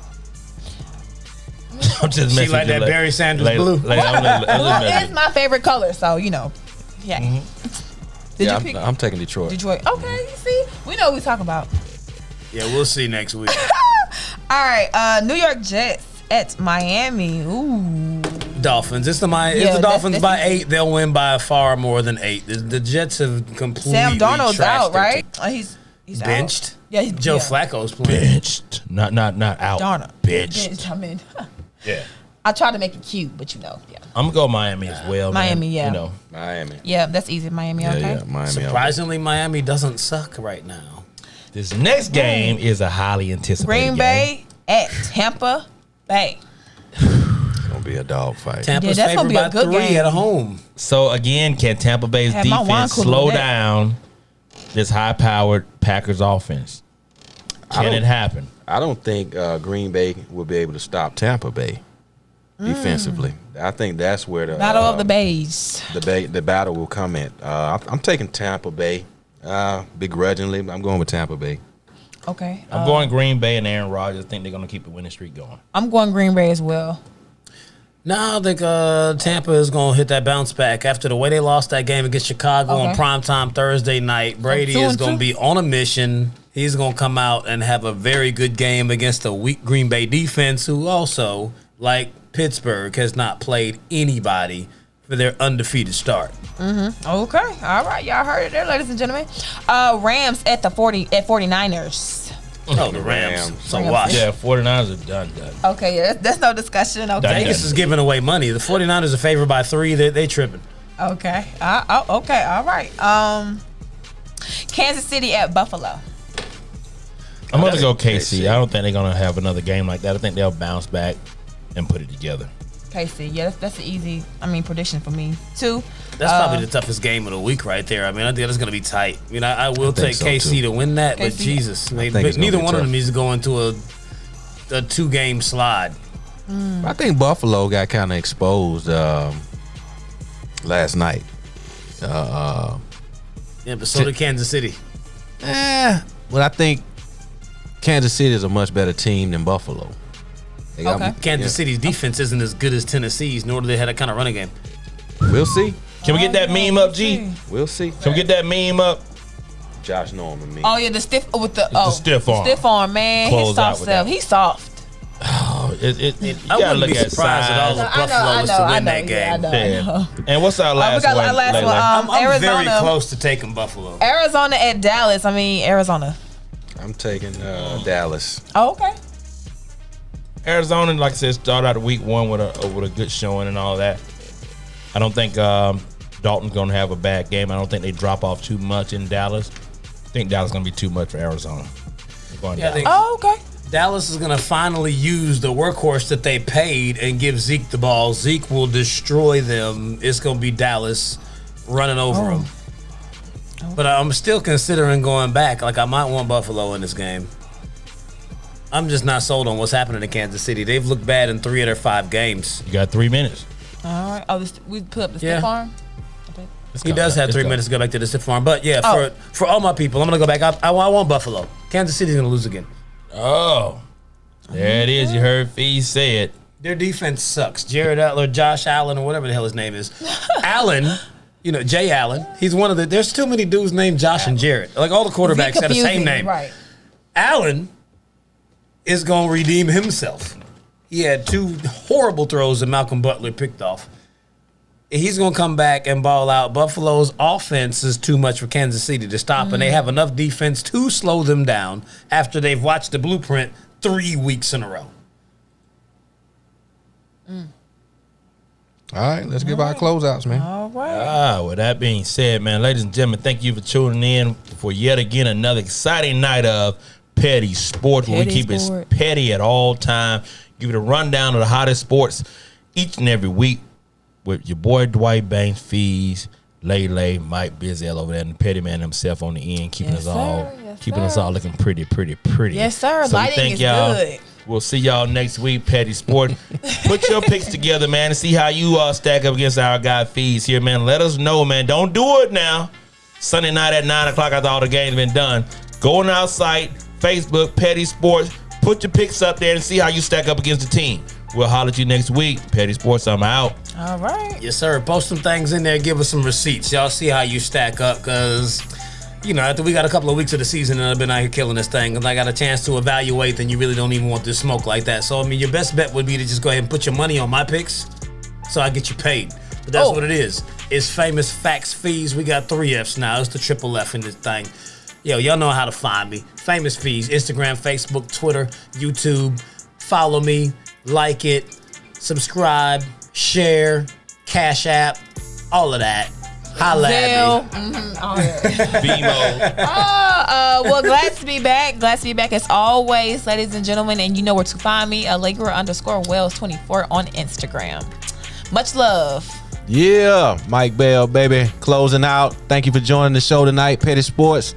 I'm just she like that Barry Sanders blue. Blue is my favorite color, so yeah. Did you pick? I'm taking Detroit. Detroit. Okay, see, we know what we're talking about. Yeah, we'll see next week. All right, New York Jets at Miami. Ooh. Dolphins. It's the Dolphins by 8. They'll win by far more than 8. The Jets have completely Sam Darnold's out, right? He's benched. Out. Yeah, Joe Flacco's playing. Benched. Not out. Darnold. Benched. I mean, yeah. I tried to make it cute, but yeah. I'm gonna go Miami as well. Miami, man. yeah. Miami. Yeah, that's easy. Miami, okay. Yeah, Miami. Surprisingly, Miami doesn't suck right now. This next game is a highly anticipated Green Bay at Tampa Bay. It's gonna be a dogfight. Tampa's that's gonna favored be by a good 3 game. at home. So again, can Tampa Bay's Have my wine defense cooler slow with that. down this high-powered Packers offense? Can it happen? I don't think Green Bay will be able to stop Tampa Bay defensively. I think that's where the Battle of the Bays. the battle will come in. I'm taking Tampa Bay. Begrudgingly, I'm going with Tampa Bay. Okay. I'm going Green Bay and Aaron Rodgers. I think they're going to keep the winning streak going. I'm going Green Bay as well. No, I think Tampa is going to hit that bounce back after the way they lost that game against Chicago on primetime Thursday night. Brady is going to be on a mission. He's going to come out and have a very good game against a weak Green Bay defense who also, like Pittsburgh, has not played anybody for their undefeated start. Okay. All right. Y'all heard it there, ladies and gentlemen. Rams at 49ers. Oh, the Rams. So Rams. watch. Yeah, 49ers are done. Okay, yeah, that's no discussion. Okay. Vegas is giving away money. The 49ers are favored by 3. They tripping. Okay. Okay. All right. Kansas City at Buffalo. I'm going to go KC. I don't think they're going to have another game like that. I think they'll bounce back and put it together. KC. Yeah, that's an easy, prediction for me, too. That's probably the toughest game of the week right there. I mean, I think that's going to be tight. I mean, I will take so, KC too. to win that, but KC. Jesus. think it's Neither gonna be one of tough. them needs to go into a 2-game slide. I think Buffalo got kind of exposed last night. Yeah, but so did Kansas City. But I think Kansas City is a much better team than Buffalo. They got- Okay. Kansas City's defense isn't as good as Tennessee's, nor do they have that kind of running game. We'll see. Can we get that meme up, G? We'll see. Can we get that meme up? Josh Norman, me. Oh, yeah, the stiff with the stiff arm. Stiff arm, man. Close He's soft out with self. that. He's soft. You I gotta wouldn't look be at surprised at all size. if Buffalo was to win that game. Yeah. And what's our last we got one? our last Layla? one. I'm very Arizona. close to taking Buffalo. Arizona at Dallas. Arizona. I'm taking Dallas. Oh, okay. Arizona, like I said, started out week 1 with a good showing and all that. I don't think Dalton's going to have a bad game. I don't think they drop off too much in Dallas. I think Dallas is going to be too much for Arizona. I'm going Yeah, I Dallas. think Oh, okay. Dallas is going to finally use the workhorse that they paid and give Zeke the ball. Zeke will destroy them. It's going to be Dallas running over them. But I'm still considering going back. Like, I might want Buffalo in this game. I'm just not sold on what's happening in Kansas City. They've looked bad in 3 of their 5 games. You got 3 minutes. All right. Oh, we put up the Yeah. stiff arm? He does have 3 minutes to go back to the stiff arm. But, yeah, for all my people, I'm going to go back. I want Buffalo. Kansas City's going to lose again. Oh, there it is. You heard Feez say it. Their defense sucks. Jared Allen, Josh Allen, or whatever the hell his name is. Allen, Jay Allen. He's one of the. There's too many dudes named Josh and Jared. Like all the quarterbacks have the same name. Right. Allen is going to redeem himself. He had 2 horrible throws that Malcolm Butler picked off. He's going to come back and ball out. Buffalo's offense is too much for Kansas City to stop, and they have enough defense to slow them down after they've watched the blueprint 3 weeks in a row. All right, let's give our closeouts, man. All right. With that being said, man, ladies and gentlemen, thank you for tuning in for yet again another exciting night of Petty Sports, where we Petty keep Sport. it petty at all time. Give you a rundown of the hottest sports each and every week with your boy Dwight Banks, Feez, Lay, Mike Bizzell over there, and the Petty Man himself on the end, keeping Yes, us all sir. Yes, keeping us sir. all looking pretty. Yes, sir. So we Lighting thank is y'all. good. We'll see y'all next week, Petty Sport. Put your picks together, man, and see how you stack up against our guy Feez here, man. Let us know, man. Don't do it now. Sunday night at 9 o'clock after all the games been done. Go on our site, Facebook, Petty Sports. Put your picks up there and see how you stack up against the team. We'll holler at you next week. Petty Sports, I'm out. All right. Yes, sir. Post some things in there. Give us some receipts. Y'all see how you stack up, because, after we got a couple of weeks of the season and I've been out here killing this thing, and I got a chance to evaluate, then you really don't even want this smoke like that. So, your best bet would be to just go ahead and put your money on my picks so I get you paid. But that's what it is. It's Famous Facts Fees. We got 3 Fs now. It's the triple F in this thing. Yo, y'all know how to find me. Famous Fees. Instagram, Facebook, Twitter, YouTube. Follow me. Like it. Subscribe. Share. Cash App. All of that. Holla at me. BMO. Well, glad to be back. Glad to be back as always, ladies and gentlemen. And you know where to find me, Alaygra_Wells24 on Instagram. Much love. Yeah, Mike Bell, baby. Closing out. Thank you for joining the show tonight, Petty Sports.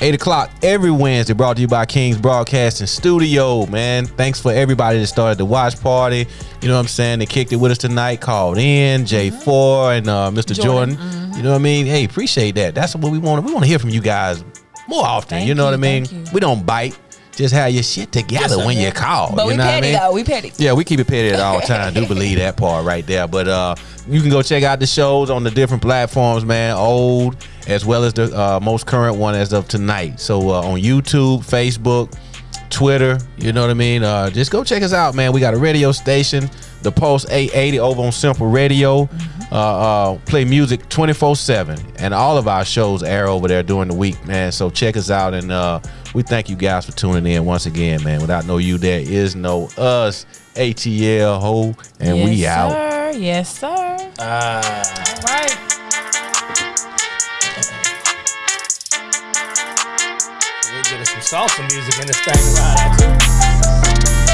8 o'clock every Wednesday, brought to you by Kingz Broadcasting Studio, man. Thanks for everybody that started the watch party. You know what I'm saying? They kicked it with us tonight, called in, J4 and Mr. Jordan. You know what I mean? Hey, appreciate that. That's what we want. We want to hear from you guys more often. Thank you know you, what I mean? thank you. We don't bite. Just have your shit together when you call. But you we know what I petty, mean? though. We petty. Yeah, we keep it petty at all times. Do believe that part right there. But you can go check out the shows on the different platforms, man. Old as well as the most current one as of tonight. So on YouTube, Facebook, Twitter. You know what I mean? Just go check us out, man. We got a radio station, the Pulse 880 over on Simple Radio. Play music 24/7, and all of our shows air over there during the week, man. So check us out, and we thank you guys for tuning in once again, man. Without no you, there is no us. ATL ho, and yes, we sir. out. Yes, sir. All right. We're getting some salsa music in this thing right now, too.